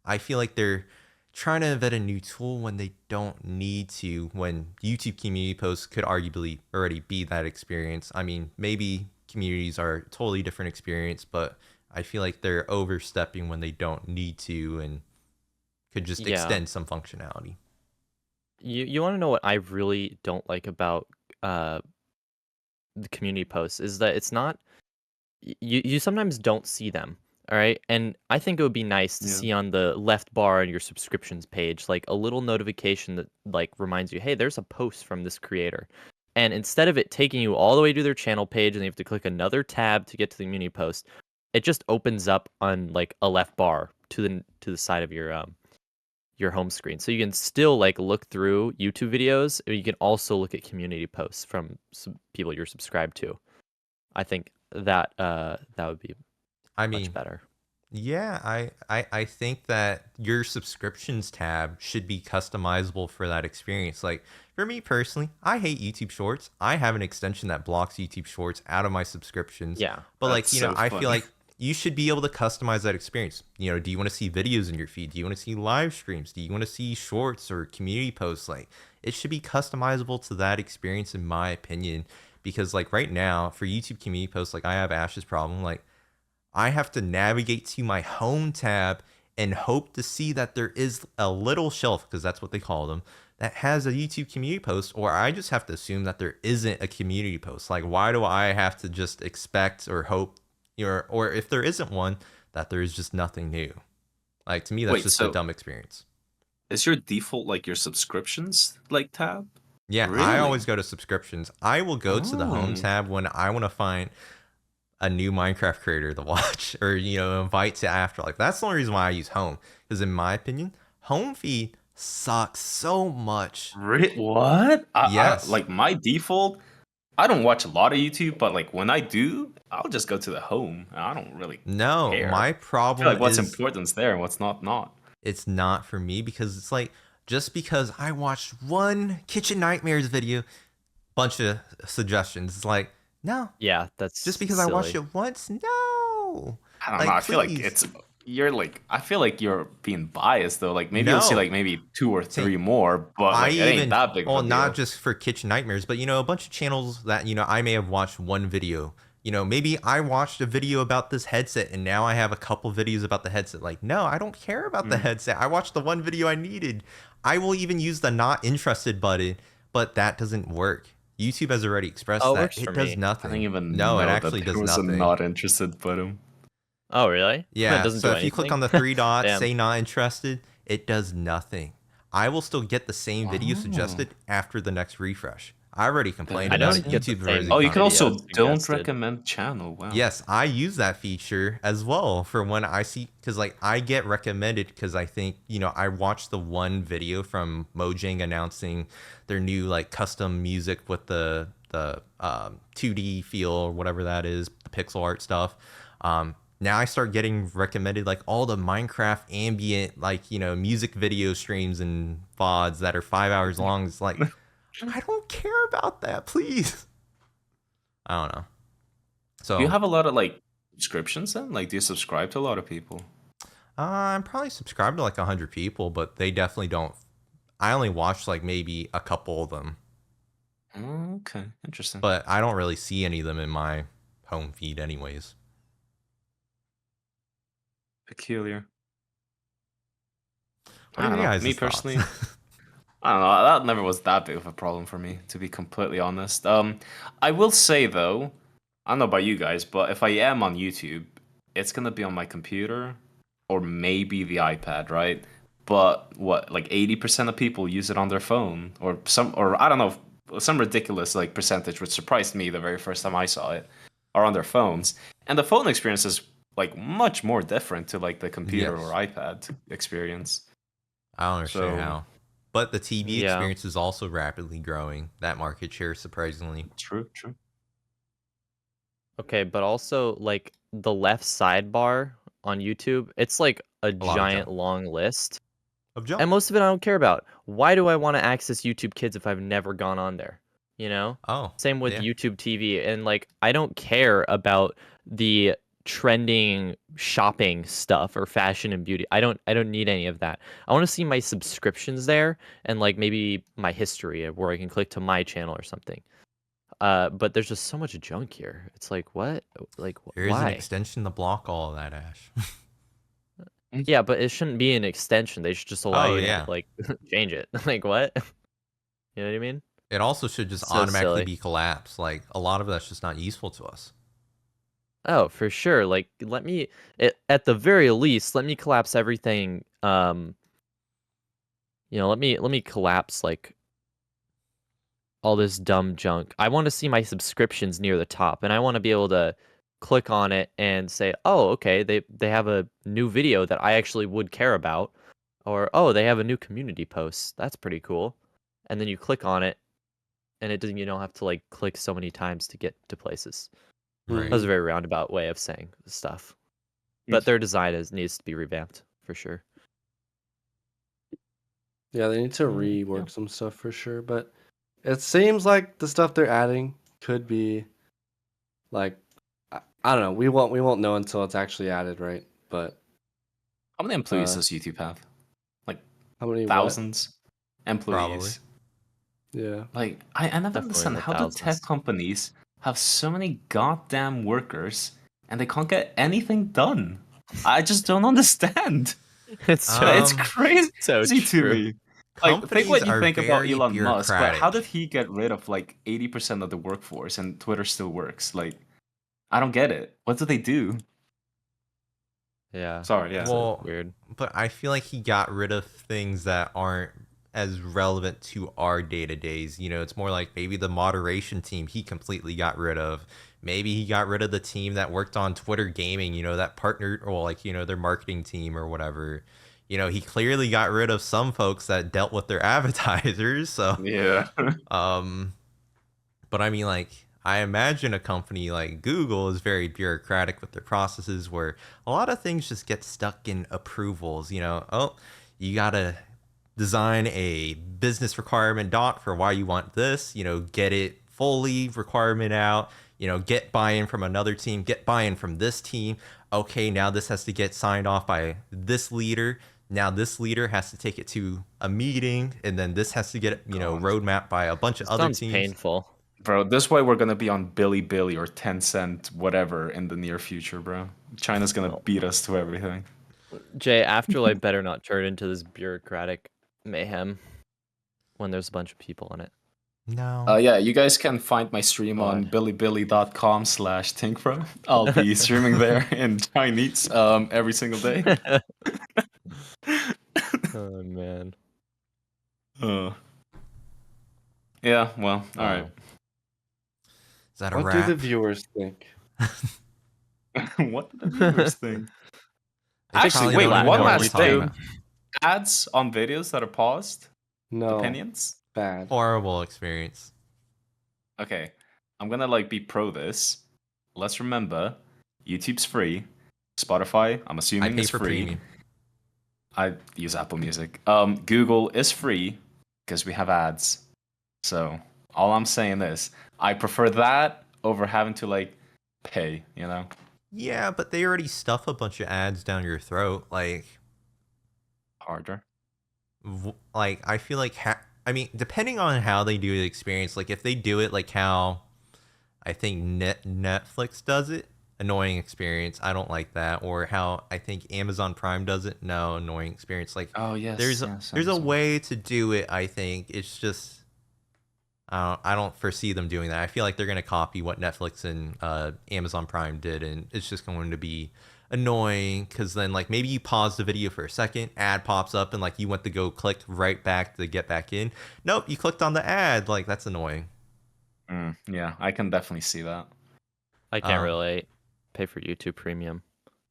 I feel like they're trying to invent a new tool when they don't need to, when YouTube community posts could arguably already be that experience. I mean, maybe communities are a totally different experience, but I feel like they're overstepping when they don't need to and could just extend some functionality. You want to know what I really don't like about the community posts is that it's not you sometimes don't see them. All right. And I think it would be nice to see on the left bar on your subscriptions page, like a little notification that like reminds you, hey, there's a post from this creator. And instead of it taking you all the way to their channel page and you have to click another tab to get to the community post, it just opens up on like a left bar to the side of your home screen. So you can still like look through YouTube videos, or you can also look at community posts from some people you're subscribed to. I think that that would be much better. Yeah, I think that your subscriptions tab should be customizable for that experience. Like for me personally, I hate YouTube Shorts. I have an extension that blocks YouTube Shorts out of my subscriptions. Yeah. But like, That's so I funny. feel like you should be able to customize that experience. Do you want to see videos in your feed? Do you want to see live streams? Do you want to see shorts or community posts? Like it should be customizable to that experience in my opinion. Because like right now for YouTube community posts, like I have Ash's problem, like I have to navigate to my home tab and hope to see that there is a little shelf, because that's what they call them, that has a YouTube community post, or I just have to assume that there isn't a community post. Like, why do I have to just expect or hope, or if there isn't one, that there is just nothing new? Like, to me, that's just a dumb experience. Is your default like your subscriptions like tab? Yeah, Really? I always go to subscriptions. I will go to the home tab when I want to find a new Minecraft creator to watch or, invite to AfterLife. That's the only reason why I use home. Because in my opinion, home feed sucks so much. What? Yes. Like my default, I don't watch a lot of YouTube, but like when I do, I'll just go to the home. I don't really care. My I problem feel like what's is importance there and what's not. it's not for me, because it's like, just because I watched one Kitchen Nightmares video, bunch of suggestions. It's like, no. Yeah, that's Just because silly. I watched it once, no. I don't know. I feel like please. I feel like you're being biased though. Like maybe you'll see No. like maybe 2 or 3 more, but like, it ain't that big of a deal. not just for Kitchen Nightmares, but a bunch of channels that I may have watched one video. Maybe I watched a video about this headset and now I have a couple videos about the headset. Like, no, I don't care about the headset. I watched the one video I needed. I will even use the not interested button, but that doesn't work. YouTube has already expressed Oh, it that works it for does me. nothing. I didn't even No, it know actually that does there was nothing. a not interested button. Oh, really? It Yeah, doesn't so do if you click on anything? the 3 dots, Damn. say not interested, it does nothing. I will still get the same video suggested after the next refresh. I already complained I about don't it. get the YouTube same already Oh, you found can it. also videos don't suggested. recommend channel. Wow. Yes, I use that feature as well for when I see, because like I get recommended because I think, I watched the one video from Mojang announcing their new like custom music with the the 2D feel or whatever that is, the pixel art stuff. Now I start getting recommended like all the Minecraft ambient, like, music video streams and VODs that are 5 hours long. It's like, I don't care about that, please. I don't know. So Do you have a lot of like subscriptions then? Like, do you subscribe to a lot of people? I'm probably subscribed to like 100 people, but they definitely don't. I only watch like maybe a couple of them, Okay, interesting. but I don't really see any of them in my home feed anyways. Peculiar. What I are don't your know. guys' Me thoughts? personally, I don't know. That never was that big of a problem for me, to be completely honest. I will say though, I don't know about you guys, but if I am on YouTube, it's gonna be on my computer or maybe the iPad, right? But what, like 80% of people use it on their phone, or I don't know, some ridiculous like percentage, which surprised me the very first time I saw it, are on their phones, and the phone experience is like much more different to like the computer or Yes. iPad experience. I don't understand So- how. But the TV Yeah. experience is also rapidly growing. That market share, surprisingly. True, true. Okay, but also like the left sidebar on YouTube, it's like a lot of giant junk. long list. Of jump. And most of it I don't care about. Why do I want to access YouTube Kids if I've never gone on there? You know? Oh, Same with yeah. YouTube TV. And like I don't care about the trending shopping stuff or fashion and beauty. I don't need any of that. I want to see my subscriptions there and like maybe my history of where I can click to my channel or something. But there's just so much junk here. It's like what? Like There is an why? extension to block all of that, Ash. Yeah, but it shouldn't be an extension. They should just allow Oh, you yeah. to like change it. Like what? You know what I mean? It also should just So automatically silly. be collapsed. Like, a lot of that's just not useful to us. Oh, for sure. Like let me at the very least, let me collapse everything. Let me collapse like all this dumb junk. I want to see my subscriptions near the top, and I want to be able to click on it and say, "Oh, okay, they have a new video that I actually would care about," or "Oh, they have a new community post. That's pretty cool." And then you click on it, and it doesn't. You don't have to like click so many times to get to places. Right. That was a very roundabout way of saying stuff, but their design needs to be revamped for sure. Yeah, they need to Mm, rework some stuff for sure, but it seems like the stuff they're adding could be like I don't know. We won't know until it's actually added, right? But How many employees Uh, does YouTube have? how many what? Thousands employees. Probably. Yeah. Like, I never Definitely in understand the how do tech thousands. companies have so many goddamn workers and they can't get anything done. I just don't understand. It's so, It's Um, crazy so to true. me. Like, think Companies what you are think about very Elon Musk, but how bureaucratic. did he get rid of like 80% of the workforce and Twitter still works? Like, I don't get it. What do they do? Yeah. Sorry, yeah. Well, Weird. but I feel like he got rid of things that aren't as relevant to our day-to-days. It's more like maybe the moderation team he completely got rid of. Maybe he got rid of the team that worked on Twitter gaming, that partnered, or like, their marketing team or whatever. He clearly got rid of some folks that dealt with their advertisers. So, Yeah. but I mean, like, I imagine a company like Google is very bureaucratic with their processes where a lot of things just get stuck in approvals. Oh, you got to design a business requirement doc for why you want this, get it fully requirement out, get buy-in from another team, get buy-in from this team. Okay, now this has to get signed off by this leader. Now this leader has to take it to a meeting, and then this has to get, God. roadmap by a bunch of other Sounds teams. painful. Bro, this way we're gonna be on Bilibili or Tencent, whatever, in the near future, bro. China's gonna beat us to everything. Jay, AfterLife better not turn into this bureaucratic mayhem when there's a bunch of people on it. No. Yeah, you guys can find my stream on God. bilibili.com/thinkpro. I'll be streaming there in Chinese every single day. Oh man. Yeah, well, all right. Is that a What wrap? do the viewers think? What did the viewers think? They Actually, probably wait, don't even one know what last we're talking thing. about. Ads on videos that are paused? No, Opinions? bad. Horrible experience. Okay. I'm gonna like be pro this. Let's remember, YouTube's free. Spotify, I'm I assuming, pay is for free. premium. I use Apple Music. Google is free because we have ads. So all I'm saying is, I prefer that over having to like pay. You know. Yeah, but they already stuff a bunch of ads down your throat. Like, Harder. like I feel like I mean, depending on how they do the experience, like if they do it like how I think Netflix does it, annoying experience. I don't like that. Or how I think Amazon Prime does it, no, annoying experience. Like Oh yes. there's yes, there's a Amazon. way to do it. I think it's just I don't foresee them doing that. I feel like they're gonna copy what Netflix and Amazon Prime did, and it's just going to be annoying because then like maybe you pause the video for a second, ad pops up, and like you went to go click right back to get back in. Nope, you clicked on the ad. Like that's annoying. Yeah, I can definitely see that. I can't Um, really pay for YouTube Premium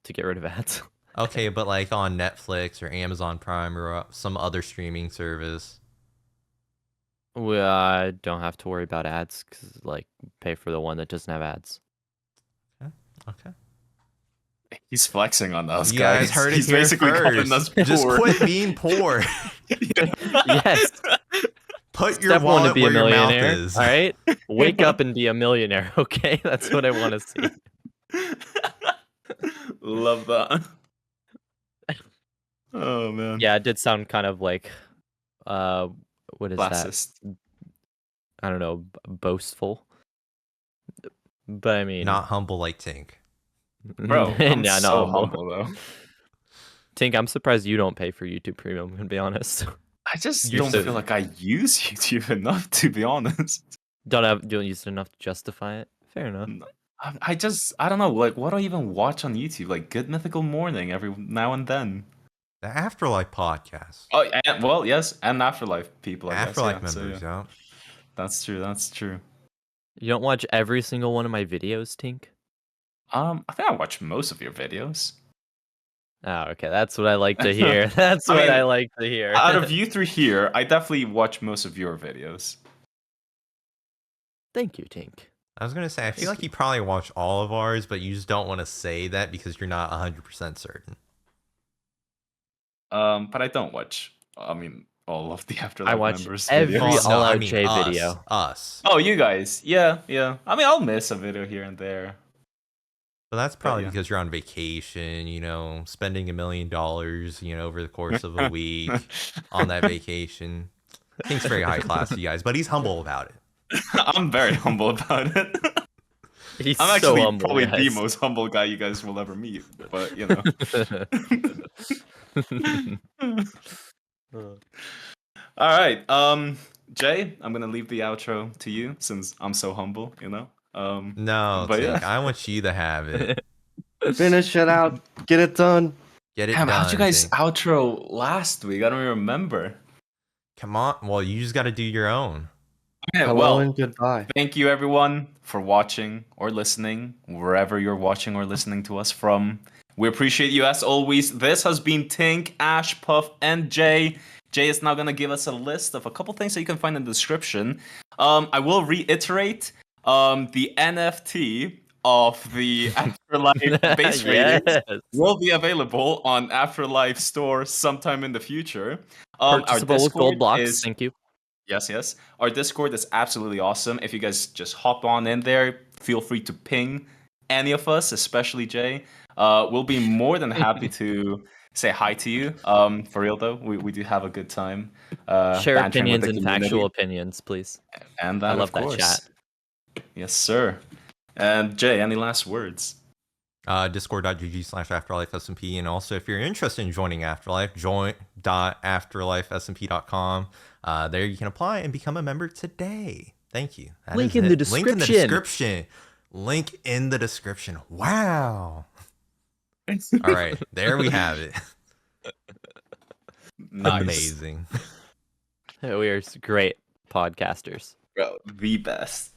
to get rid of ads. Okay, but like on Netflix or Amazon Prime or some other streaming service. I don't have to worry about ads because like pay for the one that doesn't have ads. Okay. He's flexing on us, You guys. guys heard it He's here basically calling first. us Just poor. quit being poor. Yes. Put your Step one to wallet be a where your mouth millionaire. is. All right, wake up and be a millionaire. Okay, that's what I want to see. Love that. Oh man. Yeah, it did sound kind of like, what is that? Classist. I don't know, boastful. But I mean, Not humble like Tink. Bro, I'm yeah, so no, humble though. Tink, I'm surprised you don't pay for YouTube Premium. To be honest, I just You're don't so- feel like I use YouTube enough, to be honest. don't use it enough to justify it. Fair enough. I don't know, like what do I even watch on YouTube? Like Good Mythical Morning every now and then. The AfterLife Podcast. Oh, and, well, yes, and Afterlife people. I AfterLife guess, Members, yeah. yeah. That's true. That's true. You don't watch every single one of my videos, Tink? I think I watch most of your videos. Oh, okay. That's what I like to hear. That's I what I mean, like to hear. Out of you three here, I definitely watch most of your videos. Thank you, Tink. I was going to say, I feel like you probably watch all of ours, but you just don't want to say that because you're not 100% certain. But I don't watch. I mean, all of the Afterlife I watch Members every videos. All Out J video. Us. Oh, you guys. Yeah, yeah. I mean, I'll miss a video here and there. But that's probably yeah. because you're on vacation, you know, spending $1 million, you know, over the course of a week on that vacation. Tink's very high class, you guys, but he's humble about it. I'm very humble about it. He's I'm so actually humble, probably the guys. most humble guy you guys will ever meet. But you know. All right, Jay, I'm gonna leave the outro to you since I'm so humble. You know. No, but Tink, yeah. I want you to have it. Finish it out. Get it done. Get it Damn, done. how'd you guys Tink. outro last week? I don't even remember. Come on. Well, you just got to do your own. Okay, Hello well, and goodbye. thank you everyone for watching or listening, wherever you're watching or listening to us from. We appreciate you as always. This has been Tink, Ash, Puff, and Jay. Jay is now gonna give us a list of a couple things that you can find in the description. I will reiterate the NFT of the Afterlife base ratings Yes. will be available on Afterlife store sometime in the future. Our Purchasable with gold Discord blocks. is Thank you. Yes. Our Discord is absolutely awesome. If you guys just hop on in there, feel free to ping any of us, especially Jay. We'll be more than happy to say hi to you. For real though, we do have a good time. Share bantering with opinions the and community. factual opinions, please. And that, I love of that course. chat. Yes, sir. And Jay, any last words? Discord.gg/afterlifesmp. And also, if you're interested in joining Afterlife, join.afterlifesmp.com. There you can apply and become a member today. Thank you. That Link is in the it. Link in the description. description. Link in the description. Wow. All right. There we have it. Nice. Amazing. We are great podcasters. Bro, the best.